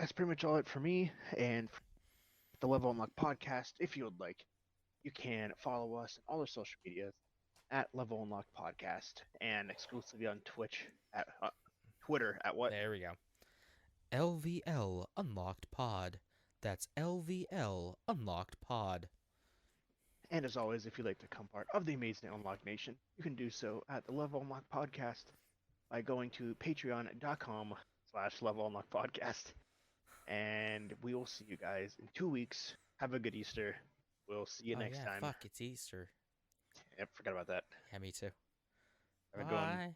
that's pretty much all it for me. And for the Level Unlock podcast, if you would like, you can follow us on all our social medias at Level Unlock Podcast and exclusively on Twitch at Twitter at what? There we go. LVL Unlocked Pod. That's LVL Unlocked Pod. And as always, if you'd like to become part of the amazing Unlock Nation, you can do so at the Level Unlock Podcast by going to patreon.com/Level Unlock Podcast. And we will see you guys in 2 weeks. Have a good Easter. We'll see you Oh next yeah, time. fuck, it's Easter. Yep, forgot about that. Yeah, me too. Have a good one. Bye.